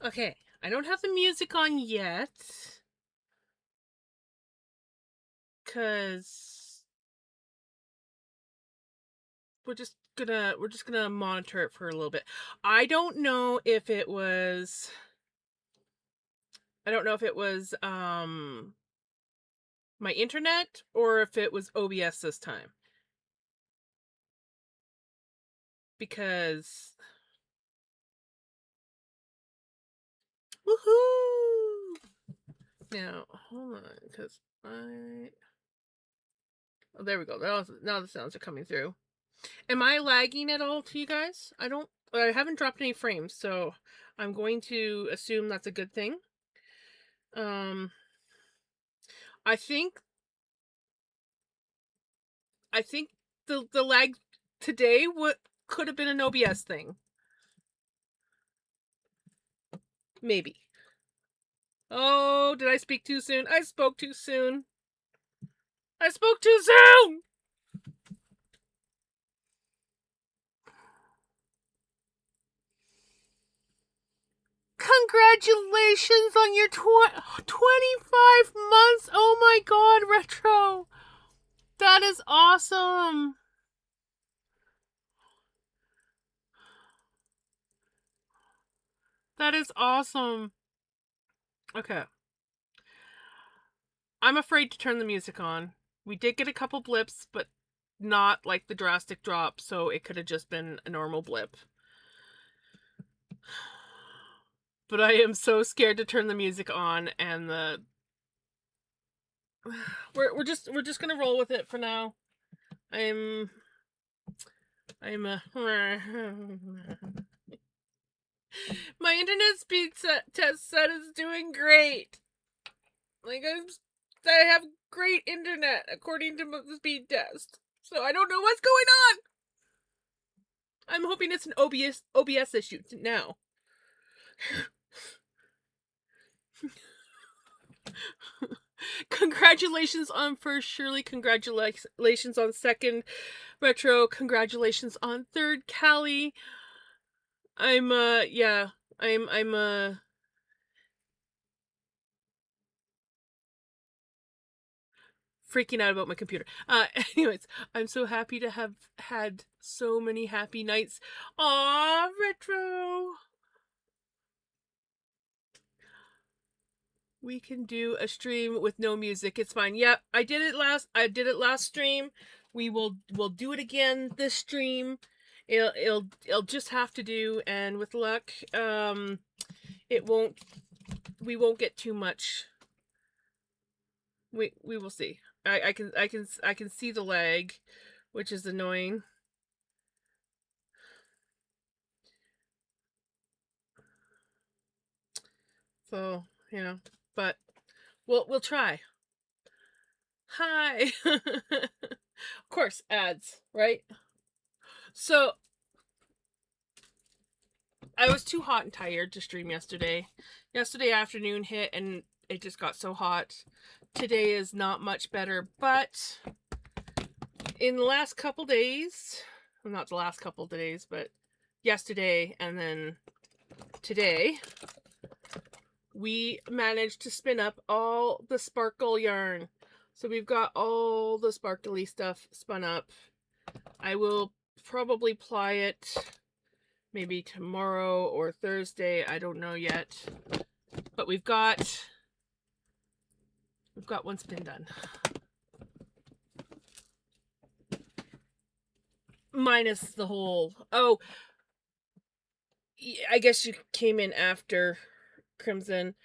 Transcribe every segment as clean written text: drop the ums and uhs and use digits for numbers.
Okay, I don't have the music on yet. Cause we're just gonna monitor it for a little bit. I don't know if it was my internet or if it was OBS this time. Because woohoo! Now, hold on, because oh, there we go. Now the sounds are coming through. Am I lagging at all to you guys? I haven't dropped any frames, so I'm going to assume that's a good thing. Um, I think I think the lag today could have been an OBS thing. Maybe. Oh, did I speak too soon? I spoke too soon. I spoke too soon. Congratulations on your 25 months. Oh my god, Retro. That is awesome. That is awesome. Okay. I'm afraid to turn the music on. We did get a couple blips, but not like the drastic drop, so it could have just been a normal blip. But I am so scared to turn the music on, and we're just gonna roll with it for now. I'm my internet speed test set is doing great. Like I have great internet according to the speed test. So I don't know what's going on. I'm hoping it's an OBS issue now. Congratulations on first, Shirley. Congratulations on second, Retro. Congratulations on third, Callie. I'm yeah. I'm freaking out about my computer. Anyways, I'm so happy to have had so many happy nights. Aw, Retro. We can do a stream with no music. It's fine. Yep, I did it last stream. We'll do it again this stream. It'll just have to do, and with luck, it won't we won't get too much. We will see. I can see the lag, which is annoying. So, yeah, but we'll try. Hi. Of course, ads, right? So, I was too hot and tired to stream yesterday. Yesterday afternoon hit and it just got so hot. Today is not much better, but in the last couple days, well, not the last couple days, but yesterday and then today, we managed to spin up all the sparkle yarn. So we've got all the sparkly stuff spun up. I will probably ply it maybe tomorrow or Thursday. I don't know yet. But we've got one spin done. Minus the whole. Oh, I guess you came in after Crimson.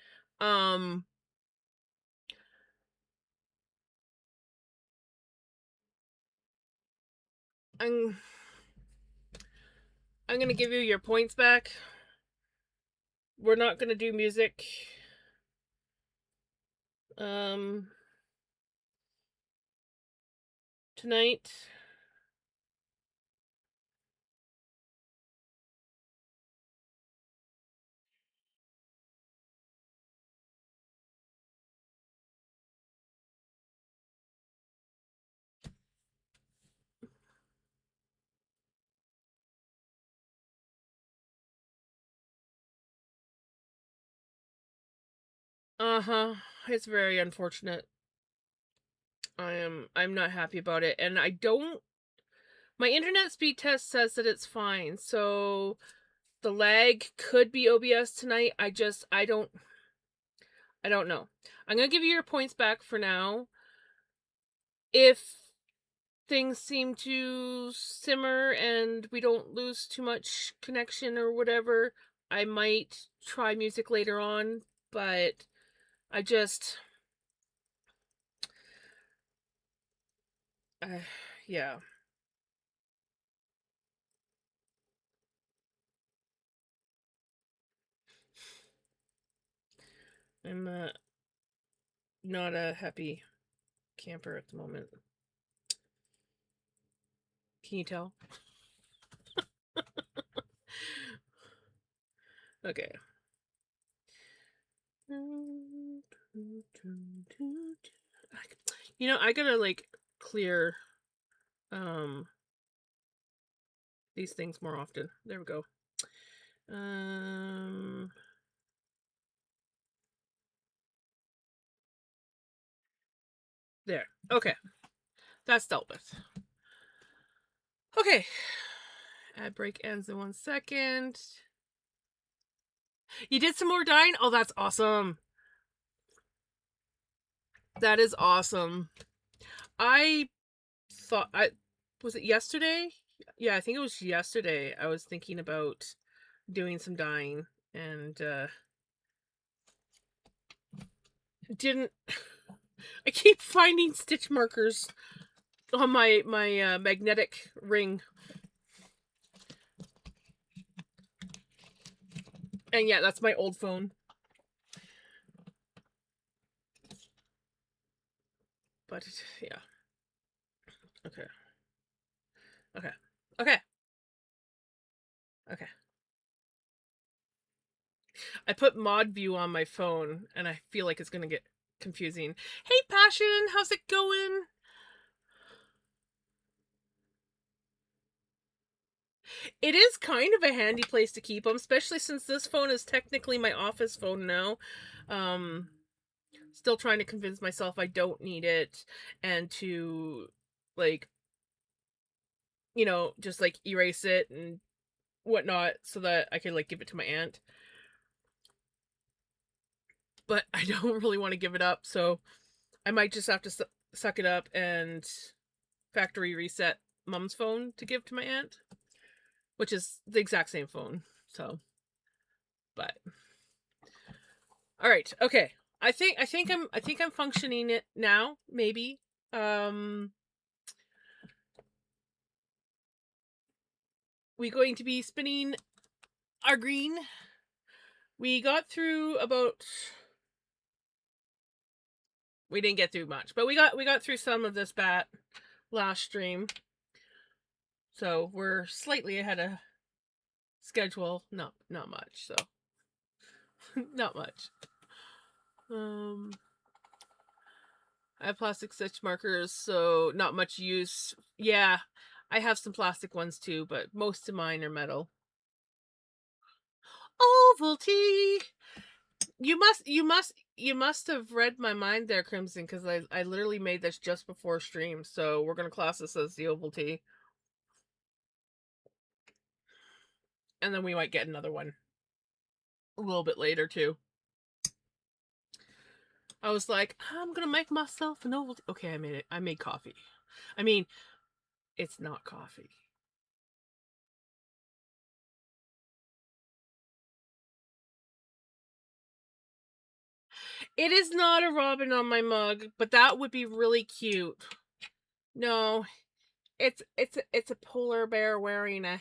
I'm gonna give you your points back. We're not gonna do music. Tonight. Uh-huh. It's very unfortunate. I'm not happy about it. And I don't my internet speed test says that it's fine. So the lag could be OBS tonight. I don't know. I'm gonna give you your points back for now. If things seem to simmer and we don't lose too much connection or whatever, I might try music later on, but I just uh, yeah. I'm not a happy camper at the moment. Can you tell? Okay. You know, I gotta like clear these things more often. There we go. There. Okay. That's dealt with. Okay. Ad break ends in 1 second. You did some more dyeing? Oh, that's awesome. That is awesome. I thought was it yesterday? Yeah, I think it was yesterday. I was thinking about doing some dyeing and didn't I keep finding stitch markers on my magnetic ring. And yeah, that's my old phone. But yeah. Okay. Okay. Okay. Okay. I put mod view on my phone and I feel like it's gonna get confusing. Hey Passion, how's it going? It is kind of a handy place to keep them, especially since this phone is technically my office phone now. Still trying to convince myself I don't need it and to like, you know, just like erase it and whatnot so that I can like give it to my aunt. But I don't really want to give it up, so I might just have to suck it up and factory reset mom's phone to give to my aunt, which is the exact same phone. So, but all right, okay. I think I'm functioning it now. Maybe. We going to be spinning our green. We got through about. We didn't get through much, but we got through some of this bat last stream. So we're slightly ahead of schedule. Not much. So not much. I have plastic stitch markers, so not much use. Yeah, I have some plastic ones too, but most of mine are metal. Ovaltine. You must have read my mind there, Crimson, because I literally made this just before stream, so we're gonna class this as the Ovaltine. And then we might get another one a little bit later too. I was like, I'm gonna make myself an Ovaltine. Okay, I made it. I made coffee. I mean, it's not coffee. It is not a robin on my mug, but that would be really cute. No, it's a polar bear wearing a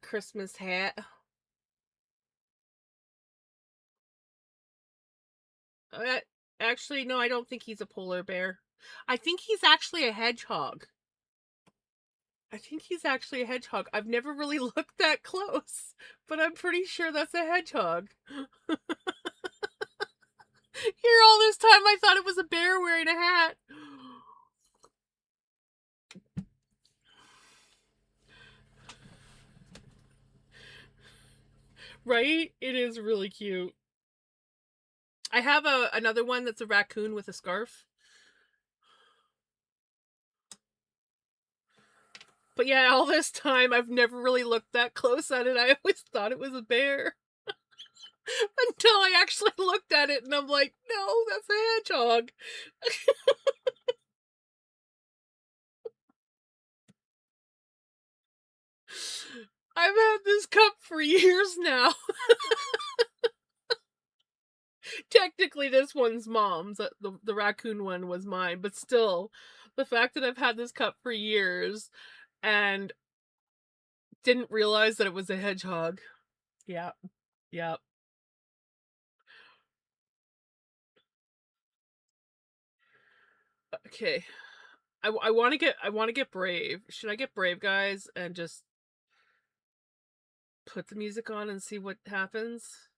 Christmas hat. Actually, no, I don't think he's a polar bear. I think he's actually a hedgehog. I think he's actually a hedgehog. I've never really looked that close, but I'm pretty sure that's a hedgehog. Here, all this time I thought it was a bear wearing a hat. Right? It is really cute. I have another one that's a raccoon with a scarf. But yeah, all this time I've never really looked that close at it. I always thought it was a bear until I actually looked at it and I'm like, no, that's a hedgehog. I've had this cup for years now. Technically, this one's mom's. The raccoon one was mine, but still, the fact that I've had this cup for years and didn't realize that it was a hedgehog. Yeah, yeah. Okay, I want to get brave. Should I get brave, guys, and just put the music on and see what happens?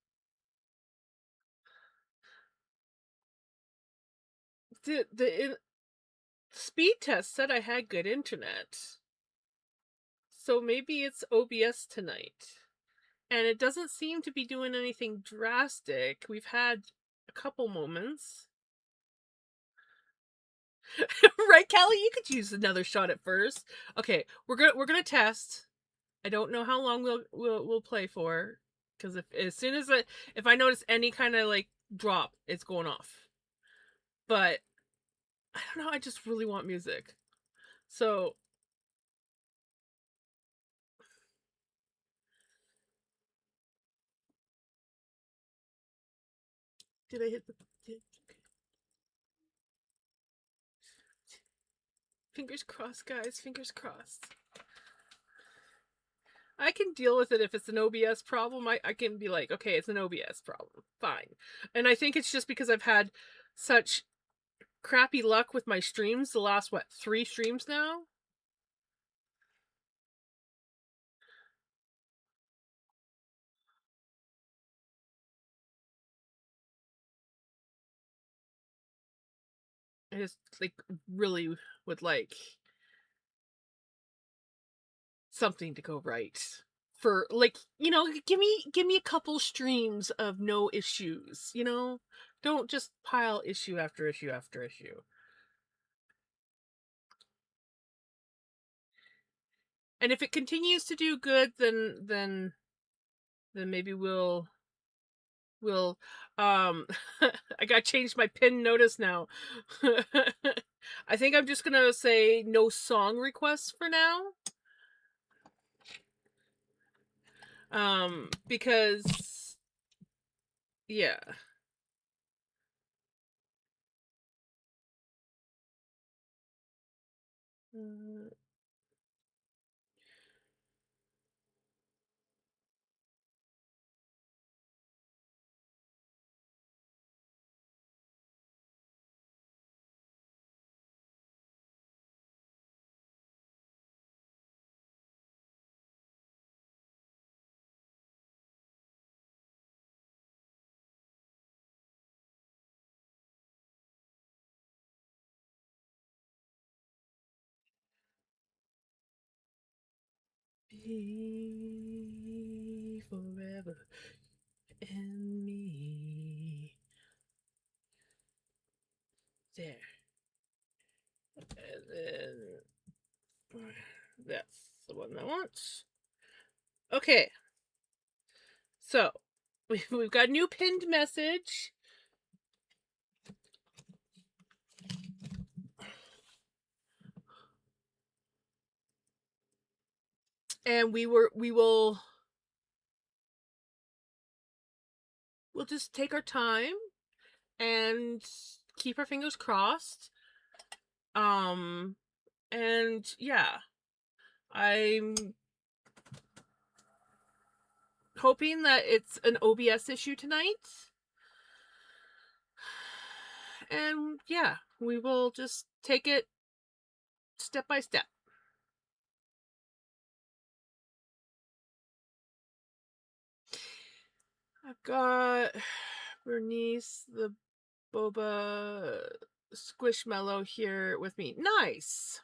The speed test said I had good internet, so maybe it's OBS tonight. And it doesn't seem to be doing anything drastic. We've had a couple moments. Right, Kelly? You could use another shot at first. Okay, we're gonna test. I don't know how long we'll play for. Because as soon as if I notice any kind of like drop, it's going off. But I don't know, I just really want music. So did I hit the fingers crossed, guys, fingers crossed. I can deal with it if it's an OBS problem. I can be like, okay, it's an OBS problem. Fine. And I think it's just because I've had such crappy luck with my streams the last, what, 3 streams now? I just, like, really would like something to go right. For, like, give me a couple streams of no issues, you know? Don't just pile issue after issue after issue. And if it continues to do good, then maybe we'll I gotta change my pin notice now. I think I'm just gonna say no song requests for now. Because yeah. Uh, Be forever in me. There. And then that's the one I want. Okay. So we've got a new pinned message. And we'll just take our time and keep our fingers crossed. And yeah, I'm hoping that it's an OBS issue tonight. And yeah, we will just take it step by step. I've got Bernice the Boba Squishmallow here with me. Nice!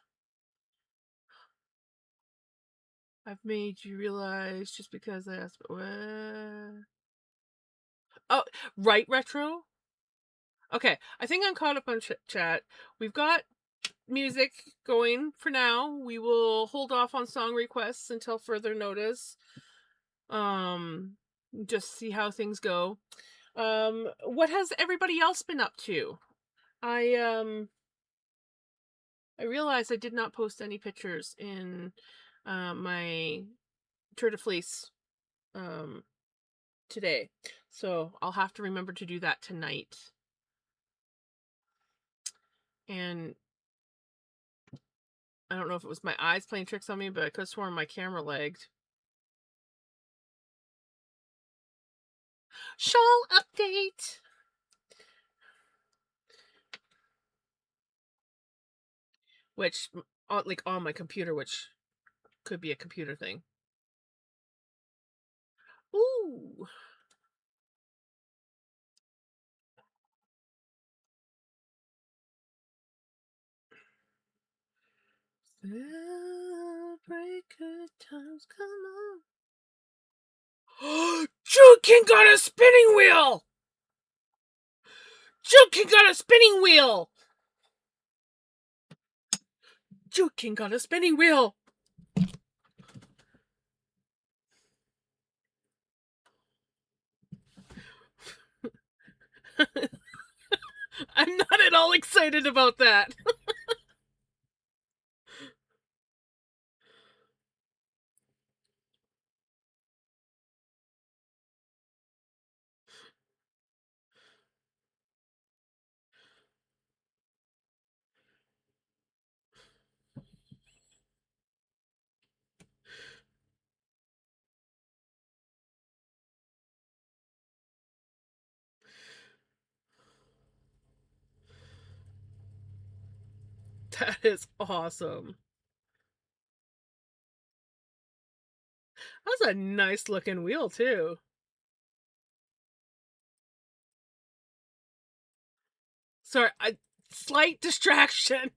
I've made you realize just because I asked. What? Oh, right, Retro? Okay, I think I'm caught up on chat. We've got music going for now. We will hold off on song requests until further notice. Just see how things go. What has everybody else been up to? I realized I did not post any pictures in my Tour de Fleece today. So I'll have to remember to do that tonight. And I don't know if it was my eyes playing tricks on me, but I could have sworn my camera lagged. Shawl update! Which, like, on my computer, which could be a computer thing. Ooh! Celebrate good times, come on. Jukin got a spinning wheel! Jukin got a spinning wheel! Jukin got a spinning wheel! I'm not at all excited about that. That is awesome. That's a nice looking wheel, too. Sorry, slight distraction.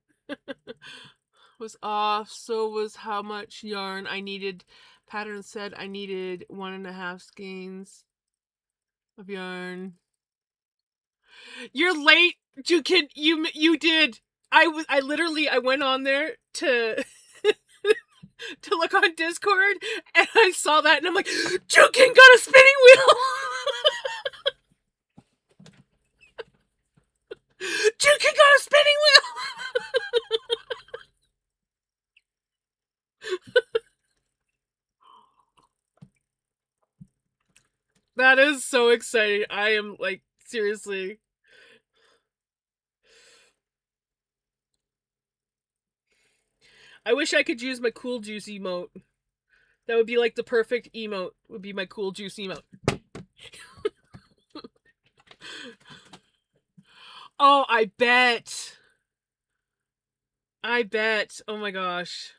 Was off, so was how much yarn I needed. Pattern said I needed 1.5 skeins of yarn. You're late, you did. I literally went on there to to look on Discord, and I saw that, and I'm like, Jukin got a spinning wheel! Jukin got a spinning wheel! That is so exciting. I am, like, seriously. I wish I could use my cool juice emote. That would be like the perfect emote, would be my cool juice emote. Oh, I bet. I bet. Oh my gosh.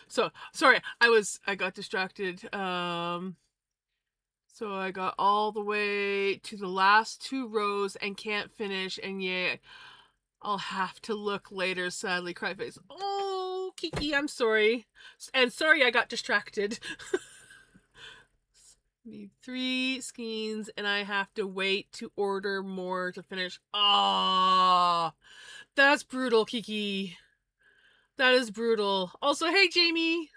So, sorry, I got distracted. So I got all the way to the last 2 rows and can't finish, and yay, I'll have to look later, sadly, cry face. Oh, Kiki, I'm sorry. And sorry I got distracted. Need 3 skeins, and I have to wait to order more to finish. Ah, that's brutal, Kiki. That is brutal. Also, hey, Jamie.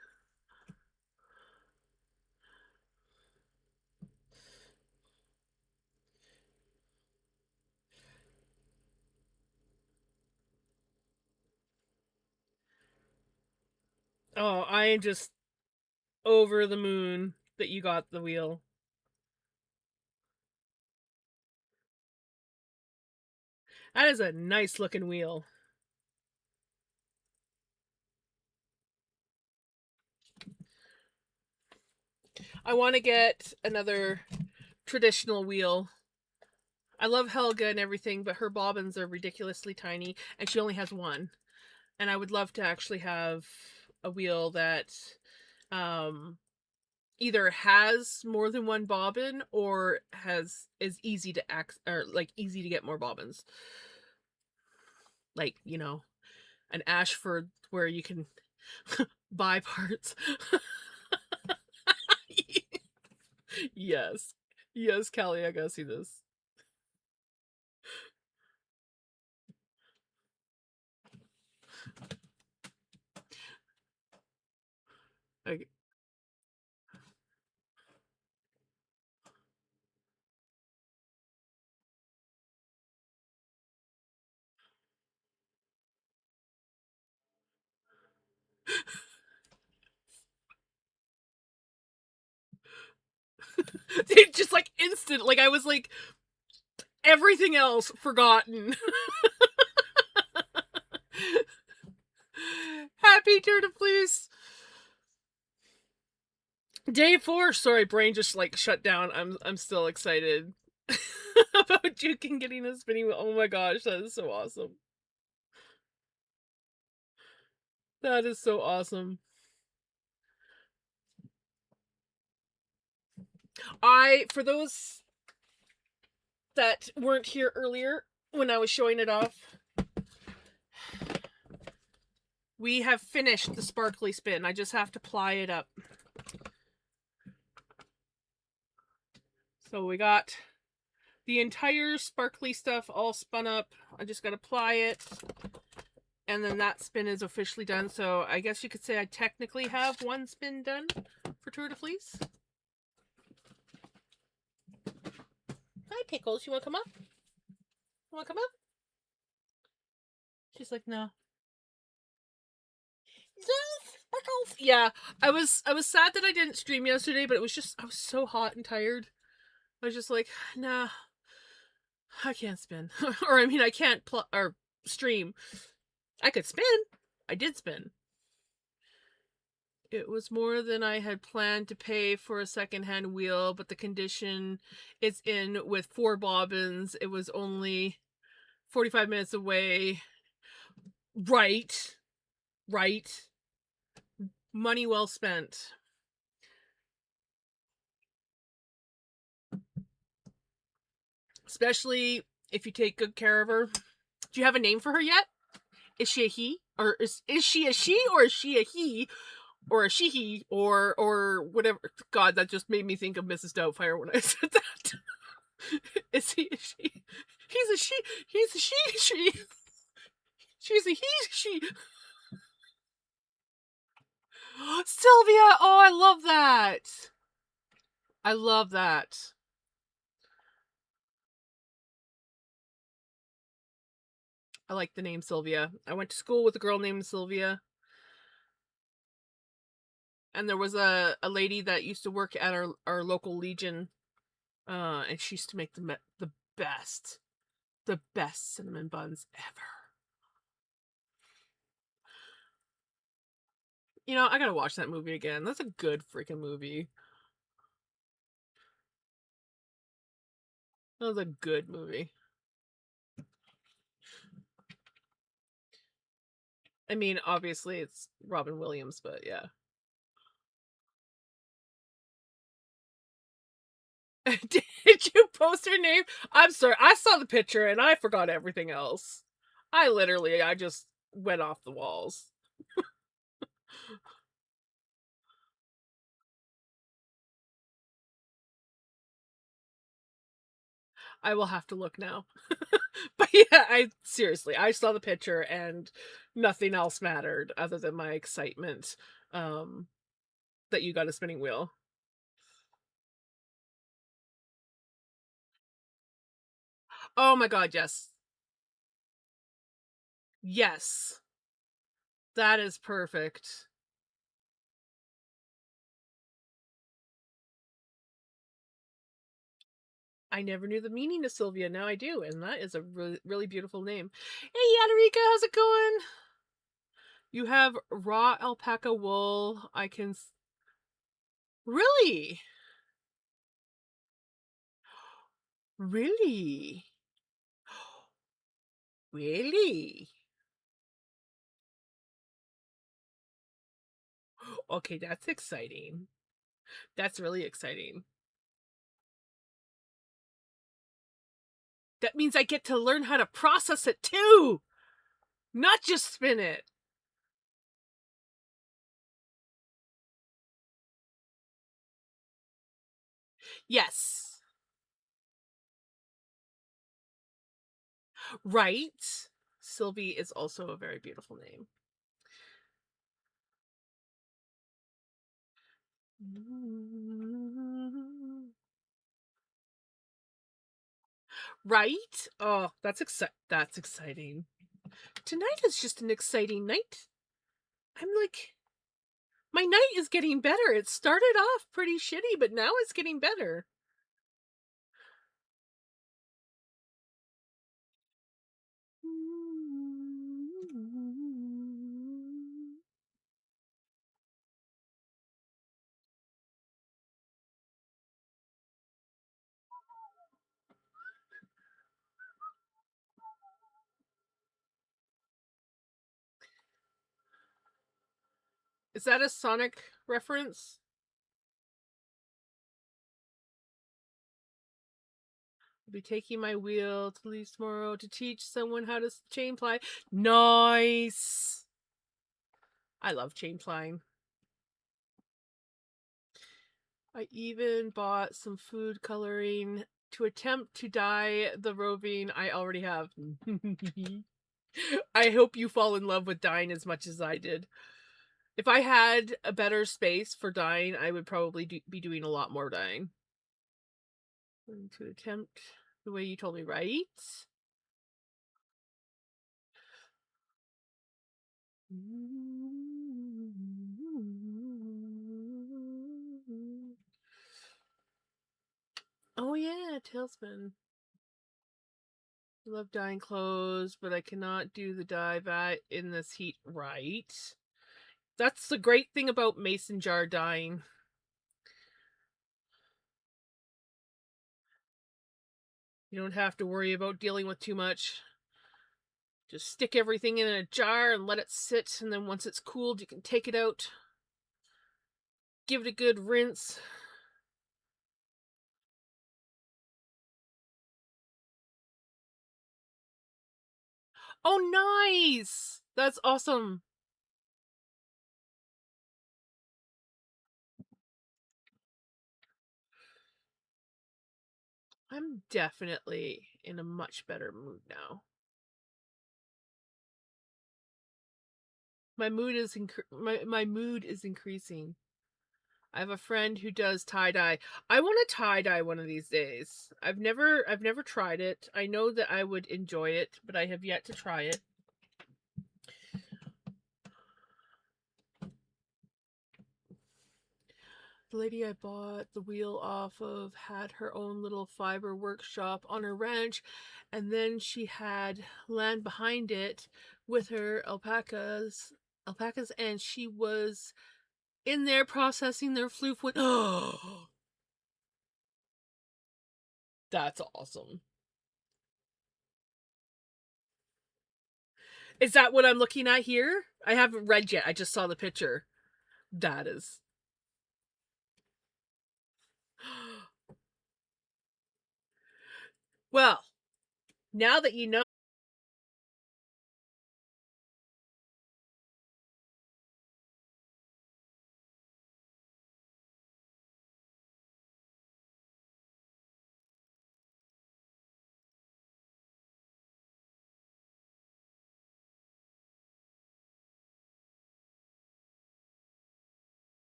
Oh, I am just over the moon that you got the wheel. That is a nice looking wheel. I want to get another traditional wheel. I love Helga and everything, but her bobbins are ridiculously tiny, and she only has one. And I would love to actually have a wheel that either has more than one bobbin or is easy to or like easy to get more bobbins. Like, an Ashford where you can buy parts. Yes. Yes, Callie, I gotta see this. Okay. It just like instant, like I was like everything else forgotten. Happy turn of please. Day 4. Sorry, brain just like shut down. I'm still excited about Juking getting a spinning wheel. Oh my gosh, that is so awesome. That is so awesome. For those that weren't here earlier when I was showing it off, we have finished the sparkly spin. I just have to ply it up. So we got the entire sparkly stuff all spun up. I just got to ply it. And then that spin is officially done. So I guess you could say I technically have one spin done for Tour de Fleece. Hi, Pickles. You want to come up? You want to come up? She's like, no. Pickles. Yeah, I was sad that I didn't stream yesterday, but it was just I was so hot and tired. I was just like, nah, I can't spin, or I mean, I can't or stream. I could spin. I did spin. It was more than I had planned to pay for a secondhand wheel, but the condition it's in with 4 bobbins, it was only 45 minutes away. Right. Money well spent. Especially if you take good care of her. Do you have a name for her yet? Is she a he? Or is she a she, or is she a he? Or a she-he, or whatever. God, that just made me think of Mrs. Doubtfire when I said that. Is he a she? He's a she. He's a she. She's a he. She. Sylvia! Oh, I love that. I love that. I like the name Sylvia. I went to school with a girl named Sylvia. And there was a lady that used to work at our local Legion. And she used to make the best cinnamon buns ever. You know, I gotta watch that movie again. That's a good freaking movie. That was a good movie. I mean, obviously it's Robin Williams, but yeah. Did you post her name? I'm sorry. I saw the picture and I forgot everything else. I just went off the walls. I will have to look now. But yeah, I saw the picture and nothing else mattered other than my excitement that you got a spinning wheel. Oh my god, yes. Yes. That is perfect. I never knew the meaning of Sylvia. Now I do, and that is a really, really beautiful name. Hey, Yadarika, how's it going? You have raw alpaca wool. I can. Really? Really? Really? Okay, that's exciting. That's really exciting. That means I get to learn how to process it too, not just spin it. Yes. Right? Sylvie is also a very beautiful name. Right? Oh, that's exciting. Tonight is just an exciting night. I'm like, my night is getting better. It started off pretty shitty, but now it's getting better. Is that a Sonic reference? I'll be taking my wheel to leave tomorrow to teach someone how to chain fly. Nice. I love chain flying. I even bought some food coloring to attempt to dye the roving I already have. I hope you fall in love with dyeing as much as I did. If I had a better space for dyeing, I would probably be doing a lot more dyeing. Going to attempt the way you told me, right? Oh yeah, tailspin. I love dyeing clothes, but I cannot do the dye vat in this heat. Right. That's the great thing about mason jar dyeing. You don't have to worry about dealing with too much. Just stick everything in a jar and let it sit, and then once it's cooled, you can take it out. Give it a good rinse. Oh, nice! That's awesome. I'm definitely in a much better mood now. My mood is increasing. I have a friend who does tie-dye. I want to tie-dye one of these days. I've never tried it. I know that I would enjoy it, but I have yet to try it. The lady I bought the wheel off of had her own little fiber workshop on her ranch, and then she had land behind it with her alpacas, and she was in there processing their floof wood. Oh, that's awesome. Is that what I'm looking at here? I haven't read yet. I just saw the picture. That is. Well, now that you know.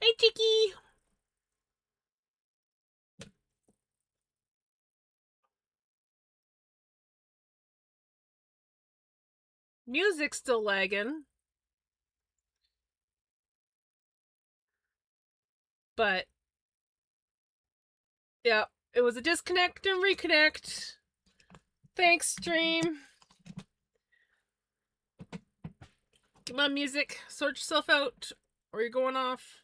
Hey, Tiki! Music's still lagging, but yeah, it was a disconnect and reconnect. Thanks, stream. Come on, music. Sort yourself out, or you're going off.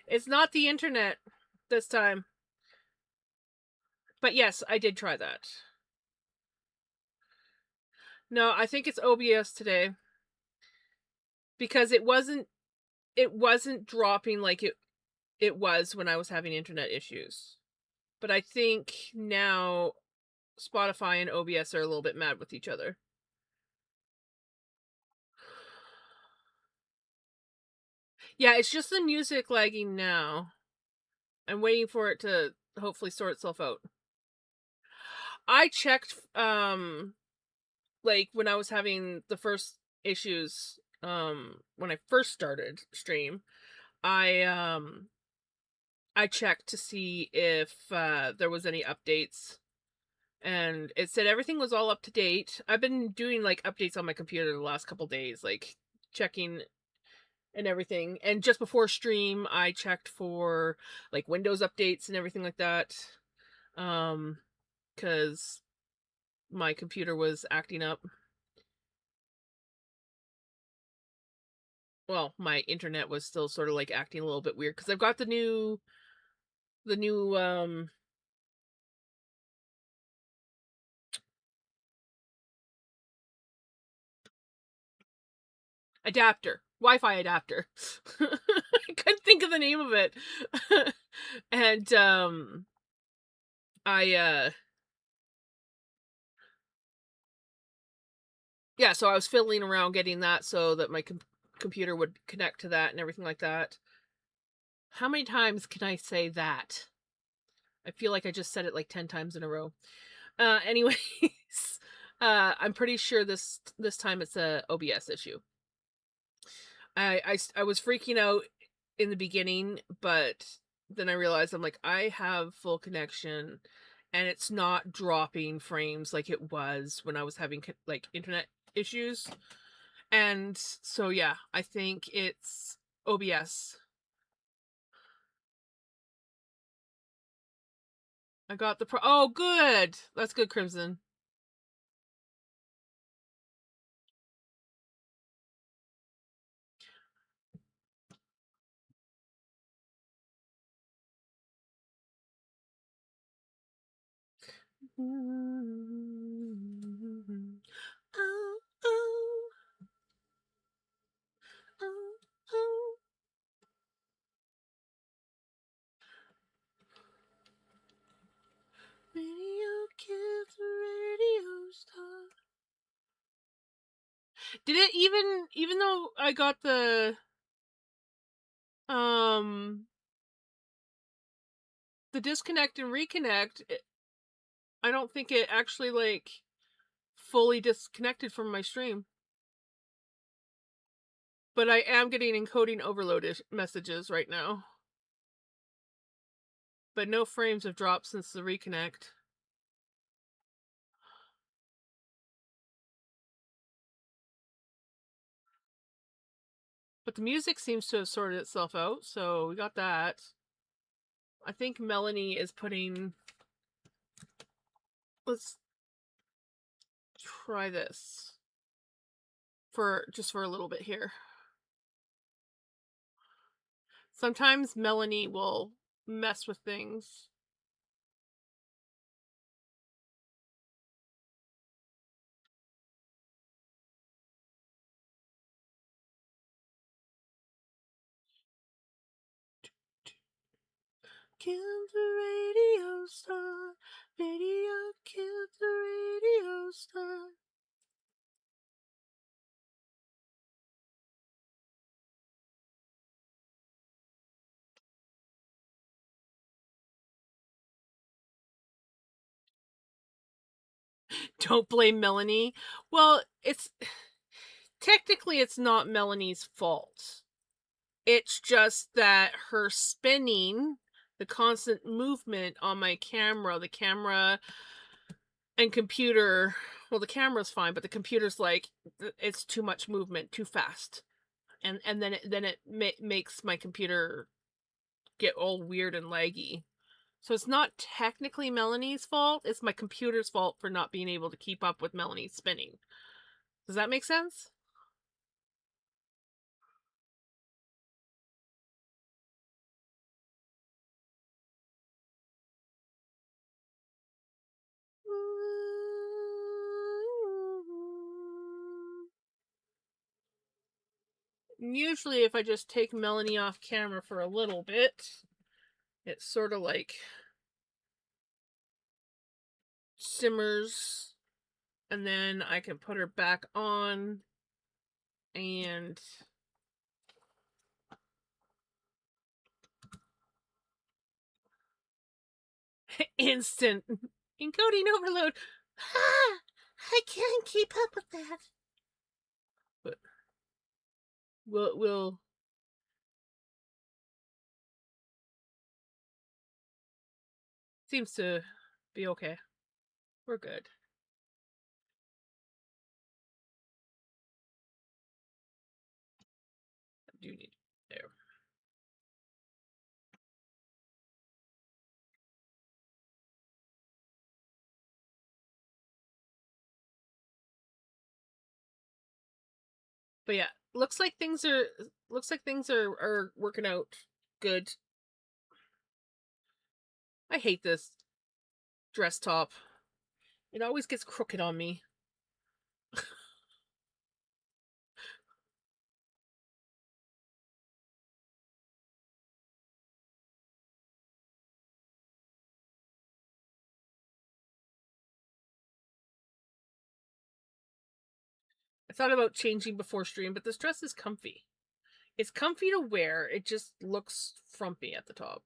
It's not the internet this time. But yes, I did try that. No, I think it's OBS today. Because it wasn't dropping like it was when I was having internet issues. But I think now Spotify and OBS are a little bit mad with each other. Yeah, it's just the music lagging now. I'm waiting for it to hopefully sort itself out. I checked, like, when I was having the first issues, when I first started stream, I, um I checked to see if, there was any updates, and it said everything was all up to date. I've been doing, like, updates on my computer the last couple days, like, checking and everything, and just before stream, I checked for, like, Windows updates and everything like that, um, because my computer was acting up. Well, my internet was still sort of, like, acting a little bit weird because 'cause I've got the new adapter, Wi-Fi adapter. I couldn't think of the name of it. And, I, yeah, so I was fiddling around getting that so that my computer would connect to that and everything like that. How many times can I say that? I feel like I just said it like 10 times in a row. Anyways, I'm pretty sure this time it's a OBS issue. I was freaking out in the beginning, but then I realized I'm like, I have full connection and it's not dropping frames like it was when I was having like internet issues. And so yeah, I think it's OBS. I got the oh good. That's good, Crimson. Oh, oh, oh, oh. Radio kids, radio star. Did it even though I got um the disconnect and reconnect, I don't think it actually like fully disconnected from my stream. But I am getting encoding overload messages right now. But no frames have dropped since the reconnect. But the music seems to have sorted itself out, so we got that. I think Melanie is putting... Let's try this. Just for a little bit here. Sometimes Melanie will mess with things. Kill the radio star. Radio kill the radio star. Don't blame Melanie. Well, it's technically it's not Melanie's fault. It's just that her spinning, the constant movement on my camera, the camera and computer, well, the camera's fine, but the computer's like, it's too much movement, too fast. And then it makes my computer get all weird and laggy. So it's not technically Melanie's fault, it's my computer's fault for not being able to keep up with Melanie's spinning. Does that make sense? Usually if I just take Melanie off camera for a little bit, it sort of like simmers, and then I can put her back on and Instant encoding overload. Ah, I can't keep up with that. But we'll seems to be okay. We're good. I do need there. But yeah, looks like things are working out good. I hate this dress top. It always gets crooked on me. I thought about changing before stream, but this dress is comfy. It's comfy to wear. It just looks frumpy at the top.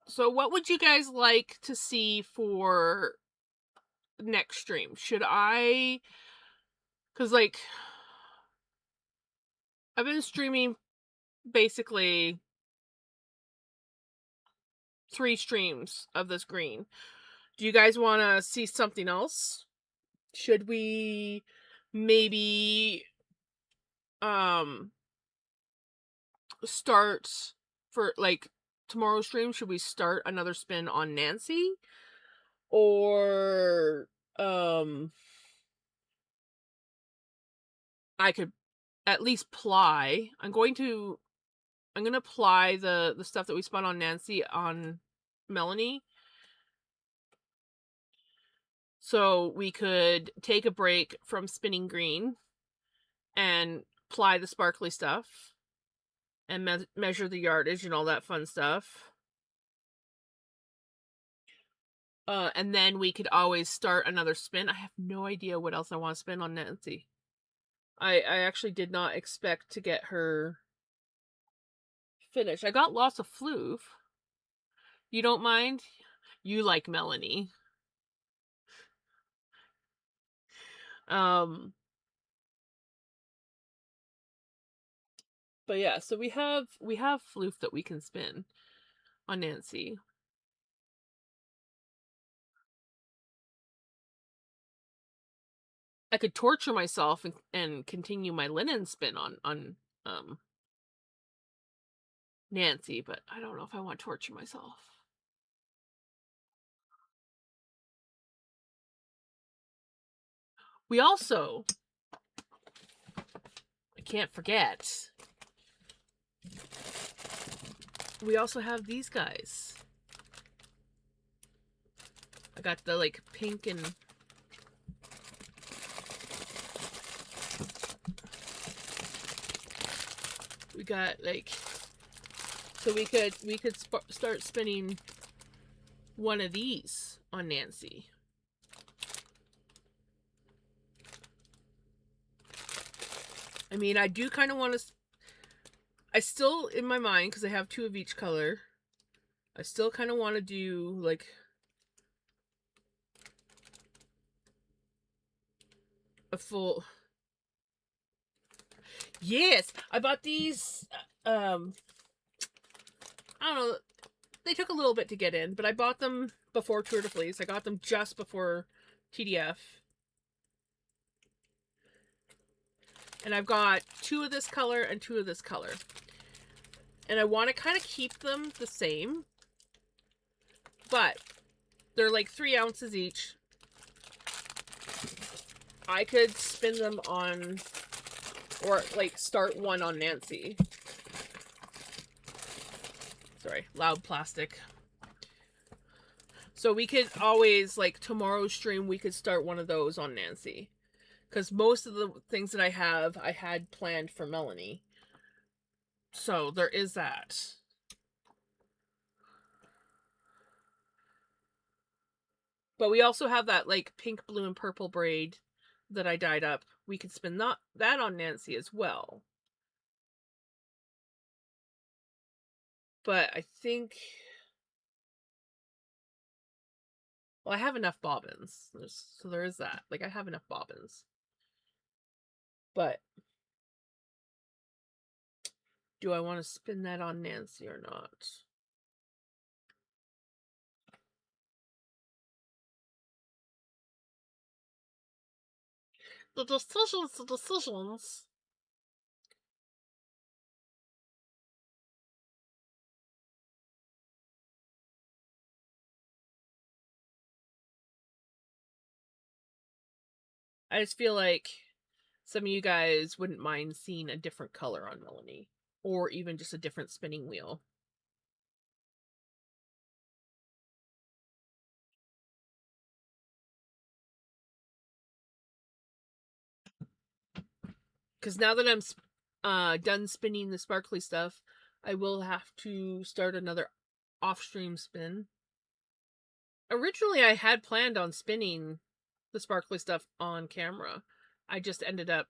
So what would you guys like to see for next stream? Should I... Because, like, I've been streaming basically 3 streams of this green. Do you guys want to see something else? Should we maybe start for, like, tomorrow's stream? Should we start another spin on Nancy? Or I could at least ply. I'm gonna ply the stuff that we spun on Nancy on Melanie. So we could take a break from spinning green and ply the sparkly stuff and measure the yardage and all that fun stuff. And then we could always start another spin. I have no idea what else I want to spin on Nancy. I actually did not expect to get her finished. I got lots of floof. You don't mind? You like Melanie. But yeah, so we have floof that we can spin on Nancy. I could torture myself and continue my linen spin on Nancy, but I don't know if I want to torture myself. We also, I can't forget, we also have these guys. I got the, like, pink and we got, like, so we could start spinning one of these on Nancy. I mean, I do kind of want to... I still, in my mind, because I have 2 of each color, I still kind of want to do, like, a full... Yes! I bought these, I don't know, they took a little bit to get in, but I bought them before Tour de Fleece. I got them just before TDF. And I've got 2 of this color and 2 of this color. And I want to kind of keep them the same. But they're like 3 ounces each. I could spin them on, or like start one on Nancy. Sorry, loud plastic. So we could always, like, tomorrow's stream, we could start one of those on Nancy. Because most of the things that I had planned for Melanie. So there is that. But we also have that, like, pink, blue, and purple braid that I dyed up. We could spin that on Nancy as well. But I think... Well, I have enough bobbins. So there is that. Like, I have enough bobbins. But do I want to spin that on Nancy or not? The decisions. I just feel like some of you guys wouldn't mind seeing a different color on Melanie. Or even just a different spinning wheel. Because now that I'm done spinning the sparkly stuff, I will have to start another off-stream spin. Originally, I had planned on spinning the sparkly stuff on camera. I just ended up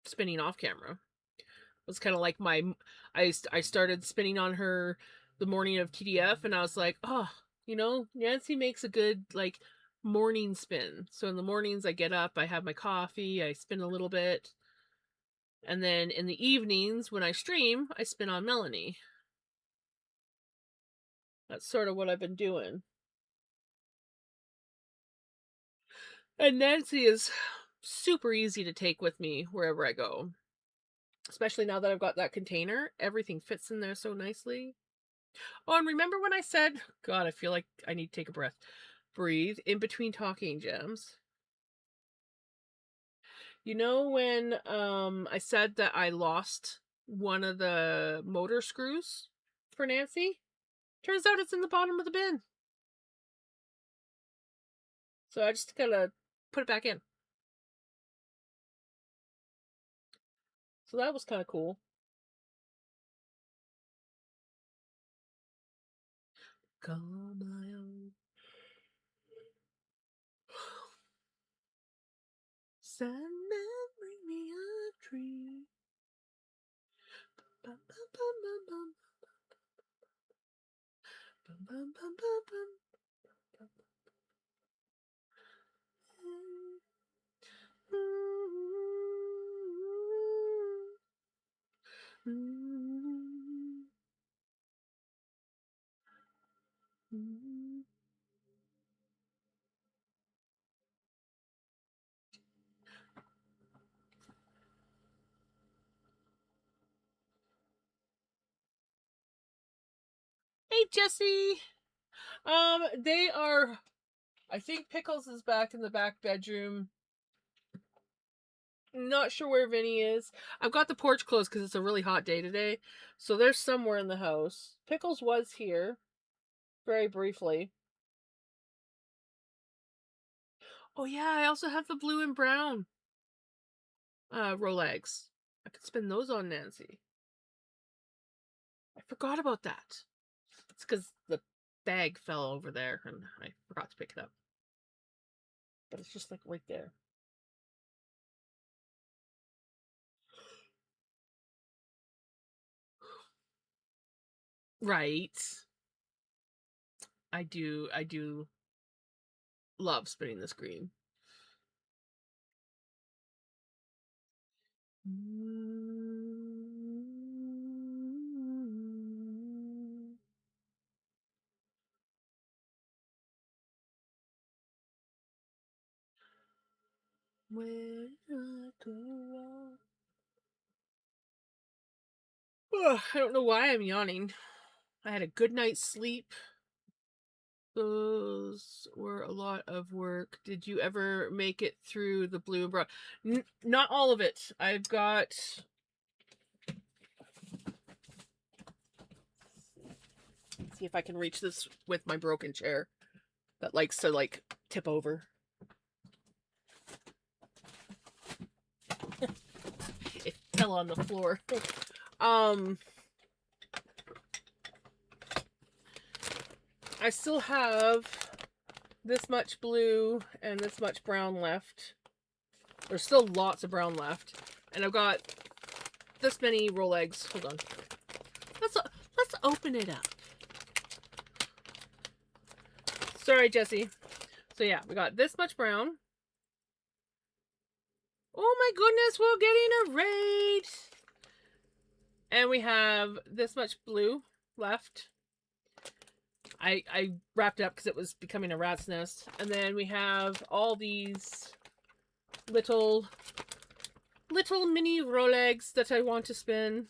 spinning off camera. It was kind of like I started spinning on her the morning of TDF, and I was like, oh, Nancy makes a good, like, morning spin. So in the mornings, I get up, I have my coffee, I spin a little bit. And then in the evenings, when I stream, I spin on Melanie. That's sort of what I've been doing. And Nancy is super easy to take with me wherever I go. Especially now that I've got that container. Everything fits in there so nicely. Oh, and remember when I said... God, I feel like I need to take a breath. Breathe in between talking, Gems. You know when I said that I lost one of the motor screws for Nancy? Turns out it's in the bottom of the bin. So I just gotta put it back in. So that was kind of cool. Call my own. Sandman, bring me a tree. Bum, bum, bum, bum, bum. Bum, bum, bum, bum, bum. Hey, Jesse. They are... I think Pickles is back in the back bedroom. Not sure where Vinny is. I've got the porch closed because it's a really hot day today. So they're somewhere in the house. Pickles was here. Very briefly. Oh yeah, I also have the blue and brown Rolex. I could spin those on Nancy. I forgot about that. It's because the bag fell over there and I forgot to pick it up. But it's just like right there. Right. I do love spinning the screen. Where did I go wrong? Ugh, I don't know why I'm yawning. I had a good night's sleep. Those were a lot of work. Did you ever make it through the blue and brown? Not all of it. I've got... See if I can reach this with my broken chair that likes to like tip over. It fell on the floor. I still have this much blue and this much brown left. There's still lots of brown left. And I've got this many roll eggs. Hold on. Let's open it up. Sorry, Jessie. So yeah, we got this much brown. Oh my goodness, we're getting a raid! And we have this much blue left. I wrapped it up because it was becoming a rat's nest. And then we have all these little mini Rolex that I want to spin.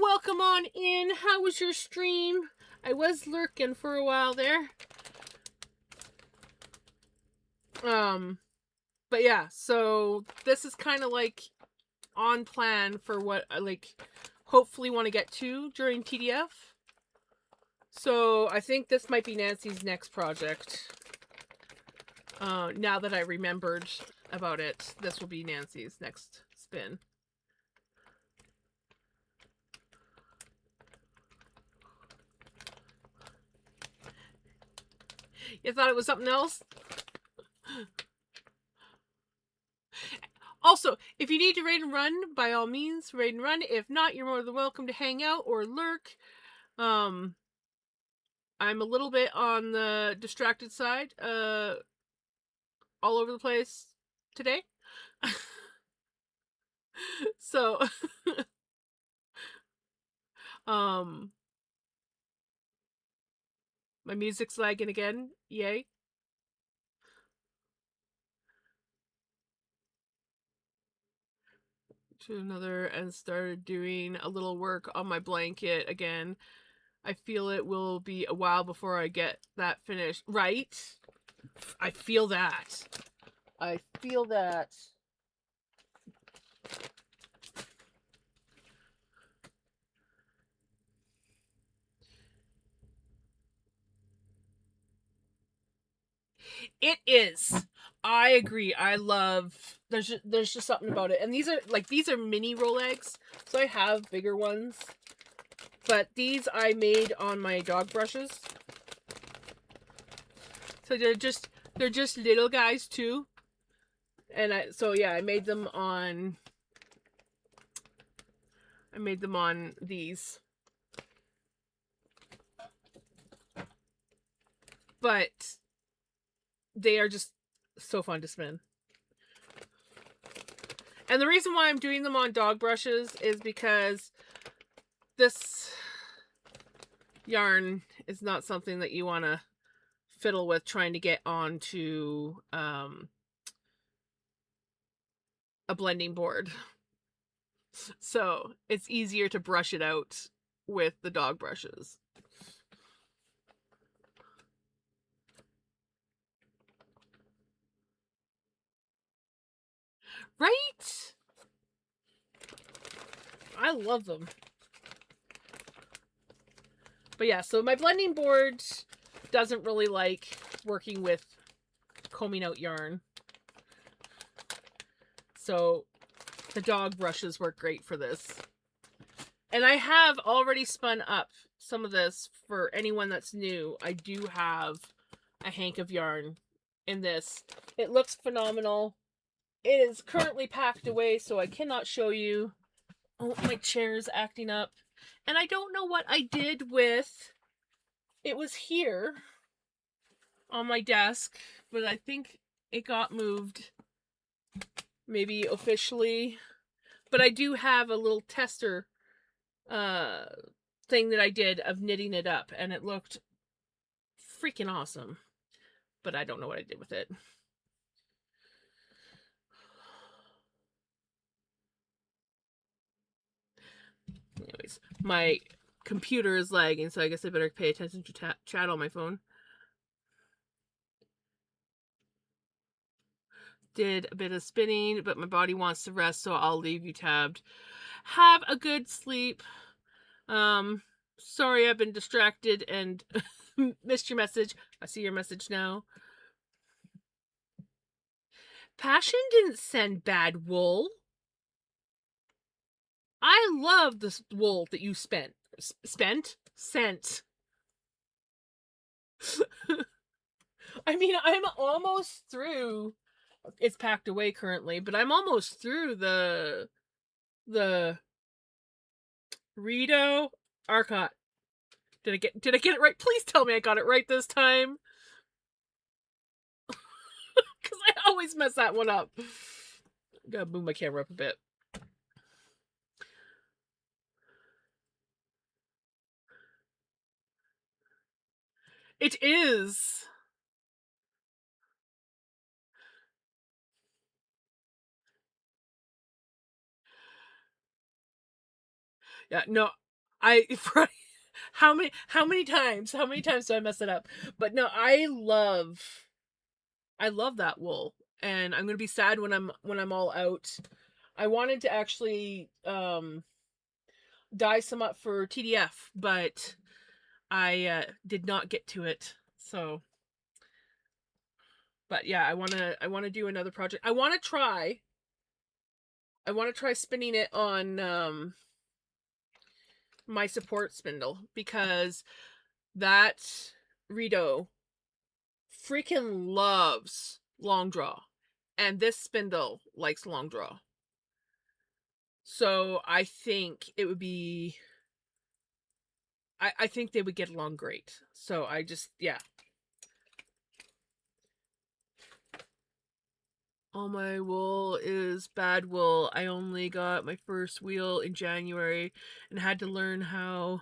Welcome on in. How was your stream? I was lurking for a while there. But yeah, so this is kind of like on plan for what I like hopefully want to get to during TDF. So I think this might be Nancy's next project. Now that I remembered about it, this will be Nancy's next spin. You thought it was something else? Also, if you need to raid and run, by all means, raid and run. If not, you're more than welcome to hang out or lurk. I'm a little bit on the distracted side, all over the place today. So, my music's lagging again. Yay. To another and started doing a little work on my blanket again. I feel it will be a while before I get that finished. Right? I feel that. I feel that. It is. I agree. I love. There's just something about it, and these are mini Rolex, so I have bigger ones, but these I made on my dog brushes, so they're just little guys too, and I made them on. I made them on these, but they are just so fun to spin. And the reason why I'm doing them on dog brushes is because this yarn is not something that you want to fiddle with trying to get onto a blending board. So it's easier to brush it out with the dog brushes. Right? I love them. But yeah, so my blending board doesn't really like working with combing out yarn. So the dog brushes work great for this. And I have already spun up some of this for anyone that's new. I do have a hank of yarn in this. It looks phenomenal. It is currently packed away, so I cannot show you. Oh, my chair's acting up. And I don't know what I did with... It was here on my desk, but I think it got moved maybe officially. But I do have a little tester thing that I did of knitting it up, and it looked freaking awesome. But I don't know what I did with it. Anyways, my computer is lagging, so I guess I better pay attention to chat on my phone. Did a bit of spinning, but my body wants to rest, so I'll leave you tabbed. Have a good sleep. Sorry, I've been distracted and missed your message. I see your message now. Passion didn't send bad wool. I love this wool that you sent. I mean, I'm almost through. It's packed away currently, but I'm almost through the Rito Arcot. Did I get it right? Please tell me I got it right this time. Because I always mess that one up. Gotta move my camera up a bit. It is. Yeah, no, I how many times do I mess it up? But no, I love that wool, and I'm gonna be sad when I'm all out. I wanted to actually dye some up for TDF, but I did not get to it. So, but yeah, I wanna do another project. I wanna try spinning it on my support spindle, because that Rito freaking loves long draw, and this spindle likes long draw. So I think it would be. I think they would get along great. So I just, yeah. All my wool is bad wool. I only got my first wheel in January and had to learn how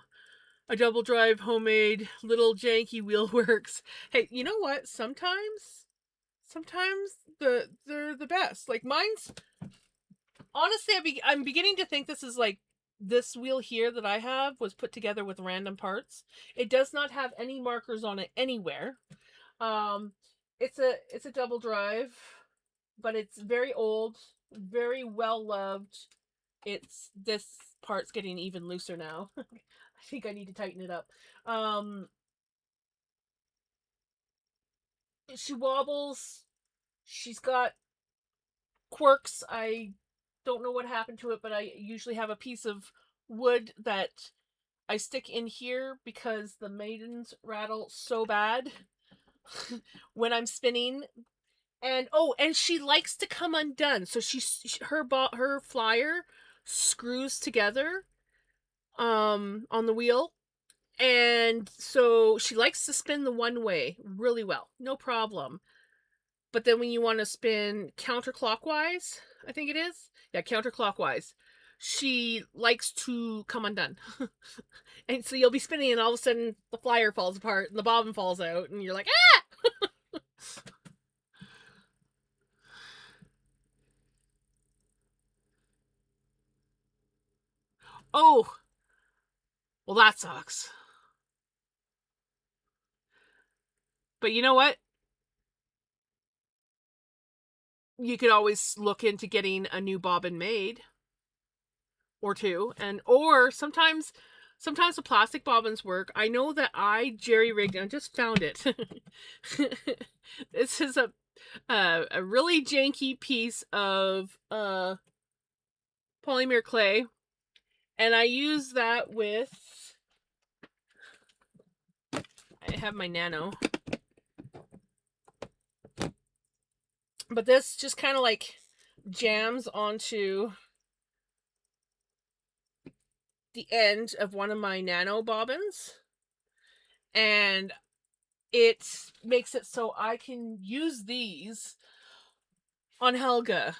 a double drive homemade little janky wheel works. Hey, you know what? Sometimes they're the best. Like mine's, honestly, I'm beginning to think this is like, this wheel here that I have was put together with random parts. It does not have any markers on it anywhere. Um, it's a double drive, but it's very old, very well loved. It's this part's getting even looser now. I think I need to tighten it up. She wobbles. She's got quirks. I don't know what happened to it, but I usually have a piece of wood that I stick in here because the maidens rattle so bad when I'm spinning. And oh, and she likes to come undone. So her flyer screws together on the wheel. And so she likes to spin the one way really well. No problem. But then when you want to spin counterclockwise, I think it is. Yeah, counterclockwise. She likes to come undone. And so you'll be spinning and all of a sudden the flyer falls apart and the bobbin falls out and you're like, ah! Oh, well, that sucks. But you know what? You could always look into getting a new bobbin made or two, and or sometimes the plastic bobbins work. I know that I jerry rigged, and I just found it. This is a really janky piece of polymer clay, and I use that with. I have my nano, but this just kind of like jams onto the end of one of my nano bobbins, and it makes it so I can use these on Helga.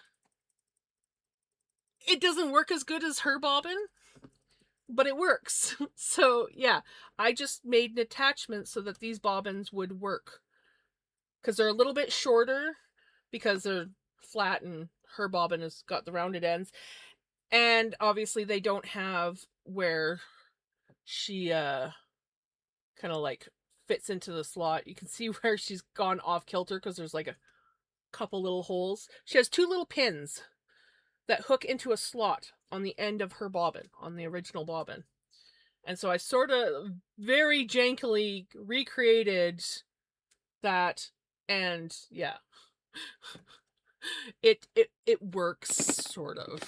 It doesn't work as good as her bobbin, but it works. So yeah, I just made an attachment so that these bobbins would work, because they're a little bit shorter because they're flat and her bobbin has got the rounded ends, and obviously they don't have where she kind of like fits into the slot. You can see where she's gone off kilter because there's like a couple little holes. She has two little pins that hook into a slot on the end of her bobbin, on the original bobbin. And so I sort of very jankily recreated that, and yeah, it works sort of.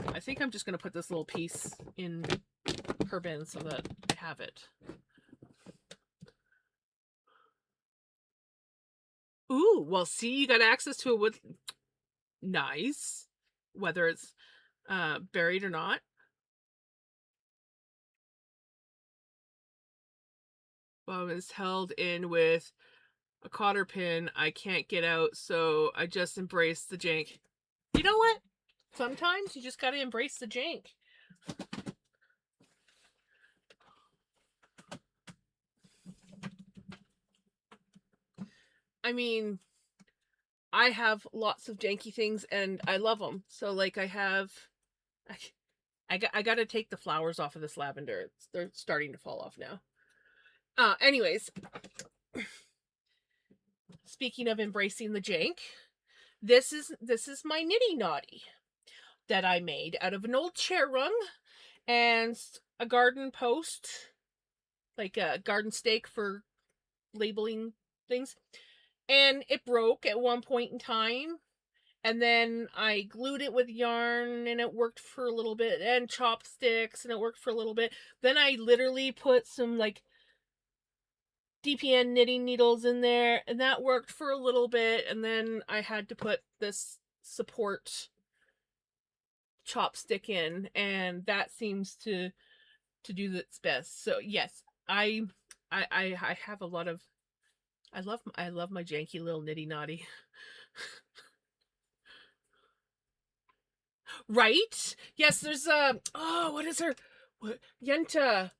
I think I'm just gonna put this little piece in her bin so that I have it. Ooh, well, see, you got access to a wood. Nice, whether it's buried or not. Well, it's held in with a cotter pin I can't get out, so I just embrace the jank. You know what? Sometimes you just gotta embrace the jank. I mean, I have lots of janky things and I love them. So like I gotta take the flowers off of this lavender. They're starting to fall off now. Anyways, speaking of embracing the jank, this is my nitty naughty that I made out of an old chair rung and a garden post, like a garden stake for labeling things. And it broke at one point in time. And then I glued it with yarn and it worked for a little bit, and chopsticks and it worked for a little bit. Then I literally put some like DPN knitting needles in there and that worked for a little bit. And then I had to put this support chopstick in, and that seems to do its best. So yes, I have a lot of I love my janky little nitty naughty. Right? Yes, there's what is her, what, Yenta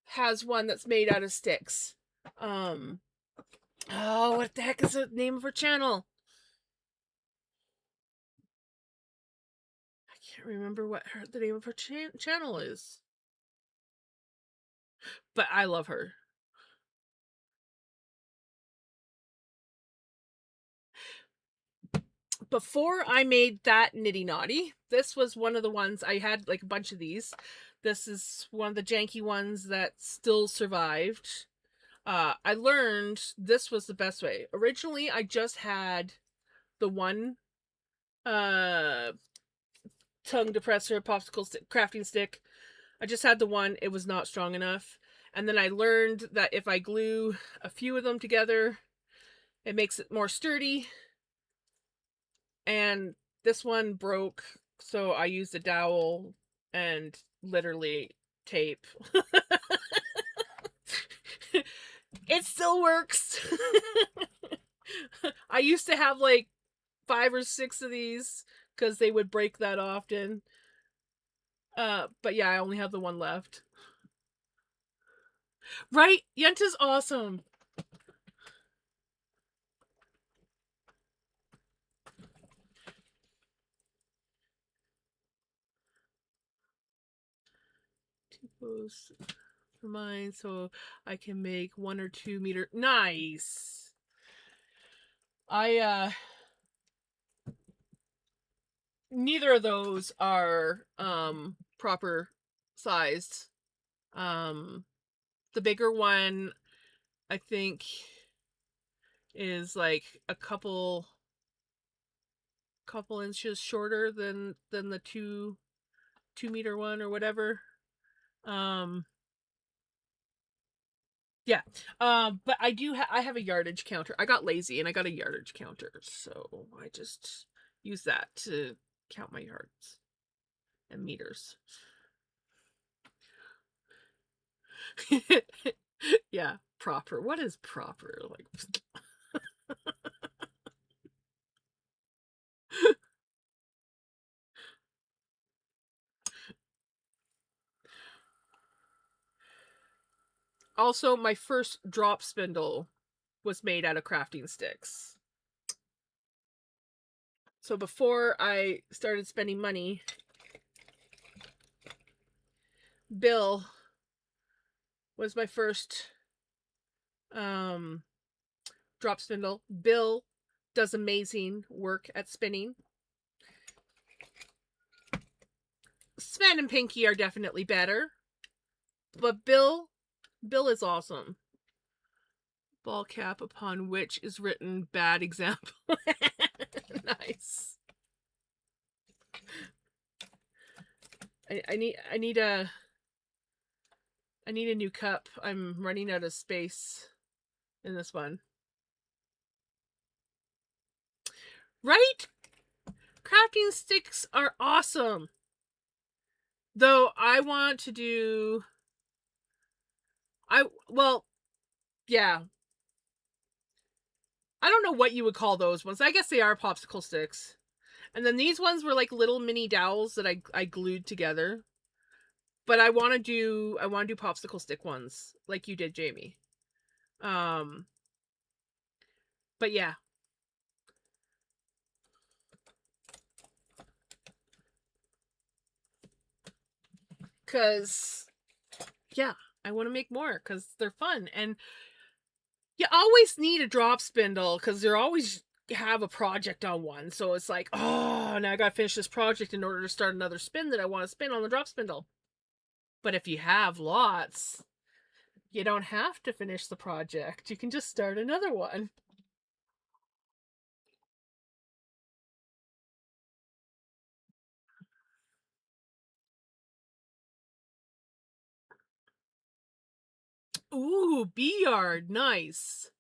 has one that's made out of sticks. Oh, what the heck is the name of her channel? I can't remember what the name of her channel is. But I love her. Before I made that nitty naughty, this was one of the ones I had, like a bunch of these. This is one of the janky ones that still survived. I learned this was the best way. Originally, I just had the one tongue depressor popsicle stick, crafting stick. I just had the one. It was not strong enough. And then I learned that if I glue a few of them together, it makes it more sturdy. And this one broke, so I used a dowel and literally tape. It still works. I used to have like 5 or 6 of these because they would break that often. But yeah, I only have the one left. Right? Yenta's awesome. T-pose for mine, so I can make 1 or 2 meter. Nice. Neither of those are proper sized. The bigger one I think is like a couple inches shorter than the 2-meter one or whatever. Yeah. But I have a yardage counter. I got lazy and I got a yardage counter, so I just use that to count my yards and meters. Yeah, proper. What is proper? Like also, my first drop spindle was made out of crafting sticks. So before I started spending money, Bill was my first drop spindle. Bill does amazing work at spinning. Sven and Pinky are definitely better. But Bill is awesome. Ball cap upon which is written bad example. Nice. I need a new cup. I'm running out of space in this one. Right? Crafting sticks are awesome. Though I want to do yeah. I don't know what you would call those ones. I guess they are popsicle sticks. And then these ones were like little mini dowels that I glued together. But I want to do popsicle stick ones like you did, Jamie. But yeah. Cuz yeah, I want to make more cuz they're fun, and you always need a drop spindle cuz you're always have a project on one. So it's like, oh, now I got to finish this project in order to start another spin that I want to spin on the drop spindle. But if you have lots, you don't have to finish the project. You can just start another one. Ooh, bee yard, nice.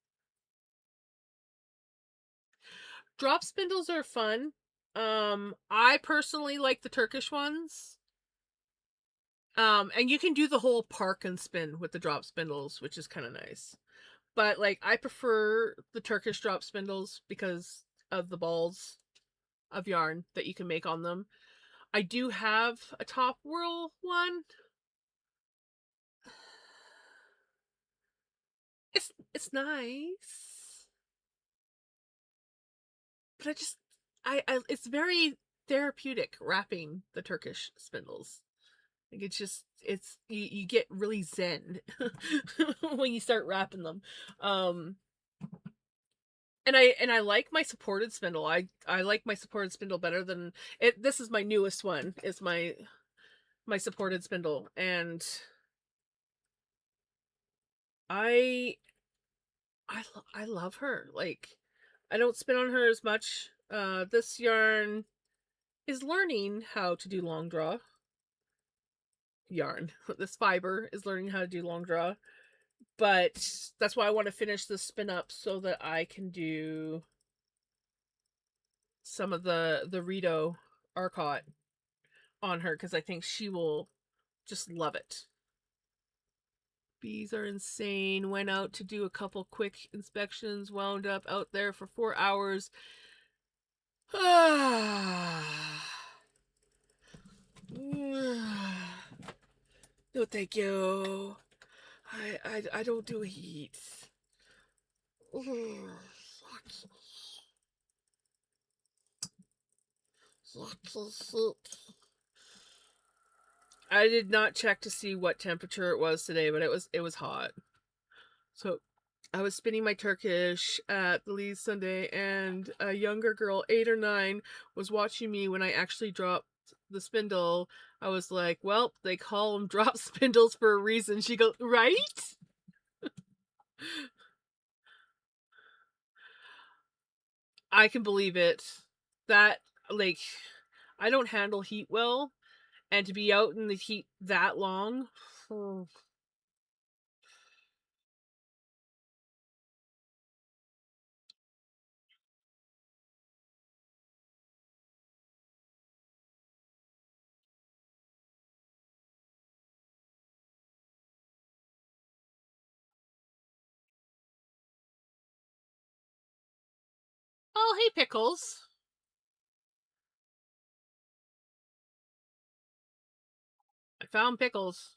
Drop spindles are fun. I personally like the Turkish ones. And you can do the whole park and spin with the drop spindles, which is kind of nice. But like I prefer the Turkish drop spindles because of the balls of yarn that you can make on them. I do have a top whirl one. It's nice. But I it's very therapeutic wrapping the Turkish spindles. Like it's you get really zen when you start wrapping them. Um and I like my supported spindle. I like my supported spindle better than it. This is my newest one. Is my supported spindle, and I I love her. Like I don't spin on her as much. This yarn is learning how to do long draw yarn. This fiber is learning how to do long draw, but that's why I want to finish this spin up so that I can do some of the Rito Arcot on her because I think she will just love it. Bees are insane. Went out to do a couple quick inspections, wound up out there for 4 hours. No, thank you. I don't do heat. I did not check to see what temperature it was today, but it was hot. So I was spinning my Turkish at the Lee's Sunday, and a younger girl, 8 or 9, was watching me when I actually dropped the spindle. I was like, well, they call them drop spindles for a reason. She goes, right? I can believe it. That, like, I don't handle heat well, and to be out in the heat that long. Oh, oh hey, Pickles. I found Pickles.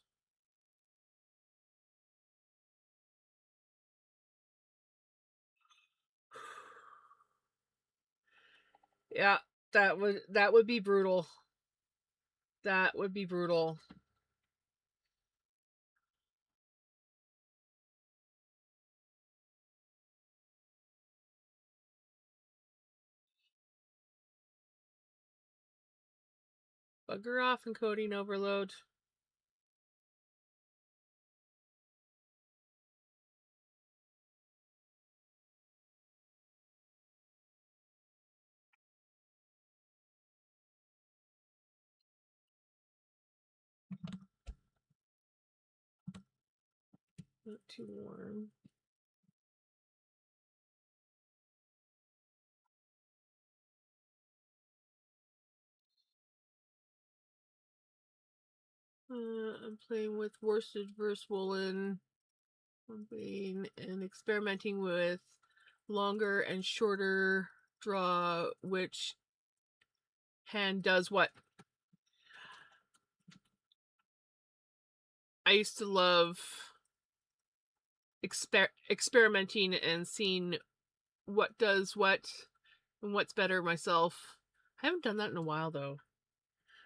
Yeah, that would be brutal. That would be brutal. Bugger off encoding overload. Not too warm. I'm playing with worsted versus woolen. I'm playing and experimenting with longer and shorter draw, which hand does what. I used to love experimenting and seeing what does what and what's better myself. I haven't done that in a while though.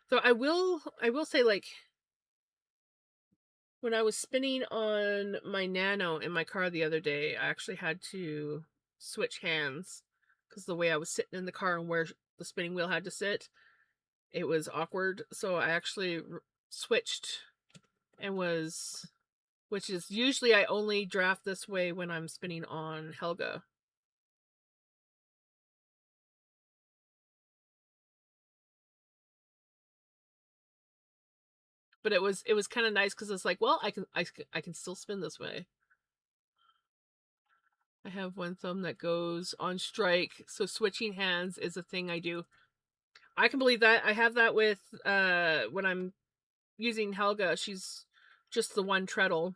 So I will say, like, when I was spinning on my Nano in my car the other day, I actually had to switch hands because the way I was sitting in the car and where the spinning wheel had to sit, it was awkward. So I actually switched and which is usually I only draft this way when I'm spinning on Helga. But it was kind of nice because it's like, well, I can still spin this way. I have one thumb that goes on strike, so switching hands is a thing I do. I can believe that. I have that with when I'm using Helga. She's just the one treadle,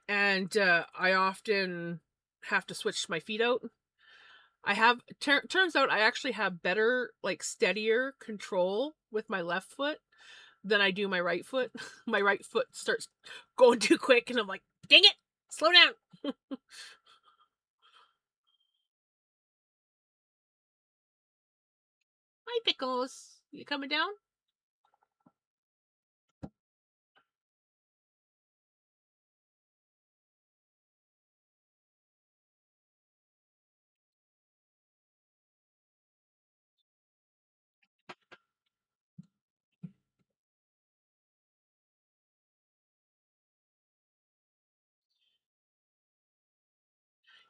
and I often have to switch my feet out. I have turns out I actually have better, like, steadier control with my left foot than I do my right foot. My right foot starts going too quick, and I'm like, dang it, slow down. Hi, Pickles. You coming down?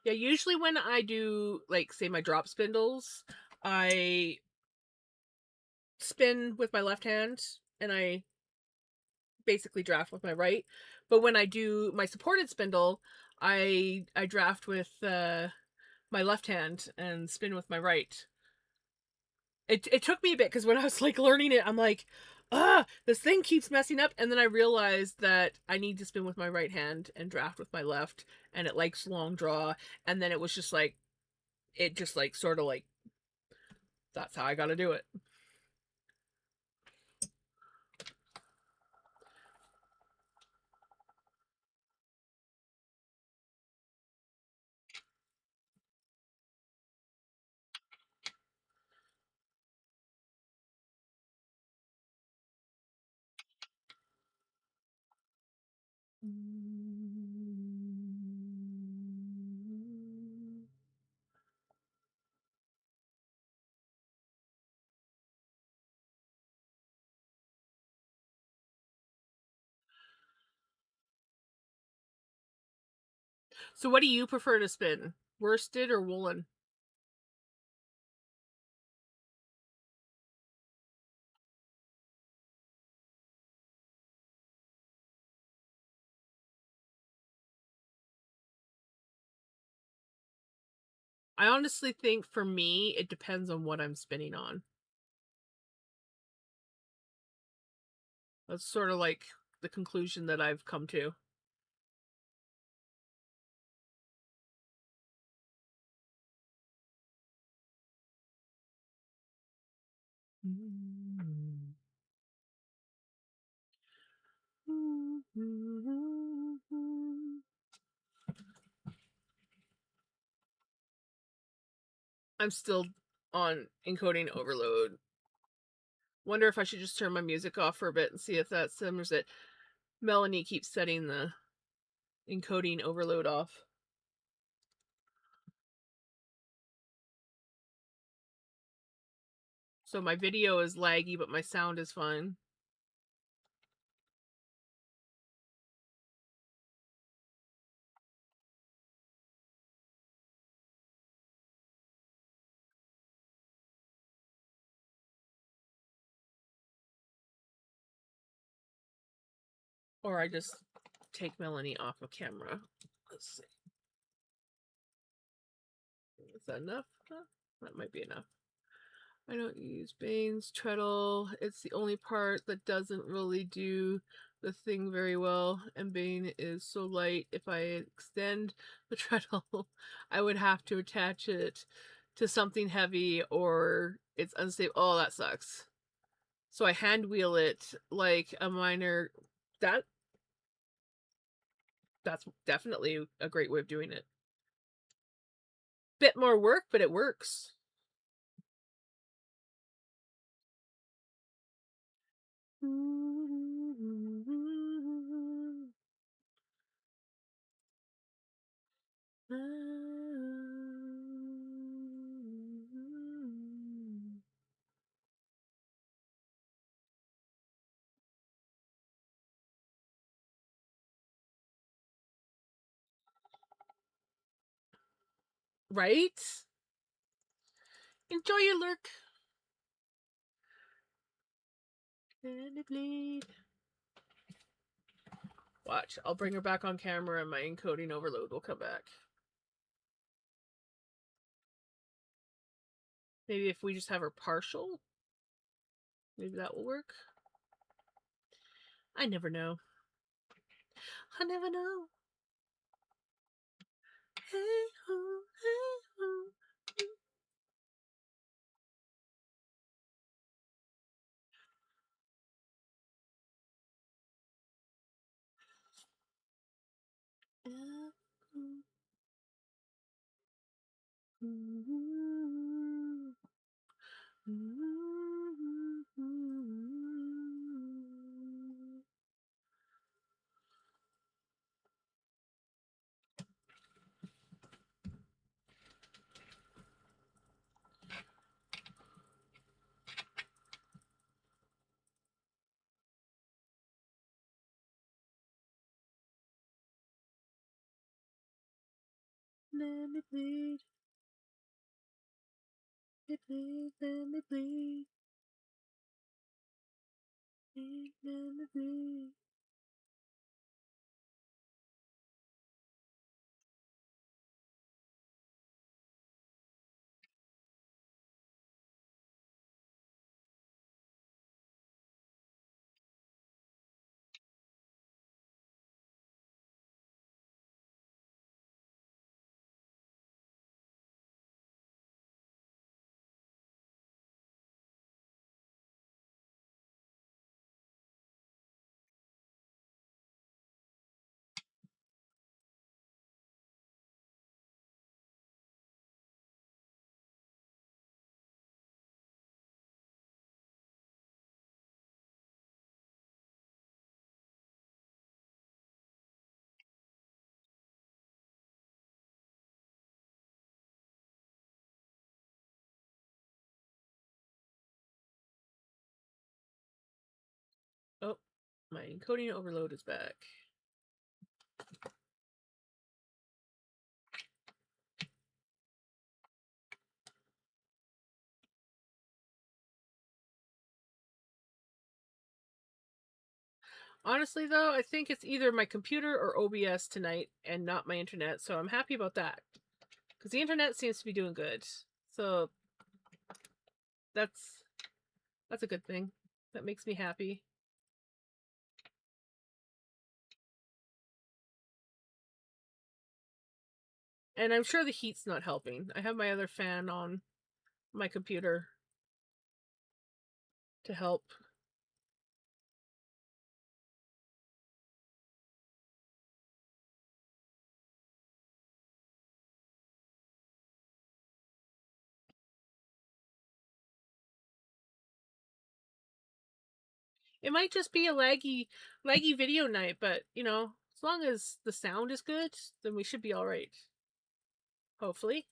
Yeah, usually when I do, like, say my drop spindles, I spin with my left hand and I basically draft with my right. But when I do my supported spindle, I draft with my left hand and spin with my right. It took me a bit because when I was, like, learning it, I'm like, this thing keeps messing up, and then I realized that I need to spin with my right hand and draft with my left, and it likes long draw, and then it was just like, it just, like, sort of like, that's how I got to do it. So what do you prefer to spin? Worsted or woolen? I honestly think for me, it depends on what I'm spinning on. That's sort of like the conclusion that I've come to. I'm still on encoding overload. Wonder if I should just turn my music off for a bit and see if that simmers it. Melanie keeps setting the encoding overload off. So my video is laggy, but my sound is fine. Or I just take Melanie off of camera. Let's see. Is that enough? Huh? That might be enough. I don't use Bane's treadle. It's the only part that doesn't really do the thing very well, and Bane is so light. If I extend the treadle, I would have to attach it to something heavy or it's unstable. Oh, that sucks. So I hand wheel it like a minor. That's definitely a great way of doing it. Bit more work, but it works. Right? Enjoy your lurk. Let it bleed. Watch, I'll bring her back on camera and my encoding overload will come back. Maybe if we just have her partial, maybe that will work. I never know. I never know. Hey ho, hey ho. Let me bleed. Let me bleed. Let me bleed. Oh, my encoding overload is back. Honestly, though, I think it's either my computer or OBS tonight and not my internet, so I'm happy about that. Because the internet seems to be doing good. So that's a good thing. That makes me happy. And I'm sure the heat's not helping. I have my other fan on my computer to help. It might just be a laggy video night, but you know, as long as the sound is good, then we should be all right. Hopefully.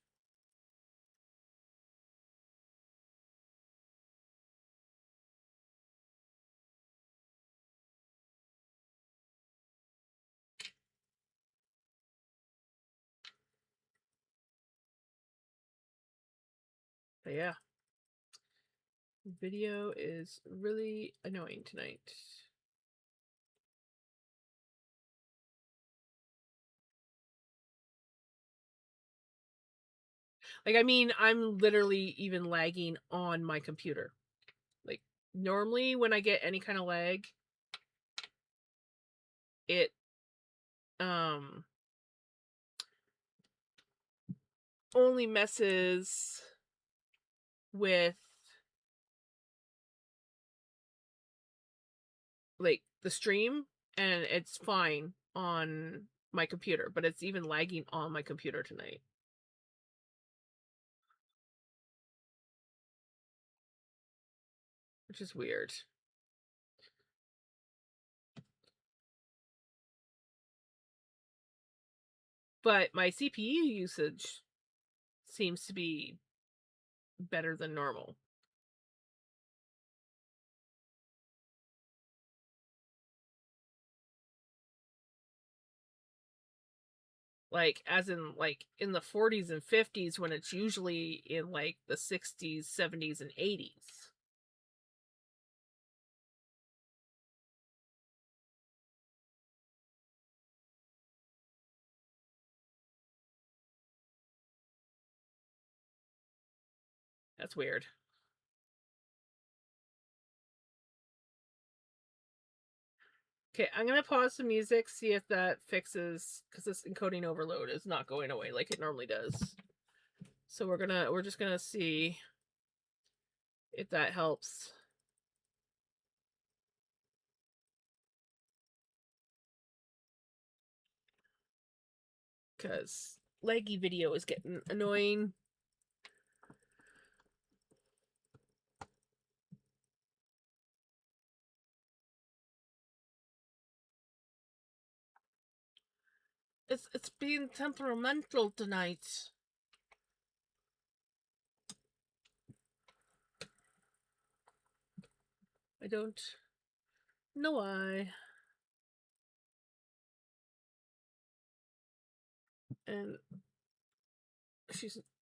But yeah. Video is really annoying tonight. Like, I mean, I'm literally even lagging on my computer. Like, normally when I get any kind of lag, it um only messes with like the stream, and it's fine on my computer, but it's even lagging on my computer tonight, which is weird. But my CPU usage seems to be better than normal. Like, as in, like, in the 40s and 50s when it's usually in, like, the 60s, 70s, and 80s. That's weird. Okay, I'm gonna pause the music, see if that fixes, because this encoding overload is not going away like it normally does. So we're just gonna see if that helps. Because laggy video is getting annoying. It's being temperamental tonight. I don't know why. And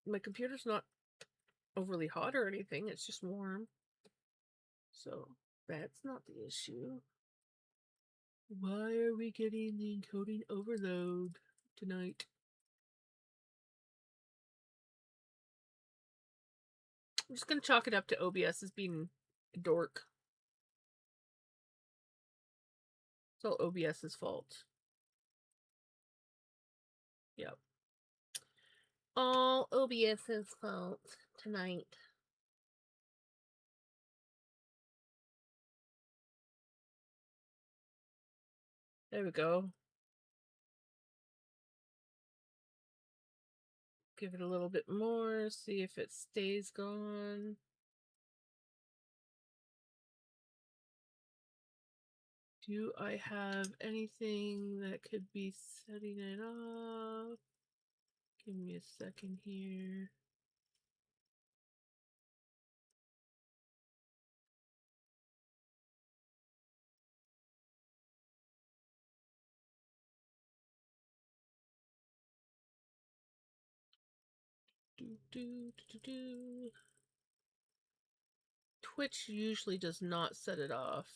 my computer's not overly hot or anything, it's just warm. So that's not the issue. Why are we getting the encoding overload tonight? I'm just gonna chalk it up to OBS as being a dork. It's all OBS's fault. Yep. All OBS's fault tonight. There we go. Give it a little bit more, see if it stays gone. Do I have anything that could be setting it off? Give me a second here. Twitch usually does not set it off,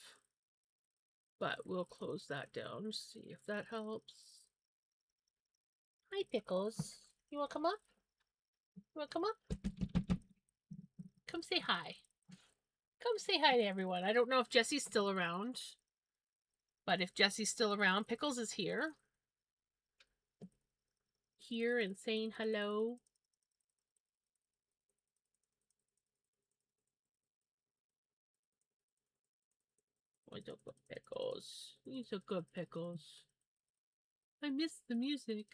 but we'll close that down, see if that helps. Hi, Pickles. You want to come up? You want to come up? Come say hi. Come say hi to everyone. I don't know if Jesse's still around, but if Jesse's still around, Pickles is here. Here and saying hello. He's a good Pickles. He's a good Pickles. I miss the music.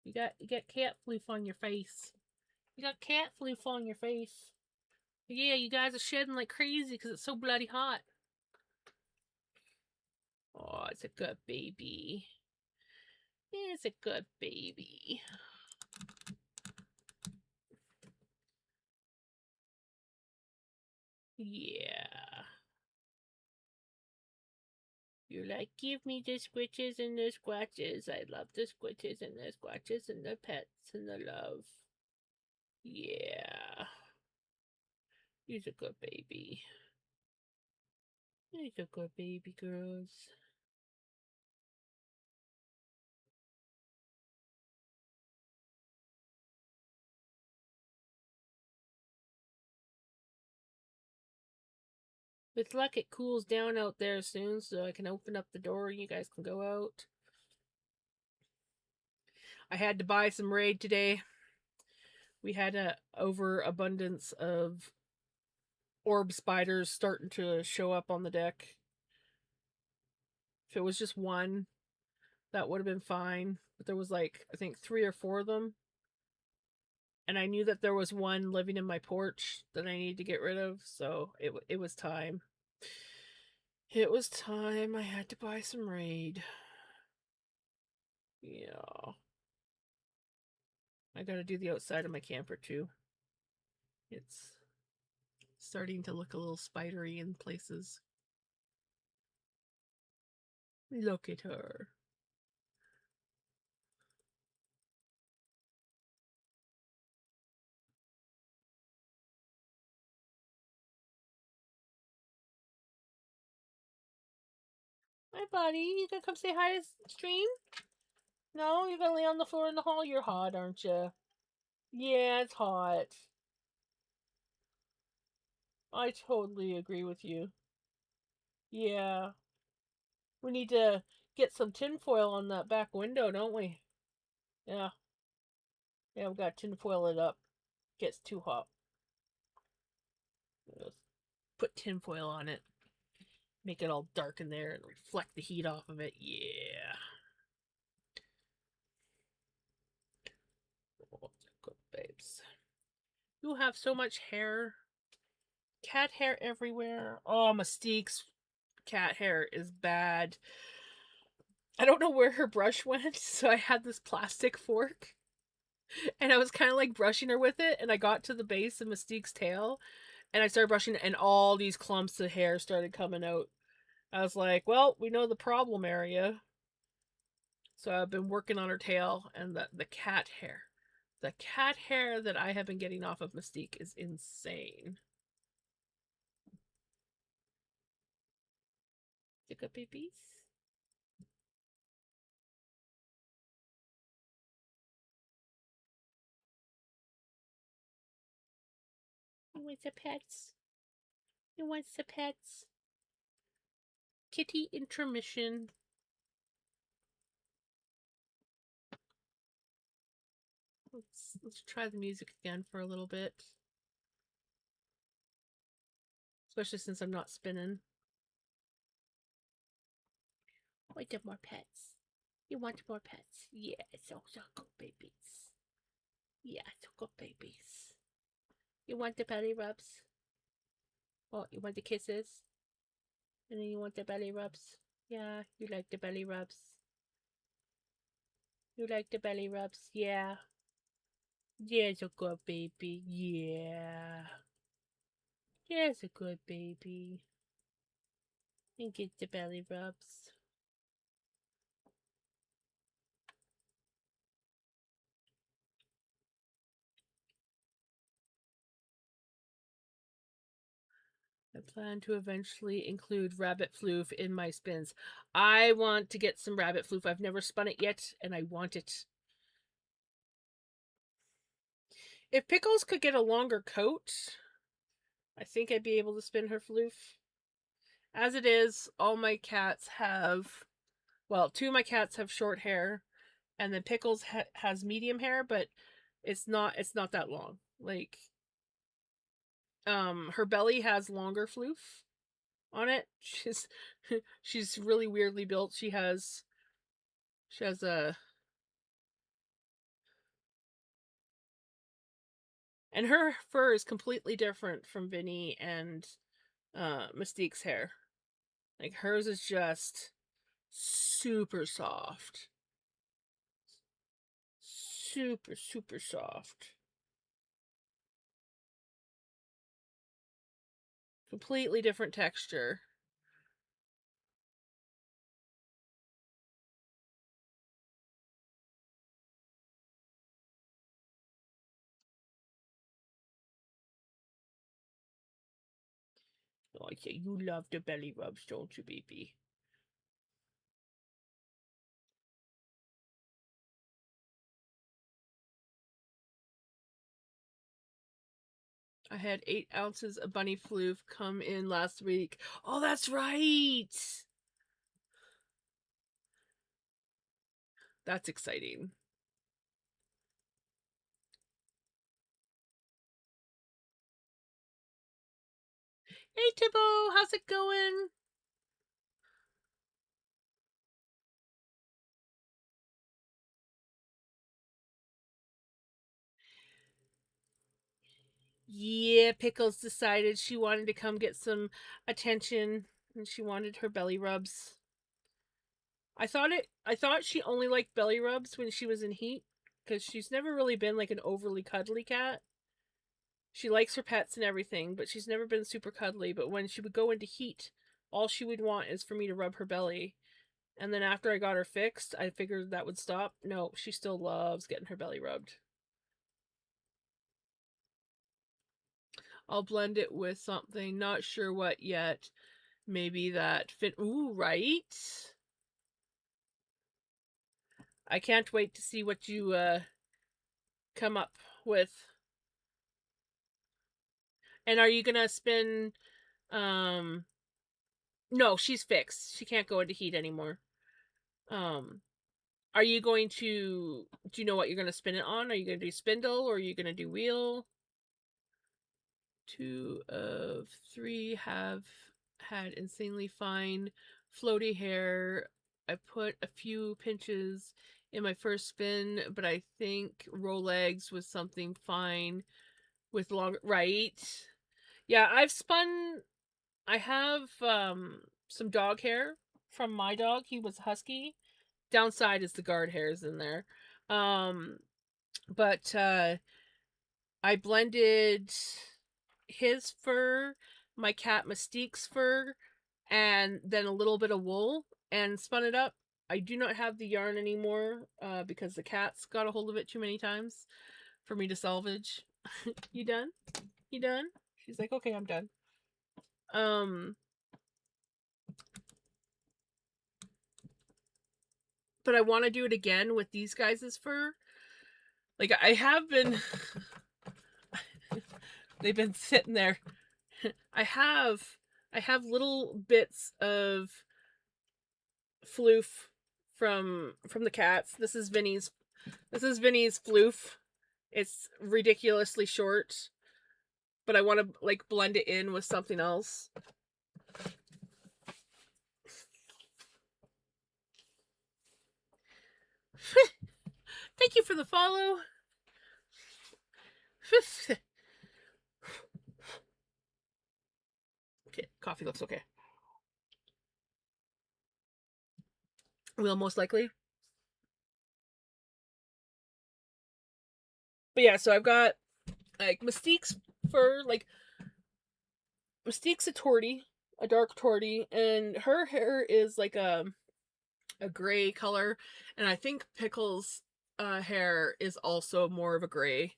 You got cat floof on your face. You got cat floof on your face. Yeah, you guys are shedding like crazy because it's so bloody hot. Oh, it's a good baby. It's a good baby. Yeah. You're like, give me the squitches and the squatches. I love the squitches and the squatches and the pets and the love. Yeah. He's a good baby. He's a good baby, girls. With luck, it cools down out there soon, so I can open up the door and you guys can go out. I had to buy some Raid today. We had a overabundance of orb spiders starting to show up on the deck. If it was just one, that would have been fine. But there was like, I think 3 or 4 of them. And I knew that there was one living in my porch that I needed to get rid of, so it was time. It was time. I had to buy some Raid. Yeah. I gotta do the outside of my camper too. It's starting to look a little spidery in places. Look at her. Hi, buddy. You gonna come say hi to stream? No, you're gonna lay on the floor in the hall. You're hot, aren't you? Yeah, it's hot. I totally agree with you. Yeah. We need to get some tinfoil on that back window, don't we? Yeah. Yeah, we got tinfoil it up. Gets too hot. Just put tinfoil on it. Make it all dark in there and reflect the heat off of it. Yeah. Oh, good babes. You have so much hair. Cat hair everywhere. Oh, Mystique's cat hair is bad. I don't know where her brush went, so I had this plastic fork. And I was kind of like brushing her with it, and I got to the base of Mystique's tail, and I started brushing, and all these clumps of hair started coming out. I was like, well, we know the problem area. So I've been working on her tail and the cat hair. The cat hair that I have been getting off of Mystique is insane. Look up, babies. You want the pets? You want the pets? Kitty intermission. Let's try the music again for a little bit. Especially since I'm not spinning. Want more pets? You want more pets? Yeah, so good babies. Yeah, so good babies. You want the belly rubs? Oh, you want the kisses? And then you want the belly rubs? Yeah, you like the belly rubs. You like the belly rubs? Yeah. Yeah, it's a good baby. Yeah. Yeah, it's a good baby. And get the belly rubs. I plan to eventually include rabbit floof in my spins. I want to get some rabbit floof. I've never spun it yet, and I want it. If Pickles could get a longer coat, I think I'd be able to spin her floof. As it is, all my cats have, well, 2 of my cats have short hair, and then Pickles has medium hair, but it's not that long. Like, her belly has longer floof on it. She's really weirdly built. She has a, and her fur is completely different from Vinny and Mystique's hair. Like, hers is just super soft. Super, super soft. Completely different texture. Oh, yeah, you love the belly rubs, don't you, baby? I had 8 ounces of bunny floof come in last week. Oh, that's right. That's exciting. Hey, Tibbo, how's it going? Yeah, Pickles decided she wanted to come get some attention and she wanted her belly rubs. I thought she only liked belly rubs when she was in heat because she's never really been like an overly cuddly cat. She likes her pets and everything, but she's never been super cuddly. But when she would go into heat, all she would want is for me to rub her belly. And then after I got her fixed, I figured that would stop. No, she still loves getting her belly rubbed. I'll blend it with something, not sure what yet. Maybe that fit. Ooh, right? I can't wait to see what you come up with. And are you gonna spin no, she's fixed. She can't go into heat anymore. Um are you going to do you know what you're gonna spin it on? Are you gonna do spindle or are you gonna do wheel? 2 of 3 have had insanely fine floaty hair. I put a few pinches in my first spin, but I think Rolex was something fine with longer right. Yeah, I have some dog hair from my dog. He was husky. Downside is the guard hairs in there. Um but I blended his fur, my cat Mystique's fur, and then a little bit of wool and spun it up. I do not have the yarn anymore because the cat's got a hold of it too many times for me to salvage. You done? You done? She's like, okay, I'm done. Um, but I want to do it again with these guys' fur. Like I have been, they've been sitting there. I have, I have little bits of floof from the cats. This is Vinny's floof. It's ridiculously short, but I want to like blend it in with something else. Thank you for the follow. Okay, coffee looks okay. Will most likely. But yeah, so I've got like Mystique's fur, like Mystique's a tortie, a dark tortie, and her hair is like a gray color, and I think Pickle's hair is also more of a gray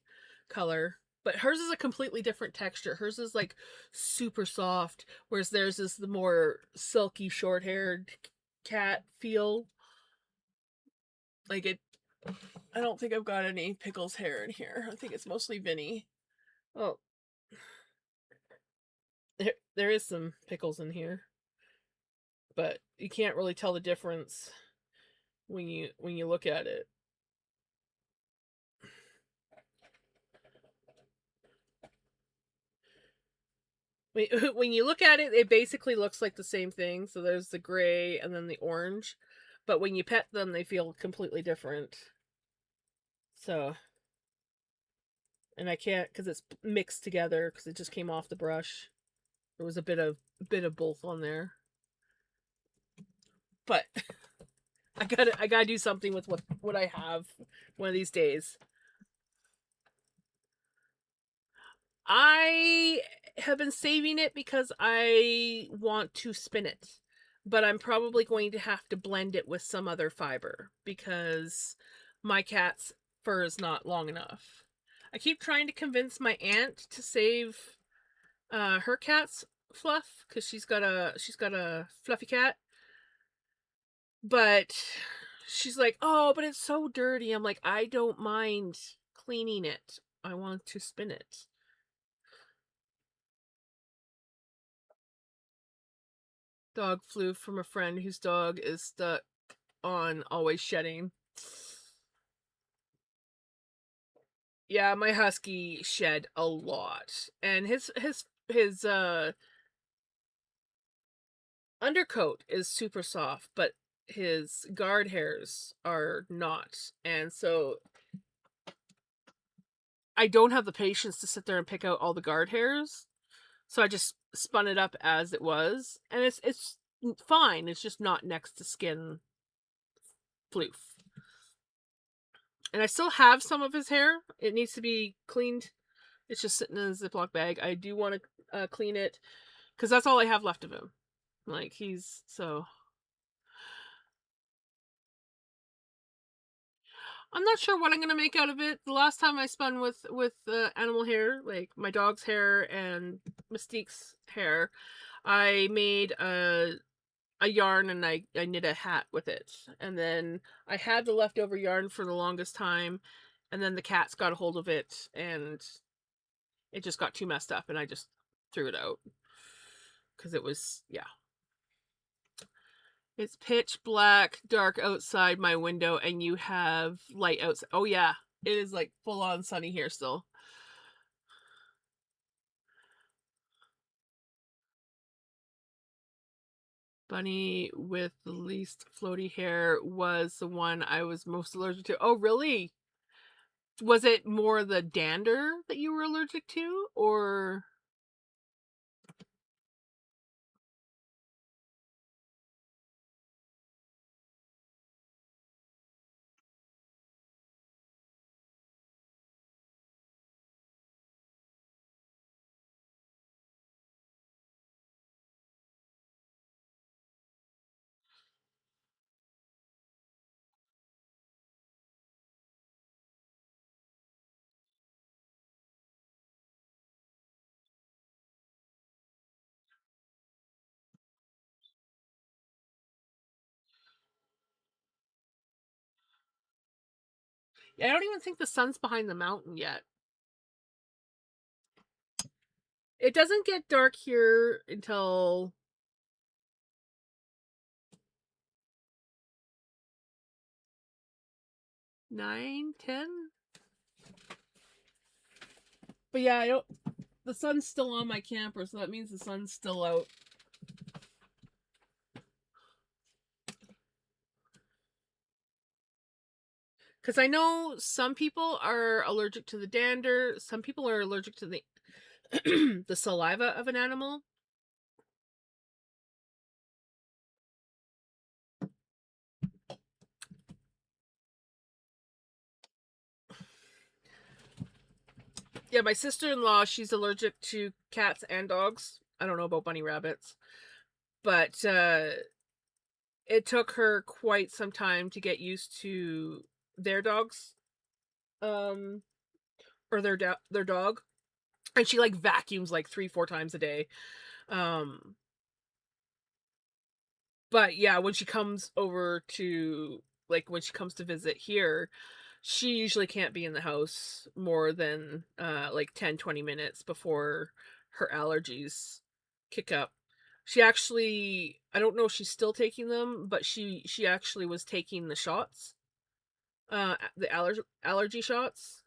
color. But hers is a completely different texture. Hers is like super soft, whereas theirs is the more silky, short-haired cat feel. Like it, I don't think I've got any Pickle's hair in here. I think it's mostly Vinny. Oh, there is some Pickles in here, but you can't really tell the difference when you look at it. When you look at it, it basically looks like the same thing. So there's the gray and then the orange, but when you pet them, they feel completely different. So, and I can't because it's mixed together because it just came off the brush. There was a bit of both on there, but I gotta do something with what I have one of these days. I have been saving it because I want to spin it, but I'm probably going to have to blend it with some other fiber because my cat's fur is not long enough. I keep trying to convince my aunt to save her cat's fluff because she's got a fluffy cat, but she's like, "Oh, but it's so dirty." I'm like, "I don't mind cleaning it. I want to spin it." dog flu from a friend whose dog is stuck on always shedding. Yeah, my husky shed a lot, and his undercoat is super soft, but his guard hairs are not, and so I don't have the patience to sit there and pick out all the guard hairs, so I just spun it up as it was, and it's fine, it's just not next to skin floof. And I still have some of his hair. It needs to be cleaned. It's just sitting in a Ziploc bag. I do want to clean it because that's all I have left of him. Like he's so. I'm not sure what I'm gonna make out of it. The last time I spun with animal hair, like my dog's hair and Mystique's hair, I made a yarn and I knit a hat with it. And then I had the leftover yarn for the longest time, and then the cats got a hold of it and it just got too messed up and I just threw it out because it was, yeah. It's pitch black, dark outside my window, and you have light outside. Oh, yeah. It is like full on sunny here still. Bunny with the least floaty hair was the one I was most allergic to. Oh, really? Was it more the dander that you were allergic to, or? I don't even think the sun's behind the mountain yet. It doesn't get dark here until 9, 10. But yeah, I don't. The sun's still on my camper, so that means the sun's still out. Because I know some people are allergic to the dander, some people are allergic to the the saliva of an animal. Yeah, my sister-in-law, she's allergic to cats and dogs. I don't know about bunny rabbits, but it took her quite some time to get used to their dogs, um, or their dog, and she like vacuums like 3-4 times a day. Um, but yeah, when she comes over to when she comes to visit here, she usually can't be in the house more than like 10-20 minutes before her allergies kick up. She actually, I don't know if she's still taking them, but she actually was taking the shots, the allergy shots.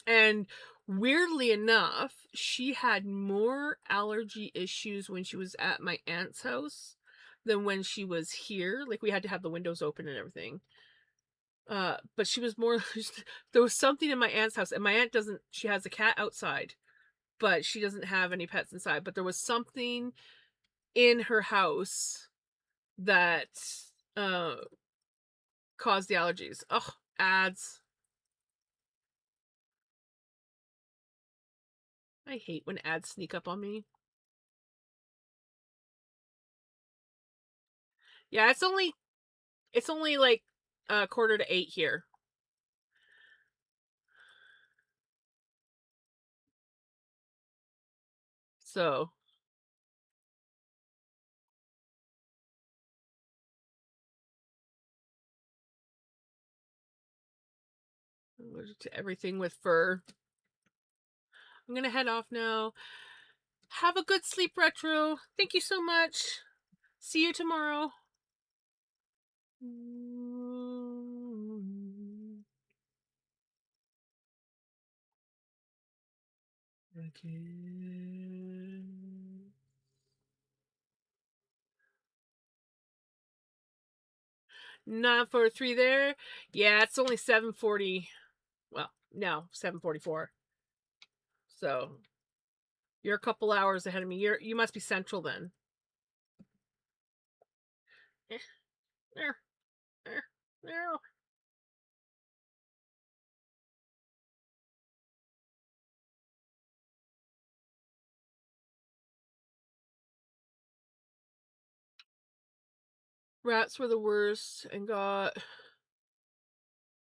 And weirdly enough, she had more allergy issues when she was at my aunt's house than when she was here. Like we had to have the windows open and everything. But she was more there was something in my aunt's house, and my aunt doesn't, she has a cat outside, but she doesn't have any pets inside. But there was something in her house that uh caused the allergies. Ugh, ads. I hate when ads sneak up on me. Yeah, it's only like a 7:45 here. So I'm allergic to everything with fur. I'm gonna head off now. Have a good sleep, Retro. Thank you so much. See you tomorrow. Again. Not for 3 there. Yeah, it's only 7:40. Well, no, 7:44. So you're a couple hours ahead of me. You must be central then. Eh, there, there. Rats were the worst and got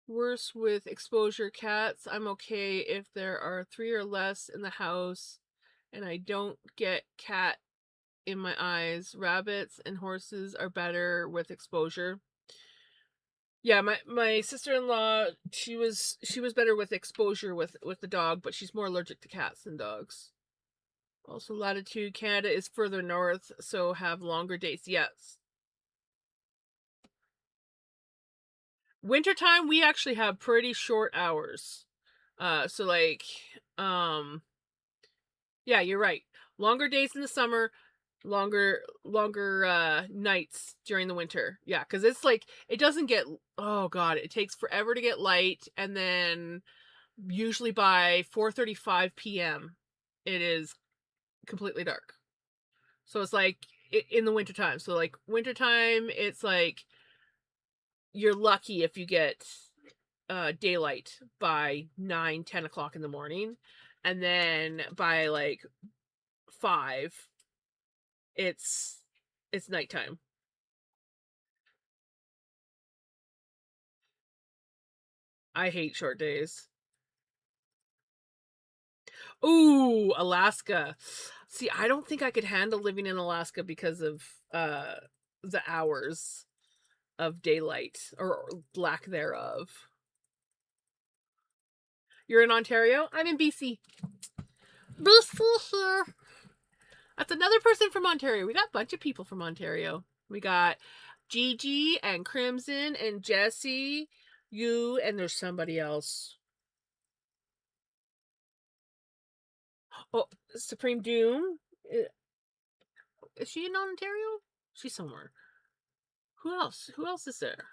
worse with exposure. Cats, I'm okay if there are 3 or less in the house and I don't get cat in my eyes. Rabbits and horses are better with exposure. Yeah, my sister-in-law, she was better with exposure with the dog, but she's more allergic to cats than dogs. Also, latitude Canada is further north, so have longer days. Yes. Wintertime, we actually have pretty short hours. So like, um, yeah, you're right. Longer days in the summer, longer nights during the winter. Yeah, because it's like it doesn't get. Oh God, it takes forever to get light, and then usually by 4:35 p.m. it is completely dark. So it's like in the wintertime. So like wintertime, it's like you're lucky if you get daylight by 9-10 o'clock in the morning, and then by like 5 it's nighttime. I hate short days. Ooh, Alaska. See, I don't think I could handle living in Alaska because of the hours of daylight or lack thereof. You're in Ontario? I'm in BC. BC here. That's another person from Ontario. We got a bunch of people from Ontario. We got Gigi and Crimson and Jesse, you, and there's somebody else. Oh, Supreme Doom. Is she in Ontario? She's somewhere. Who else? Who else is there?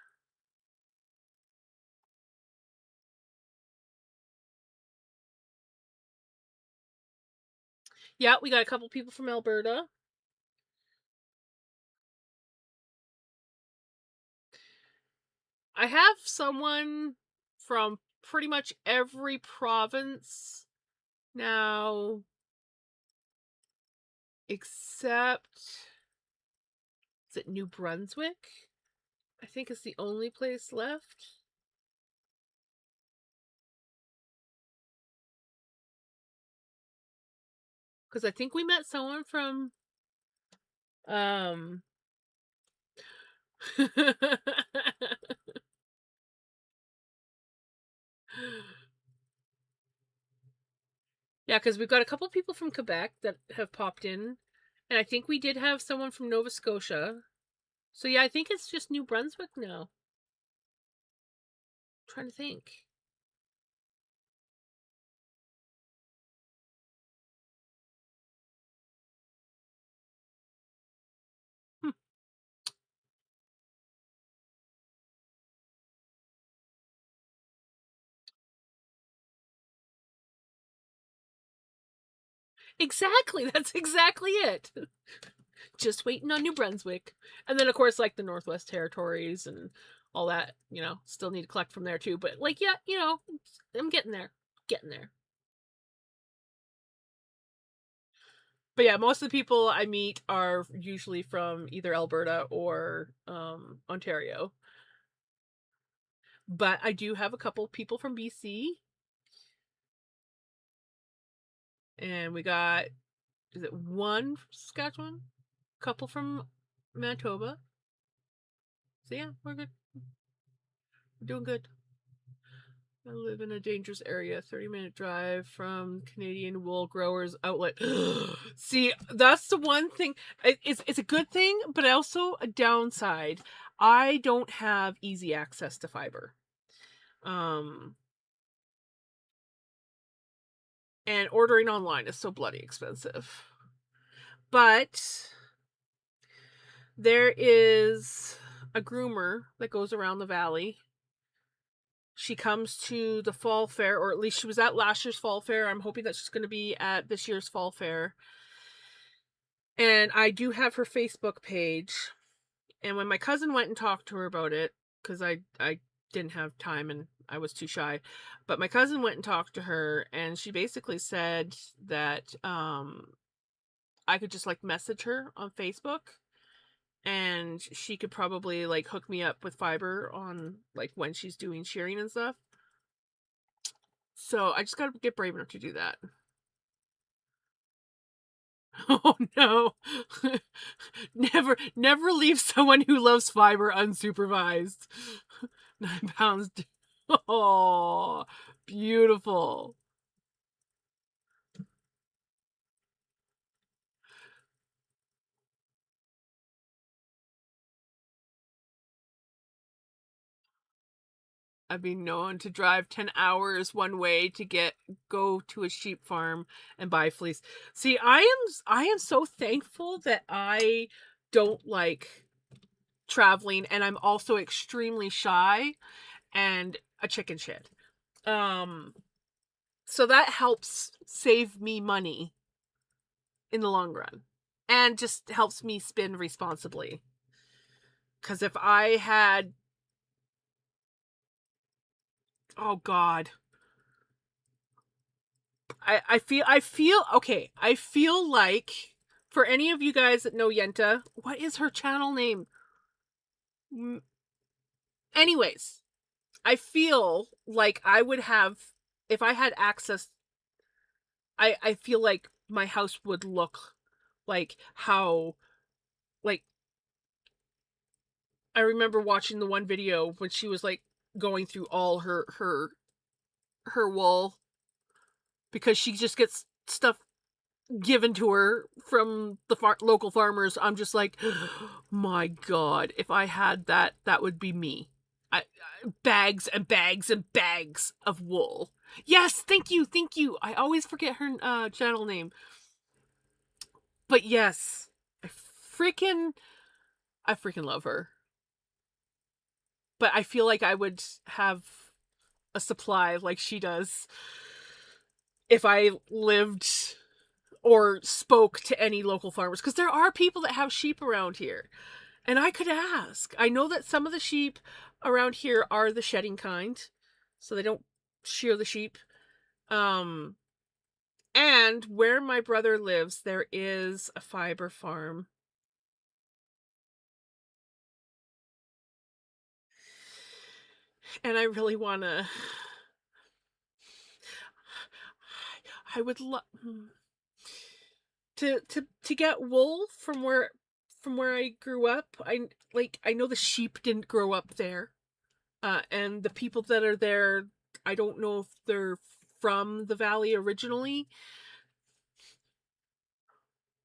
Yeah, we got a couple people from Alberta. I have someone from pretty much every province now, except is it New Brunswick? I think it's the only place left. Because I think we met someone from um yeah, because we've got a couple people from Quebec that have popped in, and I think we did have someone from Nova Scotia. So yeah, I think it's just New Brunswick now. I'm trying to think. Hmm. Exactly, that's exactly it. Just waiting on New Brunswick. And then of course like the Northwest Territories and all that, still need to collect from there too. But like yeah, I'm getting there. Getting there. But yeah, most of the people I meet are usually from either Alberta or Ontario. But I do have a couple people from BC. And we got, is it one from Saskatchewan? A couple from Manitoba. So yeah, we're good. We're doing good. I live in a dangerous area, 30-minute drive from Canadian wool growers outlet. See, that's the one thing. It's a good thing, but also a downside. I don't have easy access to fiber. Um, and ordering online is so bloody expensive. But there is a groomer that goes around the valley. She comes to the fall fair, or at least she was at last year's fall fair. I'm hoping that she's going to be at this year's fall fair. And I do have her Facebook page. And when my cousin went and talked to her about it, because I didn't have time and I was too shy, but my cousin went and talked to her, and she basically said that I could just like message her on Facebook, and she could probably like hook me up with fiber on like when she's doing shearing and stuff. So I just gotta get brave enough to do that. Oh no. Never leave someone who loves fiber unsupervised. 9 pounds. Oh, beautiful. I've been known to drive 10 hours one way to go to a sheep farm and buy fleece. See, I am so thankful that I don't like traveling, and I'm also extremely shy and a chicken shit. So that helps save me money in the long run, and just helps me spend responsibly. Cuz if I had, oh god, I feel okay. I feel like, for any of you guys that know Yenta, what is her channel name? Anyways, I feel like I would have, if I had access, I feel like my house would look like how, like, I remember watching the one video when she was like going through all her wool, because she just gets stuff given to her from the local farmers. I'm just like, my god, if I had that, that would be me. Bags and bags and bags of wool. Yes, thank you, thank you. I always forget her channel name, but yes, freaking I freaking love her. But I feel like I would have a supply like she does if I lived or spoke to any local farmers, because there are people that have sheep around here, and I could ask. I know that some of the sheep around here are the shedding kind, so they don't shear the sheep. Um, and where my brother lives, there is a fiber farm. And I really want to, I would love to get wool from where I grew up. I know the sheep didn't grow up there. And the people that are there, I don't know if they're from the valley originally,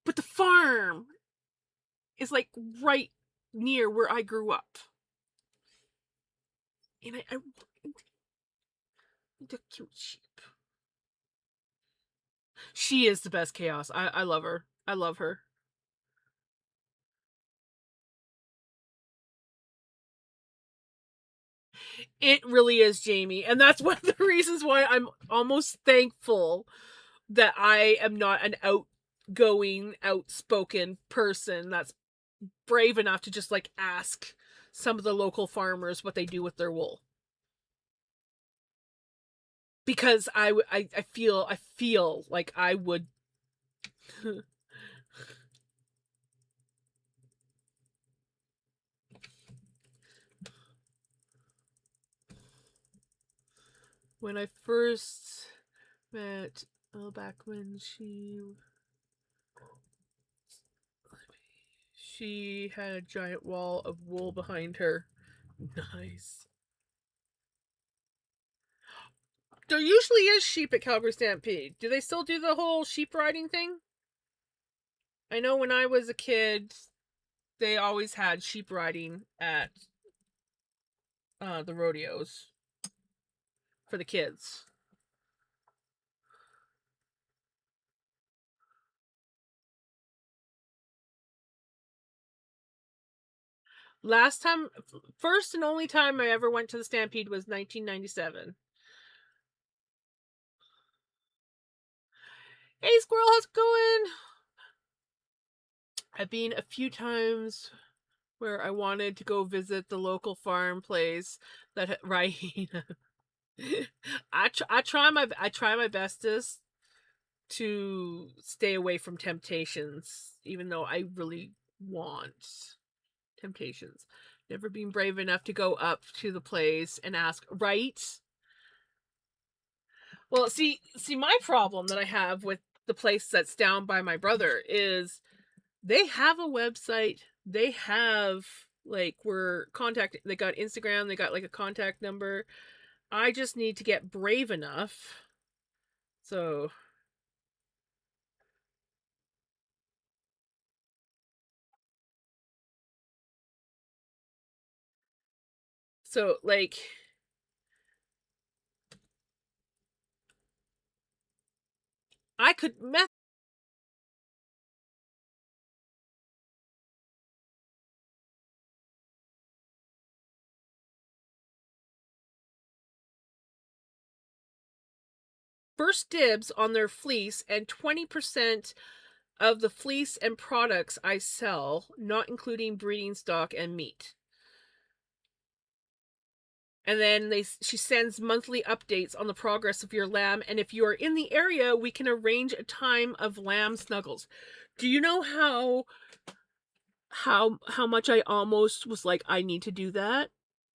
but the farm is like right near where I grew up. And I the cute sheep. She is the best chaos. I love her. I love her. It really is, Jamie. And that's one of the reasons why I'm almost thankful that I am not an outgoing, outspoken person that's brave enough to just like ask some of the local farmers what they do with their wool. Because I feel like I would. When I first met, oh, back when she had a giant wall of wool behind her. Nice. There usually is sheep at Calgary Stampede. Do they still do the whole sheep riding thing? I know when I was a kid, they always had sheep riding at the rodeos for the kids. First and only time I ever went to the Stampede was 1997. Hey, squirrel, how's it going? I've been a few times where I wanted to go visit the local farm place that right. I try my bestest to stay away from temptations, even though I really want temptations. Never been brave enough to go up to the place and ask, right? Well, see, my problem that I have with the place that's down by my brother is they have a website. They have we're contact. They got Instagram. They got like a contact number. I just need to get brave enough. So like I could mess first dibs on their fleece and 20% of the fleece and products I sell, not including breeding stock and meat. And then she sends monthly updates on the progress of your lamb, and if you are in the area, we can arrange a time of lamb snuggles. Do you know how much I almost was like I need to do that?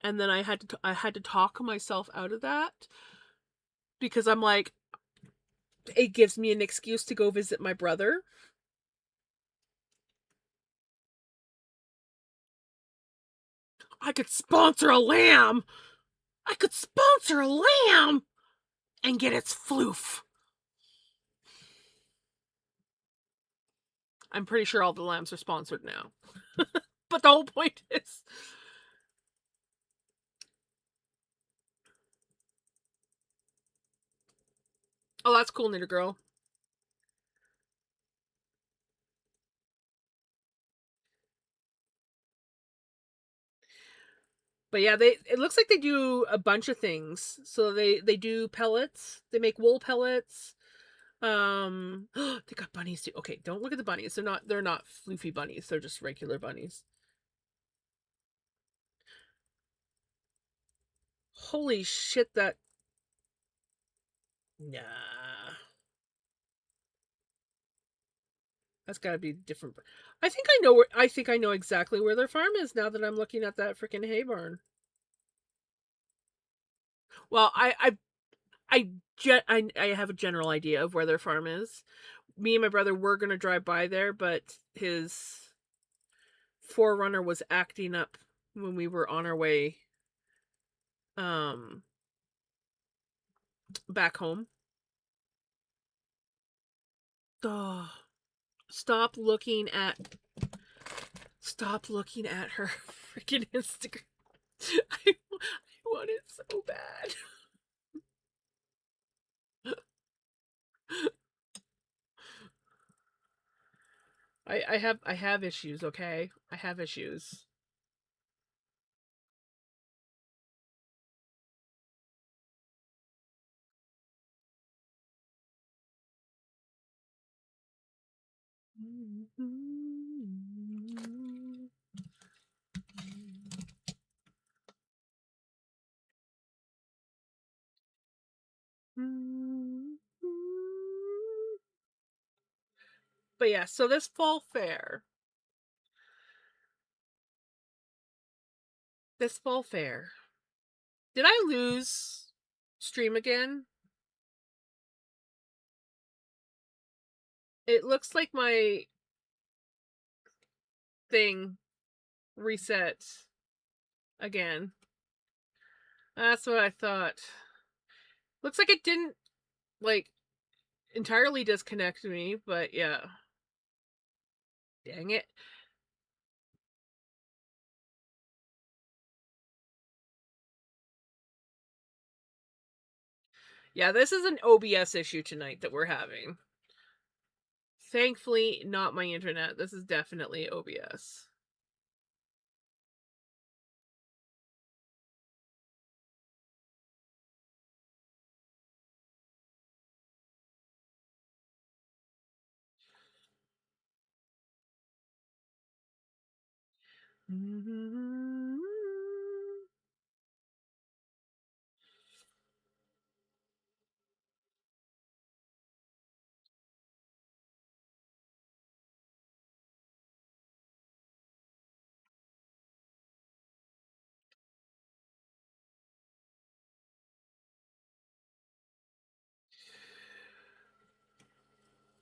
And then I had to talk myself out of that because I'm like it gives me an excuse to go visit my brother. I could sponsor a lamb. I could sponsor a lamb and get its floof. I'm pretty sure all the lambs are sponsored now. But the whole point is oh, that's cool, Knitter Girl. But yeah, it looks like they do a bunch of things. So they do pellets. They make wool pellets. They got bunnies too. Okay, don't look at the bunnies. They're not floofy bunnies. They're just regular bunnies. Holy shit, that nah. That's got to be different. I think I know exactly where their farm is now that I'm looking at that freaking hay barn. Well, I have a general idea of where their farm is. Me and my brother were going to drive by there, but his Forerunner was acting up when we were on our way um back home. Oh, stop looking at her freaking Instagram. I want it so bad. I have issues, okay? I have issues. But yeah, so this fall fair. This fall fair. Did I lose stream again? It looks like my thing reset again. That's what I thought. Looks like it didn't, like, entirely disconnect me, but yeah. Dang it. Yeah, this is an OBS issue tonight that we're having. Thankfully, not my internet. This is definitely OBS.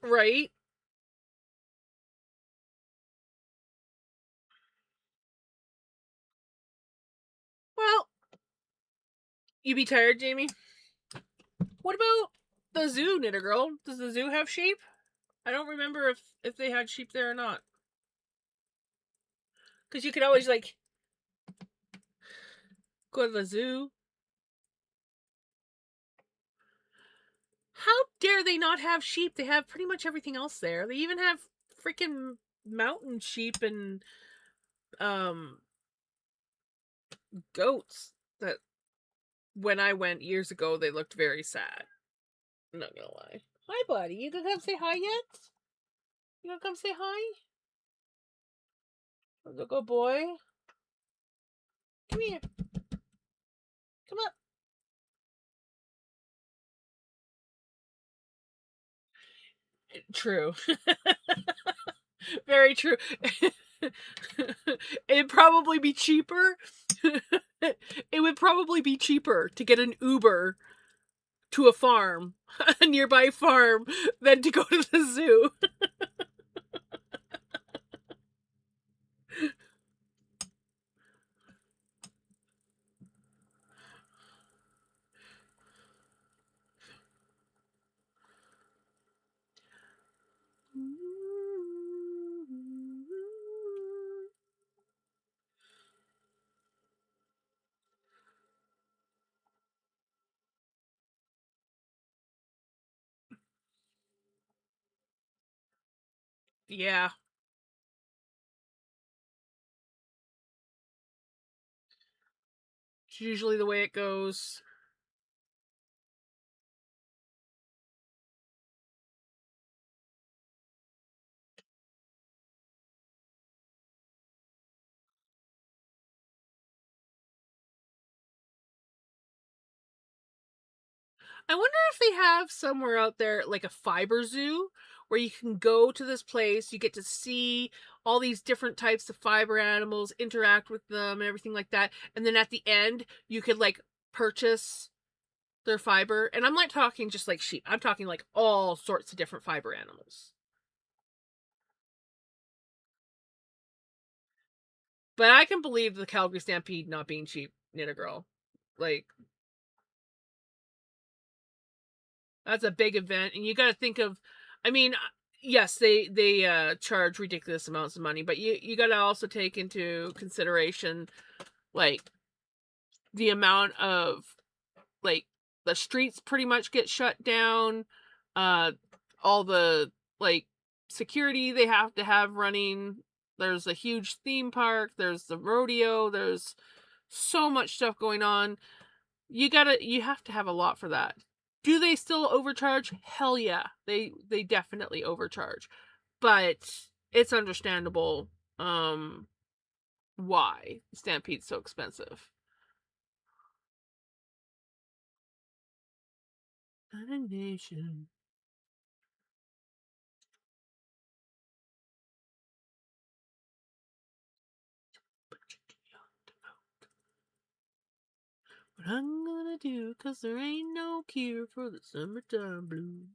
Right? Well, you be tired, Jamie? What about the zoo, Knitter Girl? Does the zoo have sheep? I don't remember if they had sheep there or not. Because you could always, like, go to the zoo. How dare they not have sheep? They have pretty much everything else there. They even have freaking mountain sheep and um goats that when I went years ago they looked very sad. I'm not gonna lie. Hi buddy, you gonna come say hi yet? You gonna come say hi? Look, good boy. Come here. Come up. True. Very true. It'd probably be cheaper. It would probably be cheaper to get an Uber to a farm, a nearby farm, than to go to the zoo. Yeah, it's usually the way it goes. I wonder if they have somewhere out there like a fiber zoo where you can go to this place, you get to see all these different types of fiber animals, interact with them, and everything like that. And then at the end, you could like purchase their fiber. And I'm not talking just like sheep, I'm talking like all sorts of different fiber animals. But I can believe the Calgary Stampede not being cheap, Knitter Girl. Like, that's a big event, and you got to think of. I mean, yes, they charge ridiculous amounts of money, but you got to also take into consideration like the amount of like the streets pretty much get shut down, uh, all the like security they have to have running. There's a huge theme park. There's the rodeo. There's so much stuff going on. You have to have a lot for that. Do they still overcharge? Hell yeah. They definitely overcharge. But it's understandable why Stampede's so expensive. Animation. What I'm gonna do, 'cause there ain't no cure for the summertime blues.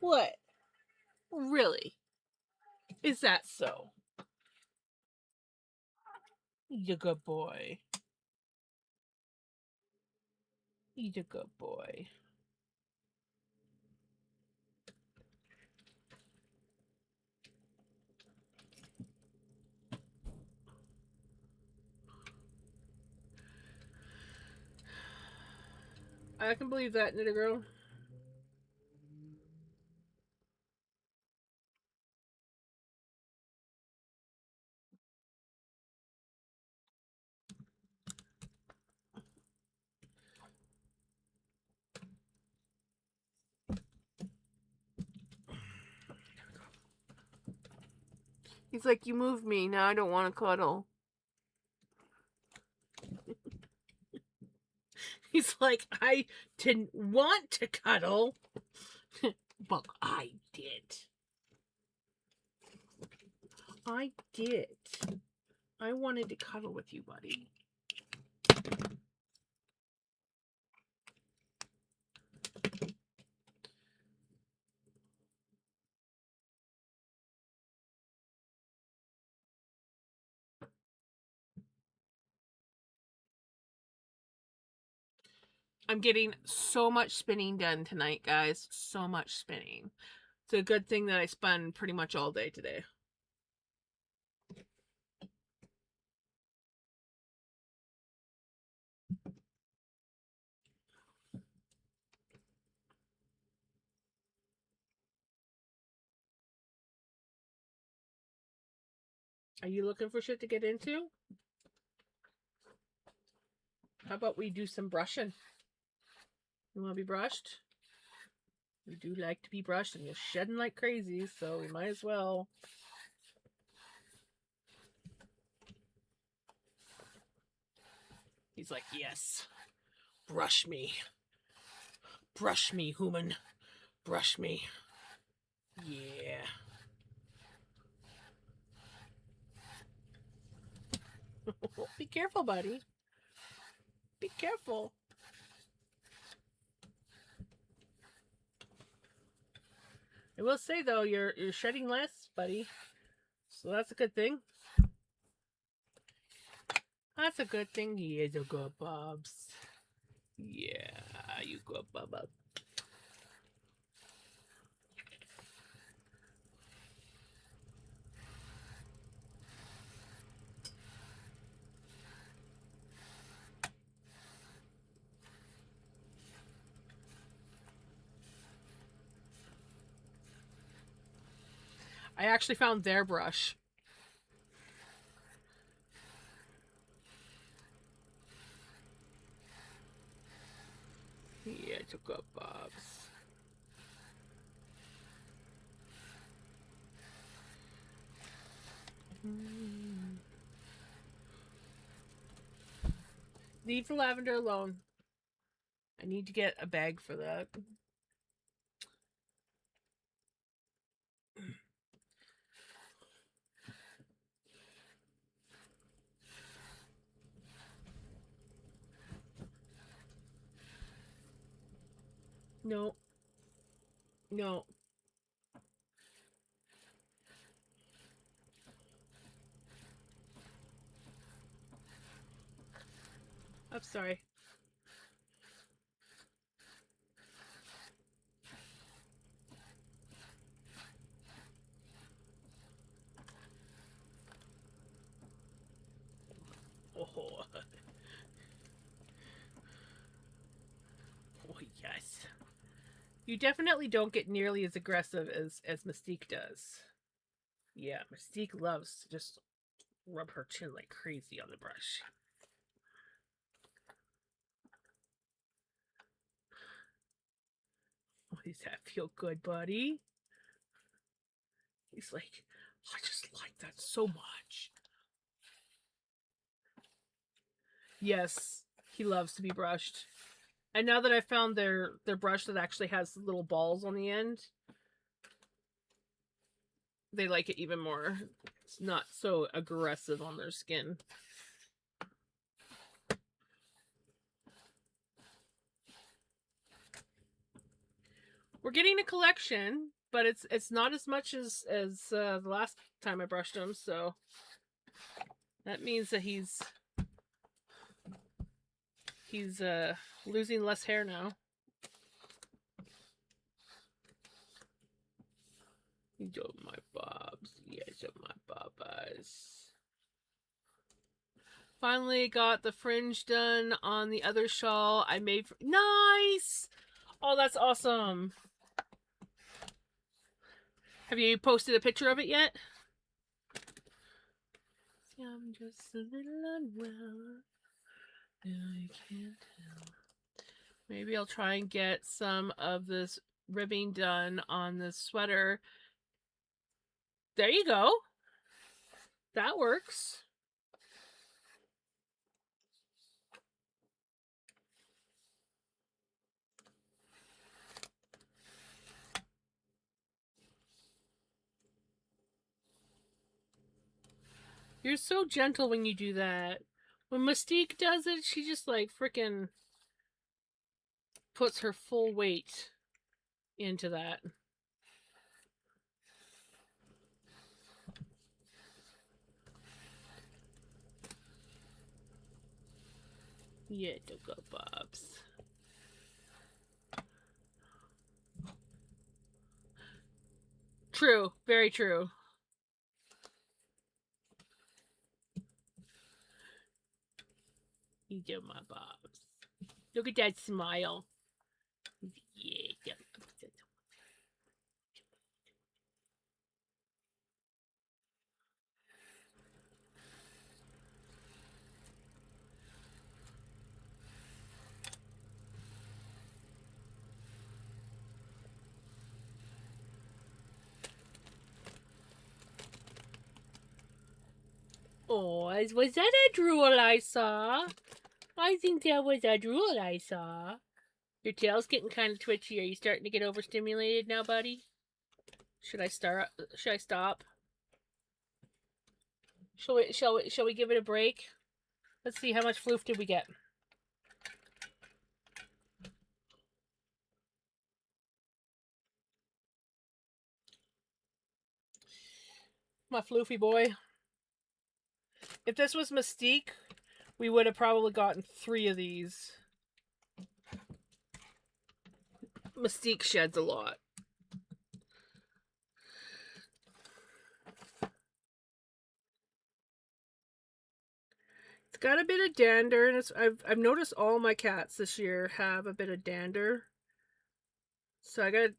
What? Really? Is that so? You good boy. He's a good boy. I can believe that, Knitted Girl. He's like, you moved me. Now I don't want to cuddle. He's like, I didn't want to cuddle. But I did. I did. I wanted to cuddle with you, buddy. I'm getting so much spinning done tonight, guys. So much spinning. It's a good thing that I spun pretty much all day today. Are you looking for shit to get into? How about we do some brushing? You want to be brushed? We do like to be brushed, and you're shedding like crazy, so we might as well. He's like, yes. Brush me. Brush me, human. Brush me. Yeah. Be careful, buddy. Be careful. I will say though, you're shedding less, buddy. So that's a good thing. That's a good thing. He is a good Bobs. Yeah, you good Bubba. I actually found their brush. Yeah, it's a good Bobs. Leave the lavender alone. I need to get a bag for that. No. No. I'm sorry. Oh. Oh, yes. You definitely don't get nearly as aggressive as Mystique does. Yeah, Mystique loves to just rub her chin like crazy on the brush. Oh, does that feel good, buddy? He's like, I just like that so much. Yes, he loves to be brushed. And now that I found their brush that actually has little balls on the end, they like it even more. It's not so aggressive on their skin. We're getting a collection. but it's not as much as the last time I brushed him, so that means that he's losing less hair now. These are my bobs. Yes, are my bobas. Finally got the fringe done on the other shawl I made. Nice! Oh, that's awesome. Have you posted a picture of it yet? I'm just a little unwell. I can't tell. Maybe I'll try and get some of this ribbing done on this sweater. There you go. That works. You're so gentle when you do that. When Mystique does it, she just like freaking puts her full weight into that. Yeah, don't go, Bobs. True, very true. You do, my Bobs. Look at that smile. Yeah. Oh, was that a drool I saw? I think that was a drool I saw. Your tail's getting kind of twitchy. Are you starting to get overstimulated now, buddy? Should I start? Should I stop? Shall we give it a break? Let's see, how much floof did we get? My floofy boy. If this was Mystique, we would have probably gotten 3 of these. Mystique sheds a lot. It's got a bit of dander, and I've noticed all my cats this year have a bit of dander. So I gotta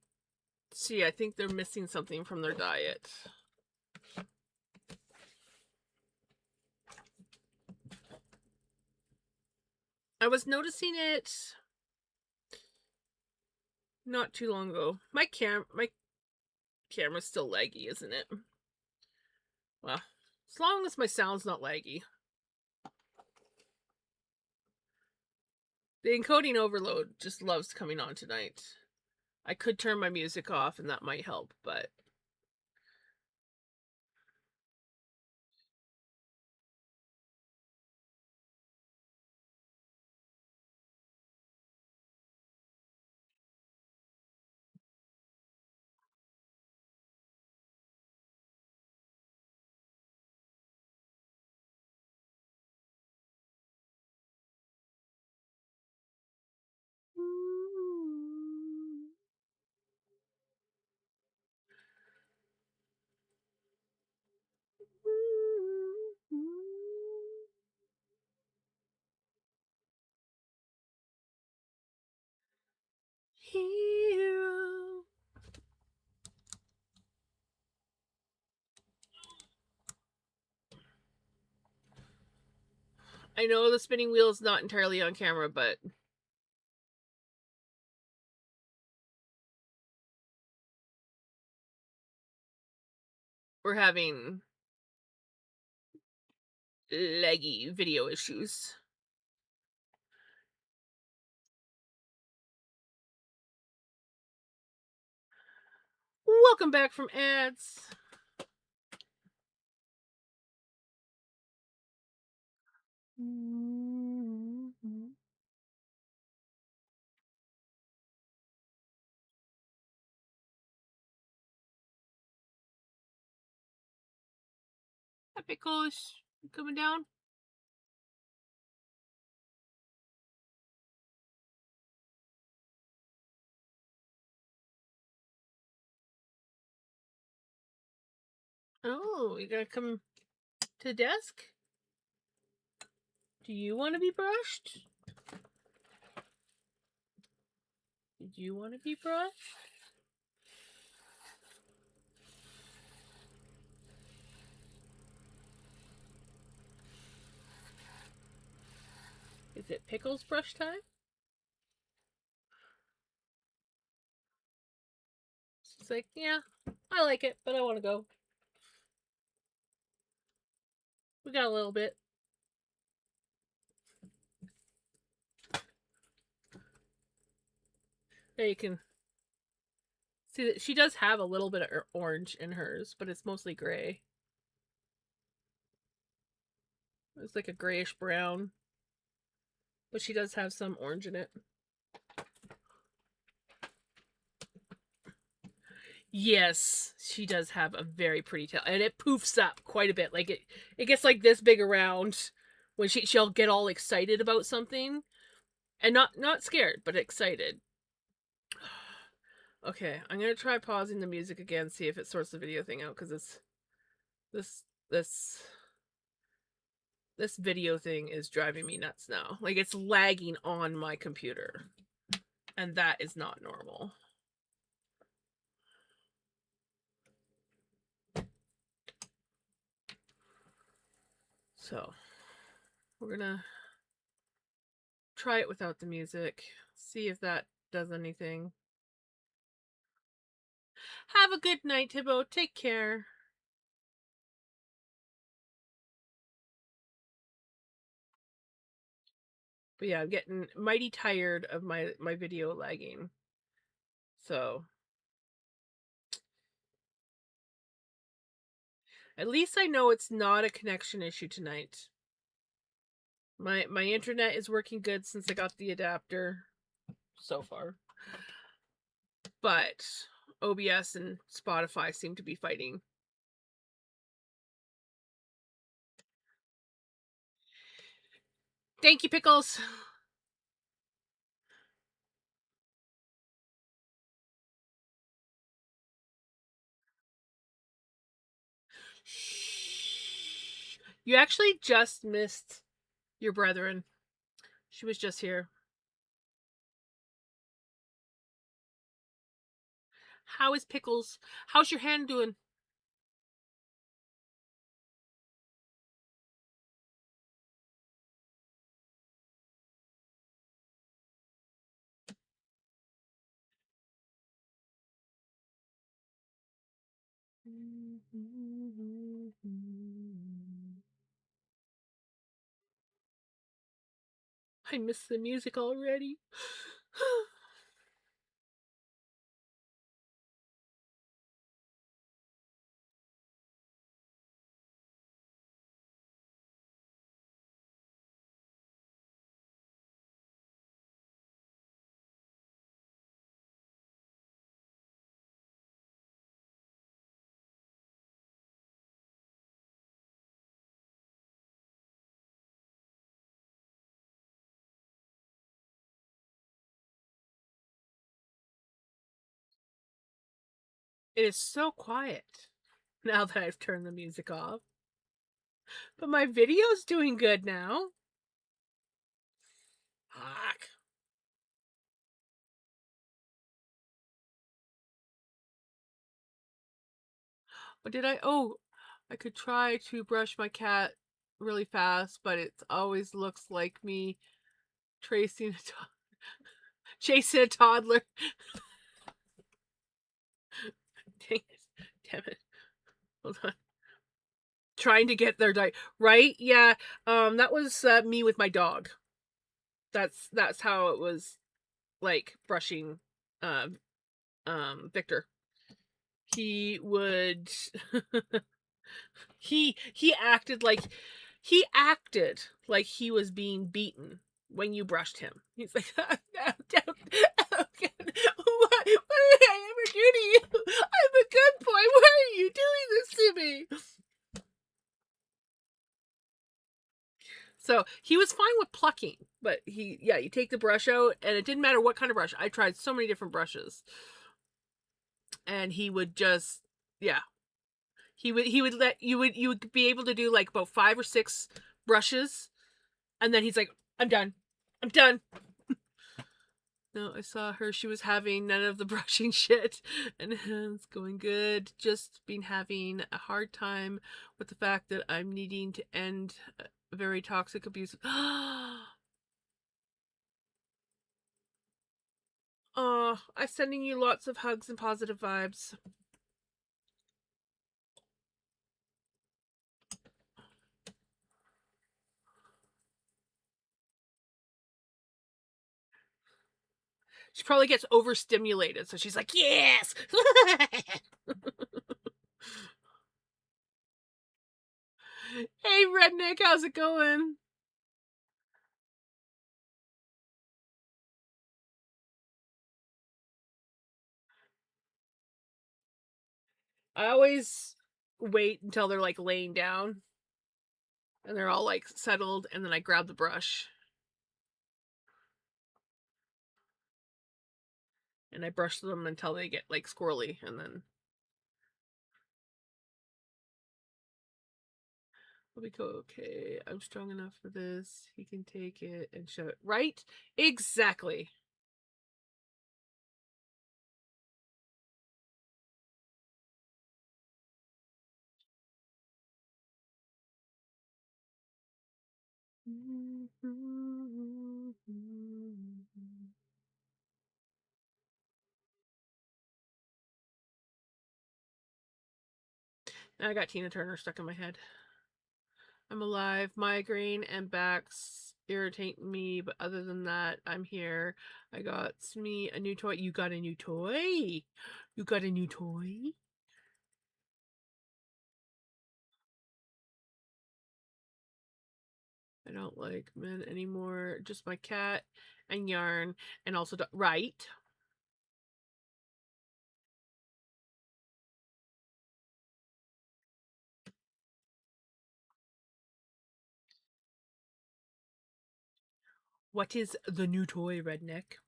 see. I think they're missing something from their diet. I was noticing it not too long ago. My camera's still laggy, isn't it? Well, as long as my sound's not laggy. The encoding overload just loves coming on tonight. I could turn my music off and that might help, but hero. I know the spinning wheel is not entirely on camera, but we're having laggy video issues. Welcome back from ads. Pickles? You coming down? Oh, you gotta come to the desk? Do you want to be brushed? Did you want to be brushed? Is it Pickles brush time? She's like, yeah, I like it, but I want to go. We got a little bit. There you can see that she does have a little bit of orange in hers, but it's mostly gray. It's like a grayish brown, but she does have some orange in it. Yes, she does have a very pretty tail, and it poofs up quite a bit. Like it gets like this big around when she'll get all excited about something, and not scared, but excited. Okay, I'm gonna try pausing the music again, see if it sorts the video thing out, because it's this video thing is driving me nuts now. Like it's lagging on my computer, and that is not normal. So we're gonna try it without the music, see if that does anything. Have a good night, Thibaut. Take care. But yeah, I'm getting mighty tired of my video lagging. So at least I know it's not a connection issue tonight. My internet is working good since I got the adapter so far. But OBS and Spotify seem to be fighting. Thank you, Pickles. Shh. You actually just missed your brethren. She was just here. How is Pickles? How's your hand doing? I miss the music already. It is so quiet now that I've turned the music off. But my video's doing good now. Fuck. What did I? Oh, I could try to brush my cat really fast, but it always looks like me chasing a toddler. Dang it. Damn it. Hold on. Trying to get their diet. Right? Yeah. That was me with my dog. That's how it was, like brushing Victor. He would he acted like he was being beaten when you brushed him. He's like, what did I ever do to you? I'm a good boy. Why are you doing this to me? So he was fine with plucking, but you take the brush out, and it didn't matter what kind of brush. I tried so many different brushes, and he would just, yeah, he would let you would be able to do like about 5 or 6 brushes, and then he's like, I'm done. I'm done. No, I saw her. She was having none of the brushing shit, and it's going good. Just been having a hard time with the fact that I'm needing to end a very toxic abuse. Oh, I'm sending you lots of hugs and positive vibes. She probably gets overstimulated, so she's like, yes! Hey, Redneck, how's it going? I always wait until they're like laying down and they're all like settled, and then I grab the brush and I brush them until they get like squirrely, and then we go, okay, I'm strong enough for this. He can take it and show it. Right? Exactly. Now I got Tina Turner stuck in my head. I'm alive. Migraine and backs irritating me, but other than that, I'm here. I got me a new toy. You got a new toy? You got a new toy? I don't like men anymore. Just my cat and yarn, and also right. What is the new toy, Redneck?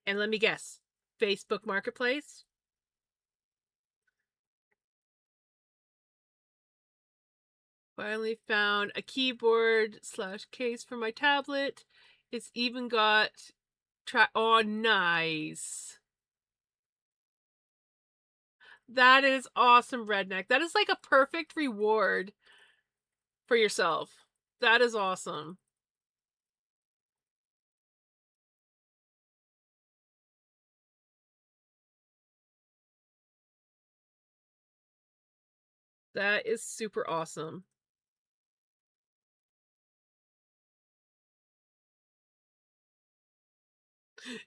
And let me guess, Facebook Marketplace? Finally found a keyboard slash case for my tablet. It's even got oh, nice. That is awesome, Redneck. That is like a perfect reward for yourself. That is awesome. That is super awesome.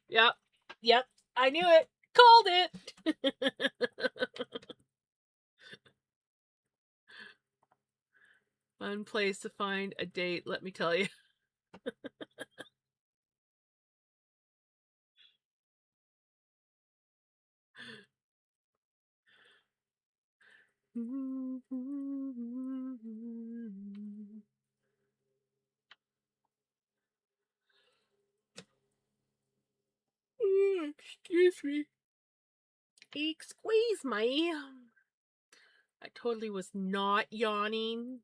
Yep. Yep. I knew it. Called it. Fun place to find a date, let me tell you. Excuse me. Squeeze me. I totally was not yawning.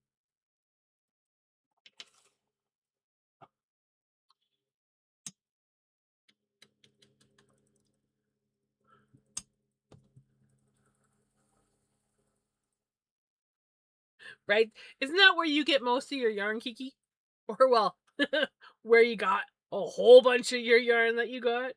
Right? Isn't that where you get most of your yarn, Kiki? Or, well, where you got a whole bunch of your yarn that you got?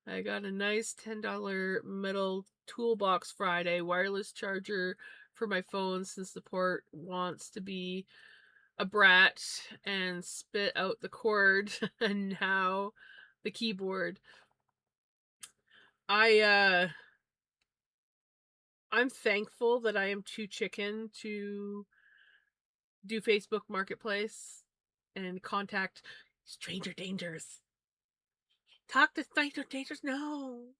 I got a nice $10 metal toolbox Friday wireless charger for my phone, since the port wants to be a brat and spit out the cord, and now the keyboard. I'm thankful that I am too chicken to do Facebook Marketplace and contact stranger dangers. Talk to stranger dangers? No.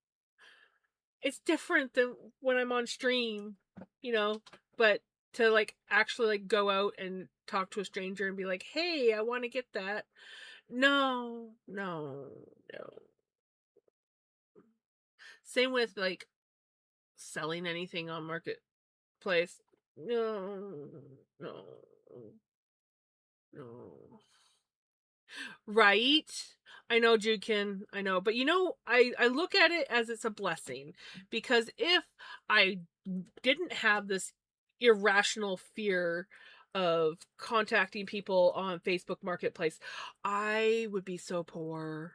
it's different than when I'm on stream, you know, but to like actually like go out and talk to a stranger and be like, "Hey, I want to get that." No, no, no. Same with like selling anything on marketplace. No, no, no. Right? I know, Jukin. I know. But you know, I look at it as it's a blessing because if I didn't have this irrational fear of contacting people on Facebook Marketplace, I would be so poor.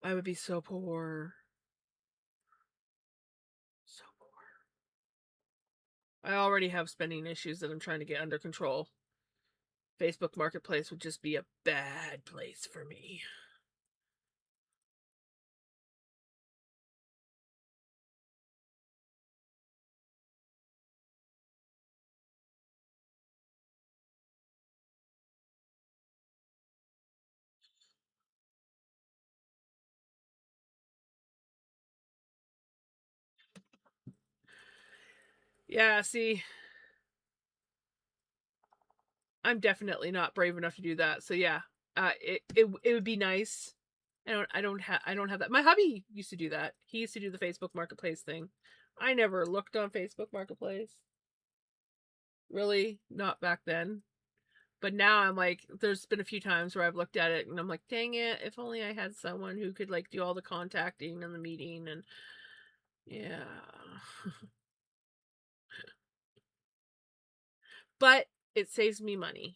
I would be so poor. So poor. I already have spending issues that I'm trying to get under control. Facebook Marketplace would just be a bad place for me. Yeah, see, I'm definitely not brave enough to do that. So yeah, it would be nice. I don't have that. My hubby used to do that. He used to do the Facebook Marketplace thing. I never looked on Facebook Marketplace. Really, not back then. But now I'm like, there's been a few times where I've looked at it and I'm like, dang it, if only I had someone who could like do all the contacting and the meeting and yeah. But it saves me money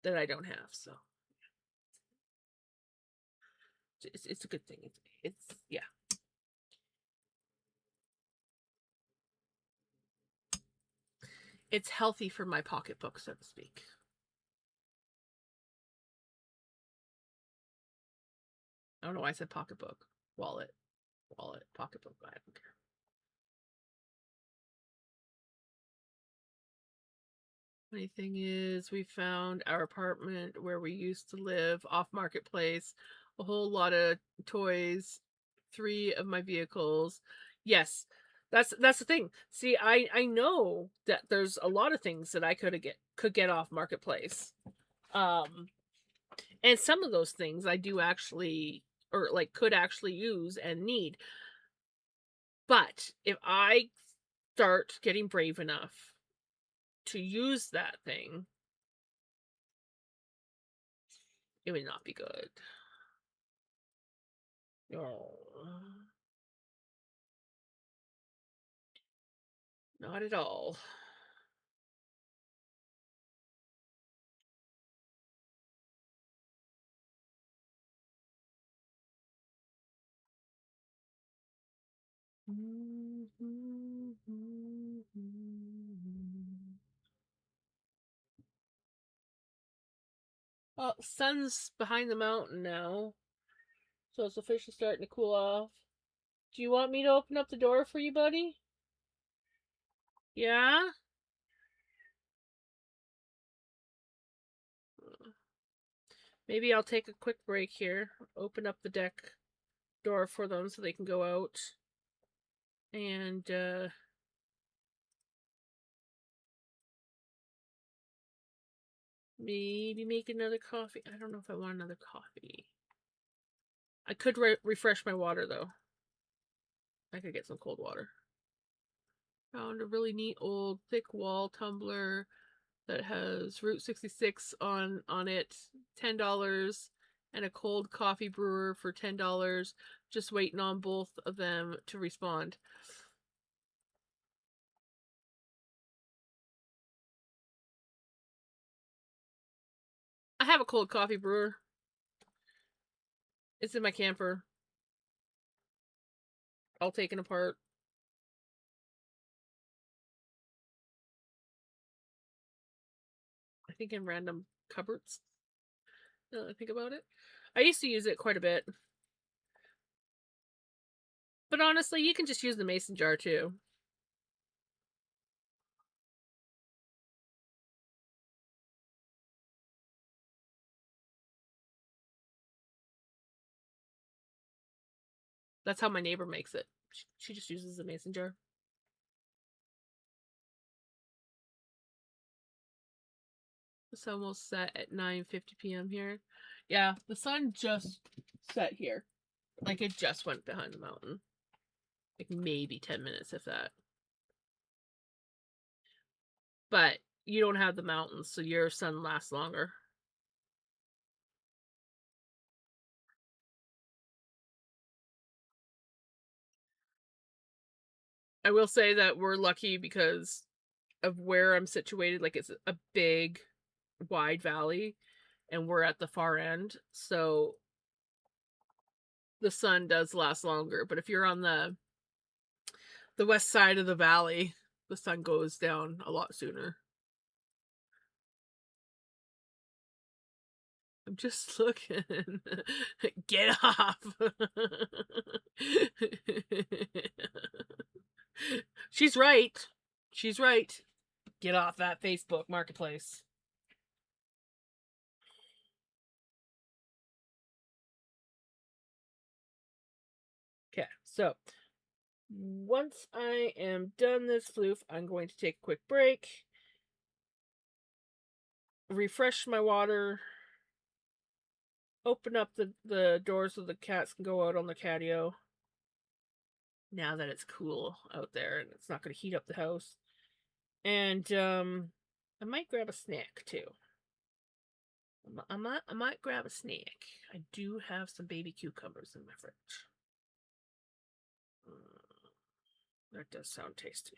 that I don't have. So it's a good thing. It's yeah. It's healthy for my pocketbook, so to speak. I don't know why I said pocketbook. Wallet, pocketbook. I don't care. Funny thing is, we found our apartment where we used to live off marketplace. A whole lot of toys, 3 of my vehicles. Yes, that's the thing. See, I know that there's a lot of things that I could get off marketplace. Um, and some of those things I do actually or like could actually use and need. But if I start getting brave enough to use that thing, it would not be good. No, not at all. Well, sun's behind the mountain now, so it's officially starting to cool off. Do you want me to open up the door for you, buddy? Yeah? Maybe I'll take a quick break here, open up the deck door for them so they can go out and maybe make another coffee. I don't know if I want another coffee. I could refresh my water though. I could get some cold water. Found a really neat old thick wall tumbler that has Route 66 on it, $10, and a cold coffee brewer for $10. Just waiting on both of them to respond. I have a cold coffee brewer. It's in my camper. All taken apart. I think in random cupboards. Now that I think about it. I used to use it quite a bit. But honestly, you can just use the mason jar too. That's how my neighbor makes it. She just uses a mason jar. It's almost set at 9:50 p.m. here. Yeah, the sun just set here. Like, it just went behind the mountain. Like, maybe 10 minutes, if that. But you don't have the mountains, so your sun lasts longer. I will say that we're lucky because of where I'm situated. Like, it's a big, wide valley, and we're at the far end. So the sun does last longer. But if you're on the west side of the valley, the sun goes down a lot sooner. I'm just looking. Get off. She's right. She's right. Get off that Facebook marketplace. Okay, so once I am done this floof, I'm going to take a quick break, refresh my water, open up the doors so the cats can go out on the catio. Now that it's cool out there and it's not going to heat up the house. And I might grab a snack too. I might grab a snack. I do have some baby cucumbers in my fridge. That does sound tasty.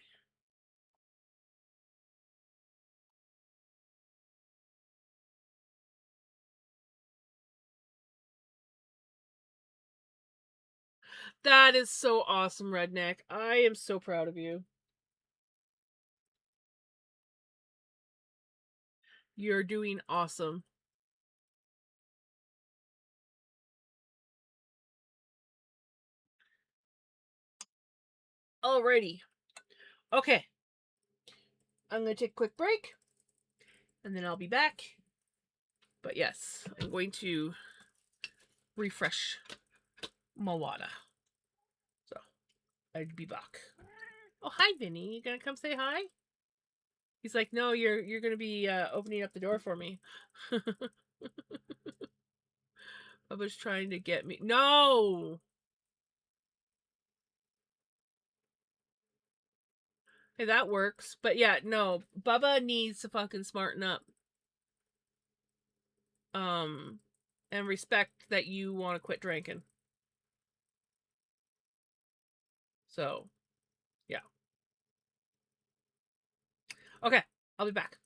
That is so awesome, Redneck. I am so proud of you. You're doing awesome. Alrighty. Okay. I'm going to take a quick break and then I'll be back. But yes, I'm going to refresh my water. So, I'd be back. Oh, hi, Vinny. You gonna come say hi? He's like, no, you're gonna be opening up the door for me. Bubba's trying to get me. No! Hey, that works. But yeah, no. Bubba needs to fucking smarten up. And respect that you want to quit drinking. So, yeah. Okay, I'll be back.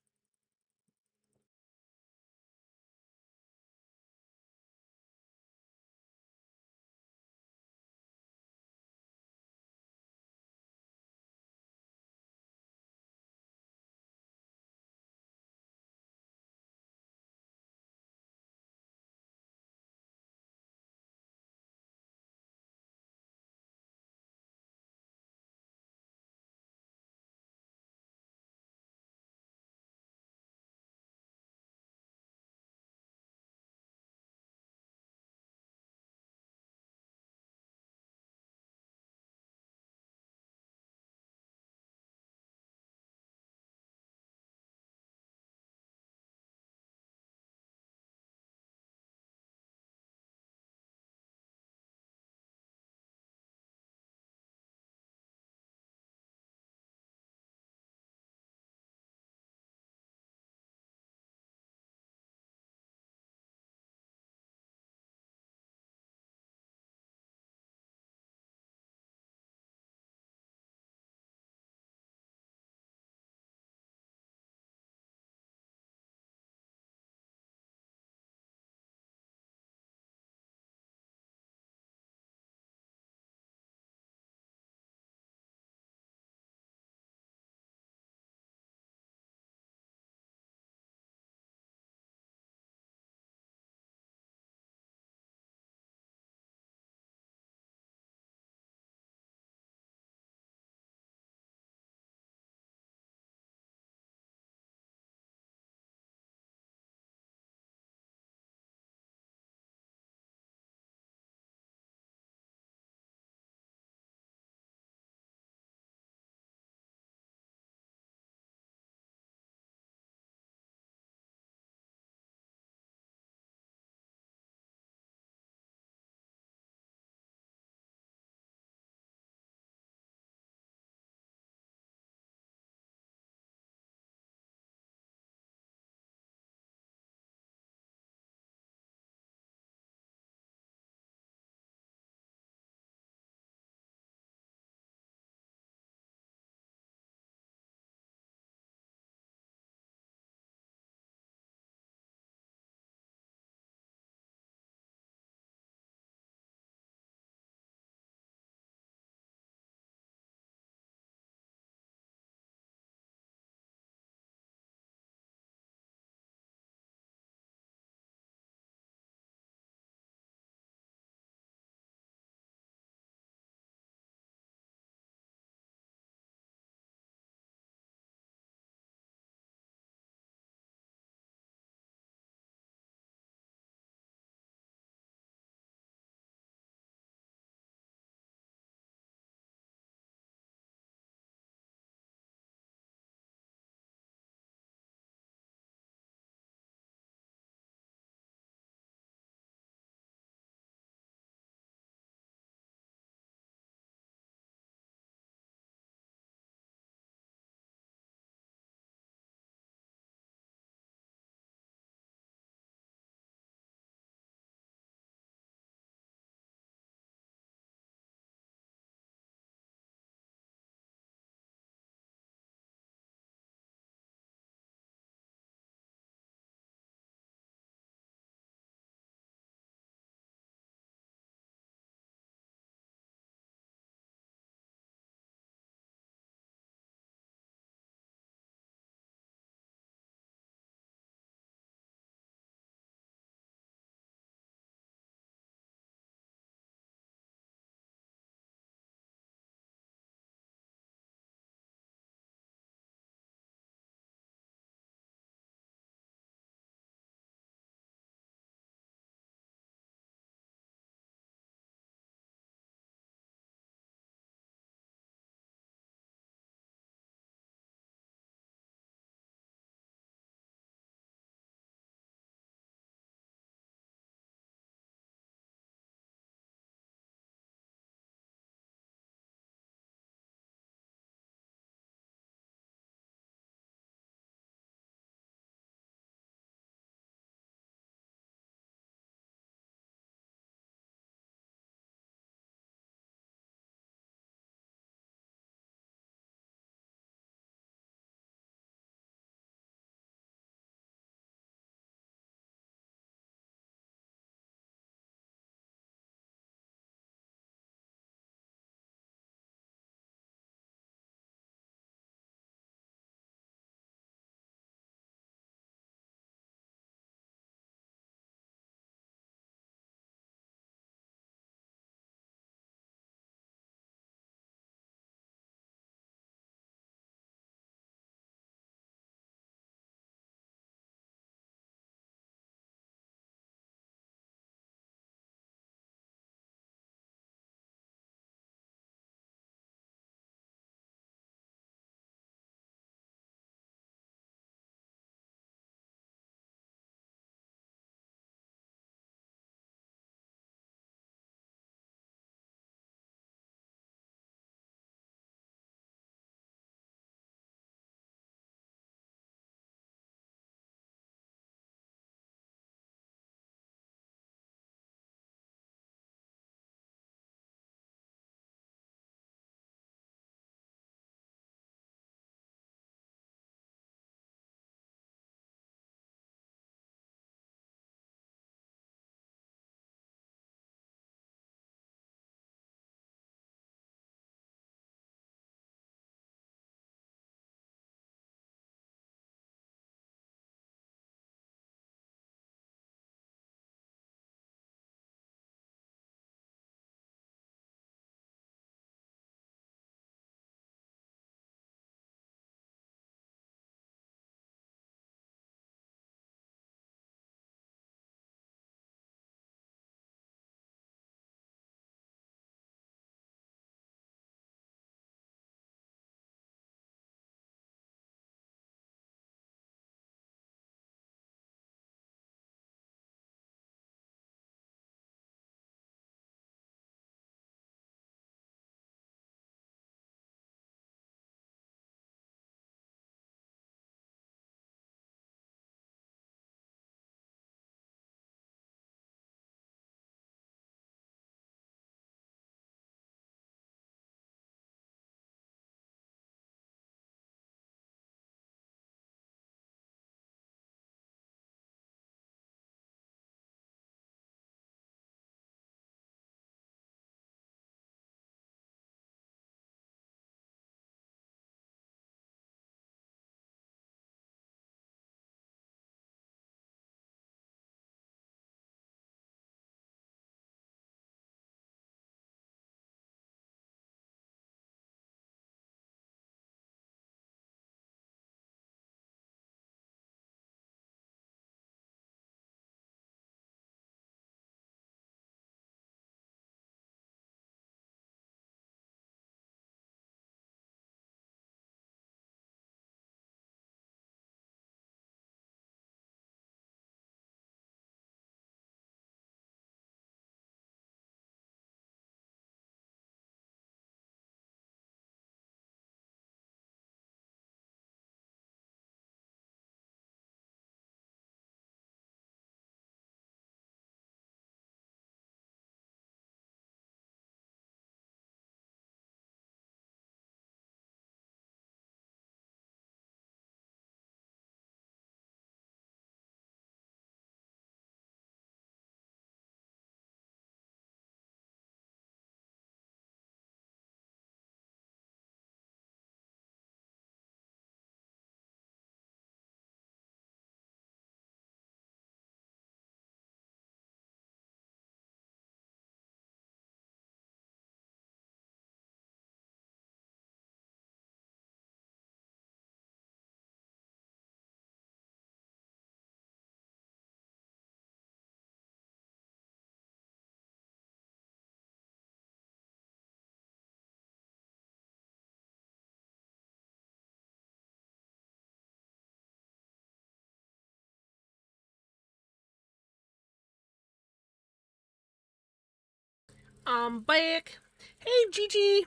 Back. Hey, Gigi.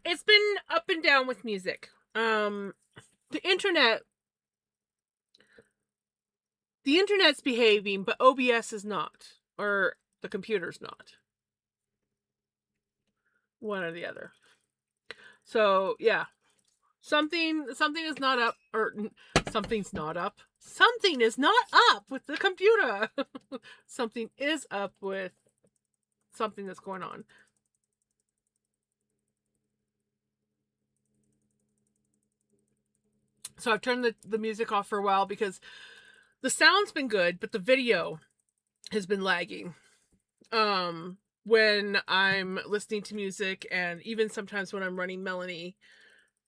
It's been up and down with music. The internet. The internet's behaving, but OBS is not. Or the computer's not. One or the other. So, yeah. Something is not up. Or something's not up. Something is not up with the computer. Something is up with something that's going on. So I've turned the music off for a while because the sound's been good, but the video has been lagging. When I'm listening to music and even sometimes when I'm running Melanie,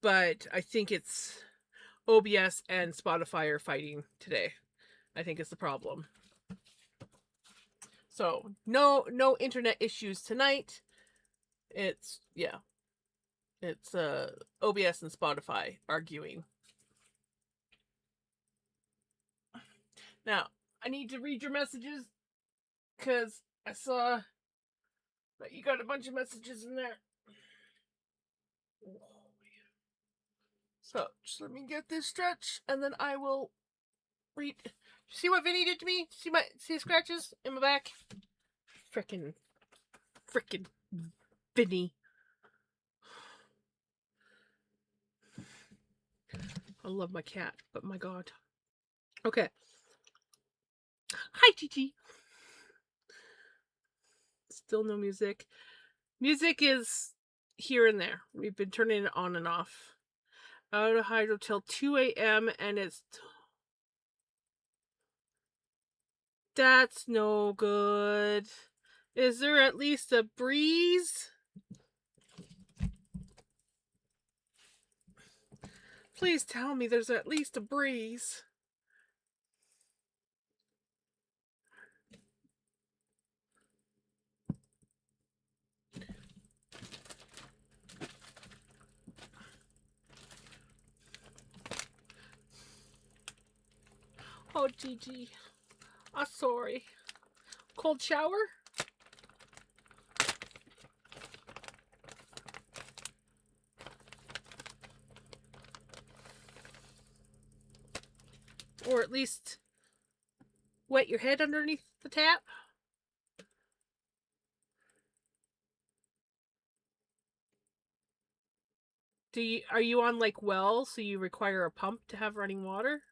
but I think it's OBS and Spotify are fighting today. I think it's the problem. So no internet issues tonight. It's OBS and Spotify arguing. Now, I need to read your messages because I saw that you got a bunch of messages in there. So, just let me get this stretch and then I will read. See what Vinny did to me? See scratches in my back? Frickin' Vinny. I love my cat, but my god. Okay. Hi, Gigi. Still no music. Music is here and there. We've been turning it on and off. Out of hydro till 2 a.m. and it's... That's no good. Is there at least a breeze? Please tell me there's at least a breeze. Oh, Gigi. I'm sorry. Cold shower? Or at least wet your head underneath the tap? Are you on like well, so you require a pump to have running water?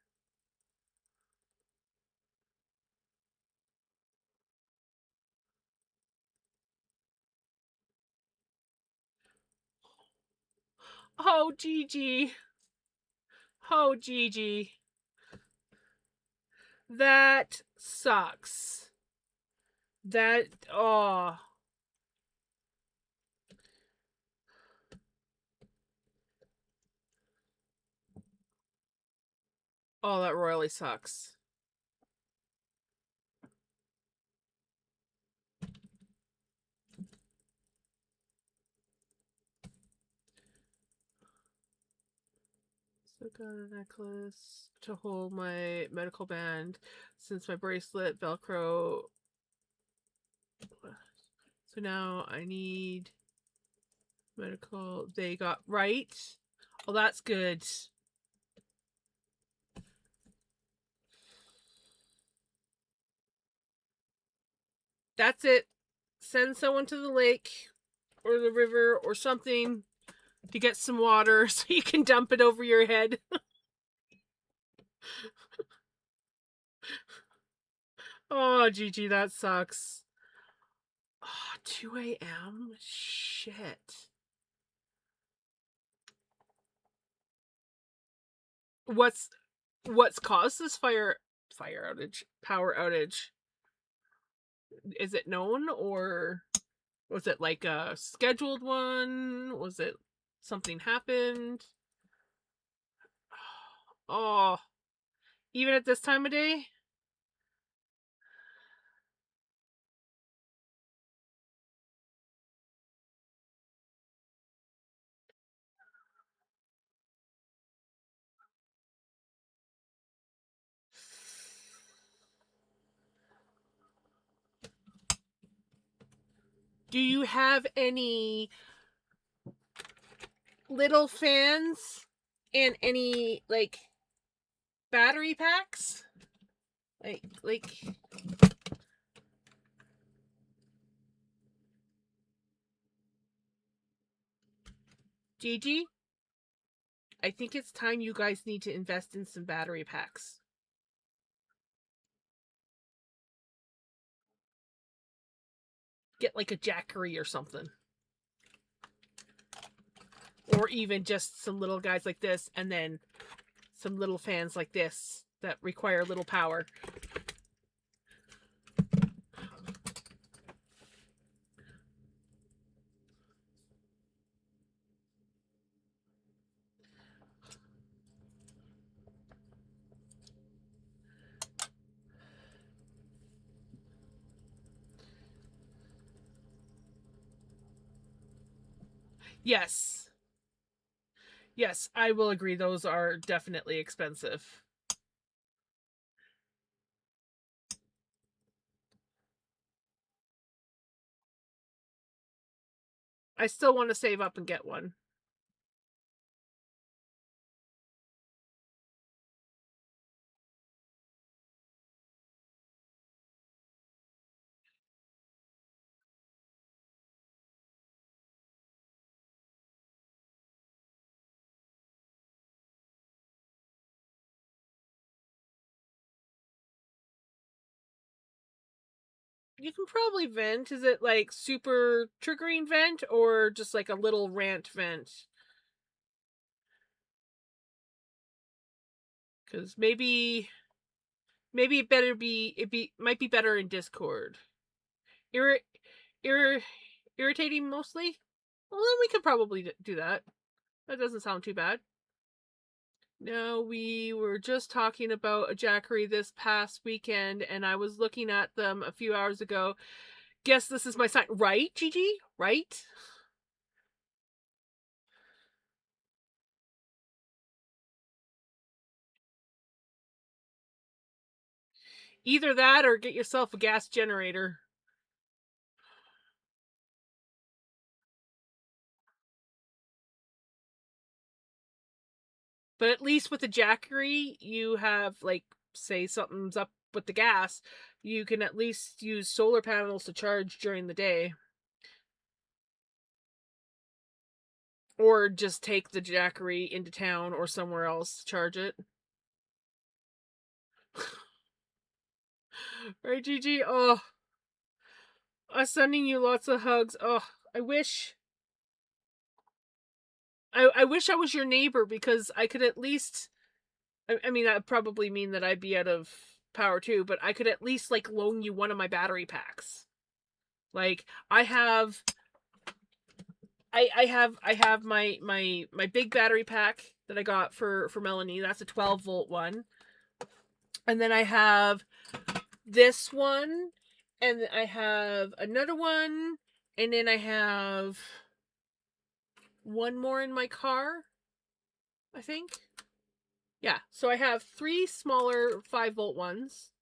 Oh, Gigi. Oh, Gigi. That sucks. Oh. Oh, that royally sucks. So got a necklace to hold my medical band since my bracelet Velcro. So now I need medical. They got right. Oh, that's good. That's it. Send someone to the lake or the river or something to get some water so you can dump it over your head. Oh, Gigi, that sucks. Oh, 2 a.m.? Shit. What's caused this power outage? Is it known, or was it like a scheduled one? Was it something happened? Oh, even at this time of day? Do you have any little fans and any like battery packs? Like Gigi? I think it's time you guys need to invest in some battery packs. Get like a Jackery or something. Or even just some little guys like this, and then some little fans like this that require little power. Yes. Yes, I will agree. Those are definitely expensive. I still want to save up and get one. You can probably vent. Is it like super triggering vent or just like a little rant vent? Because maybe it might be better in Discord. Irri- irri- Irritating mostly. Well, then we could probably do that. That doesn't sound too bad. No, we were just talking about a Jackery this past weekend, and I was looking at them a few hours ago. Guess this is my sign, right, Gigi? Right? Either that or get yourself a gas generator. But at least with the Jackery, you have, like, say something's up with the gas, you can at least use solar panels to charge during the day. Or just take the Jackery into town or somewhere else to charge it. Right, Gigi? Oh, I'm sending you lots of hugs. Oh, I wish I wish I was your neighbor because I could at least. I mean, that would probably mean that I'd be out of power too, but I could at least like loan you one of my battery packs. Like I have my big battery pack that I got for Melanie. That's a 12-volt one, and then I have this one, and I have another one, and then I have one more in my car. I think. Yeah, so I have 3 smaller 5-volt ones.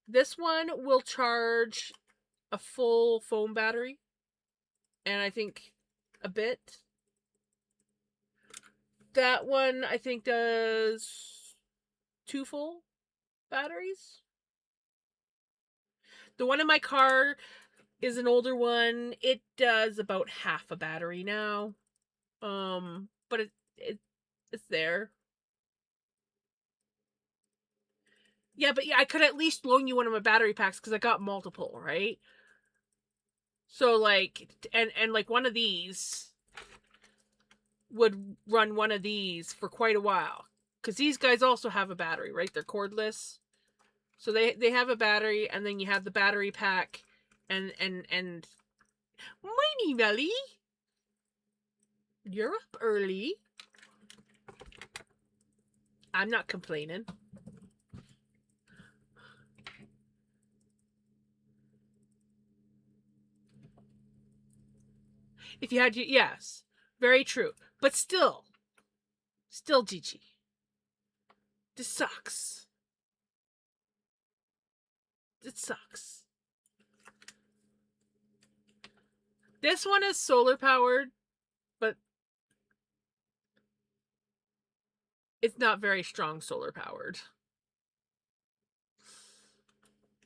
This one will charge a full phone battery, and I think a bit. That one I think does 2 full batteries. The one in my car is an older one. It does about half a battery now. But it's there. Yeah, but yeah, I could at least loan you one of my battery packs because I got multiple, right? So like, and like one of these would run one of these for quite a while because these guys also have a battery, right? They're cordless, so they have a battery, and then you have the battery pack, and Miney Melly, you're up early. I'm not complaining. If you had to, yes, very true, but still, Gigi, this sucks. It sucks. This one is solar powered, but it's not very strong solar powered.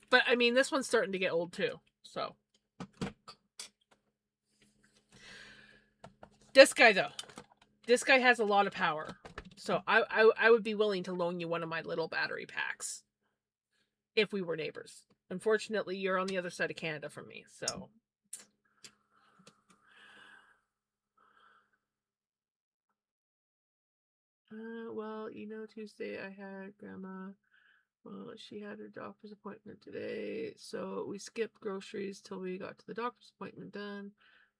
But I mean, this one's starting to get old too. So this guy though, this guy has a lot of power. So I would be willing to loan you one of my little battery packs if we were neighbors. Unfortunately, you're on the other side of Canada from me, so. Well, Tuesday I had Grandma. Well, she had her doctor's appointment today, so we skipped groceries till we got to the doctor's appointment done.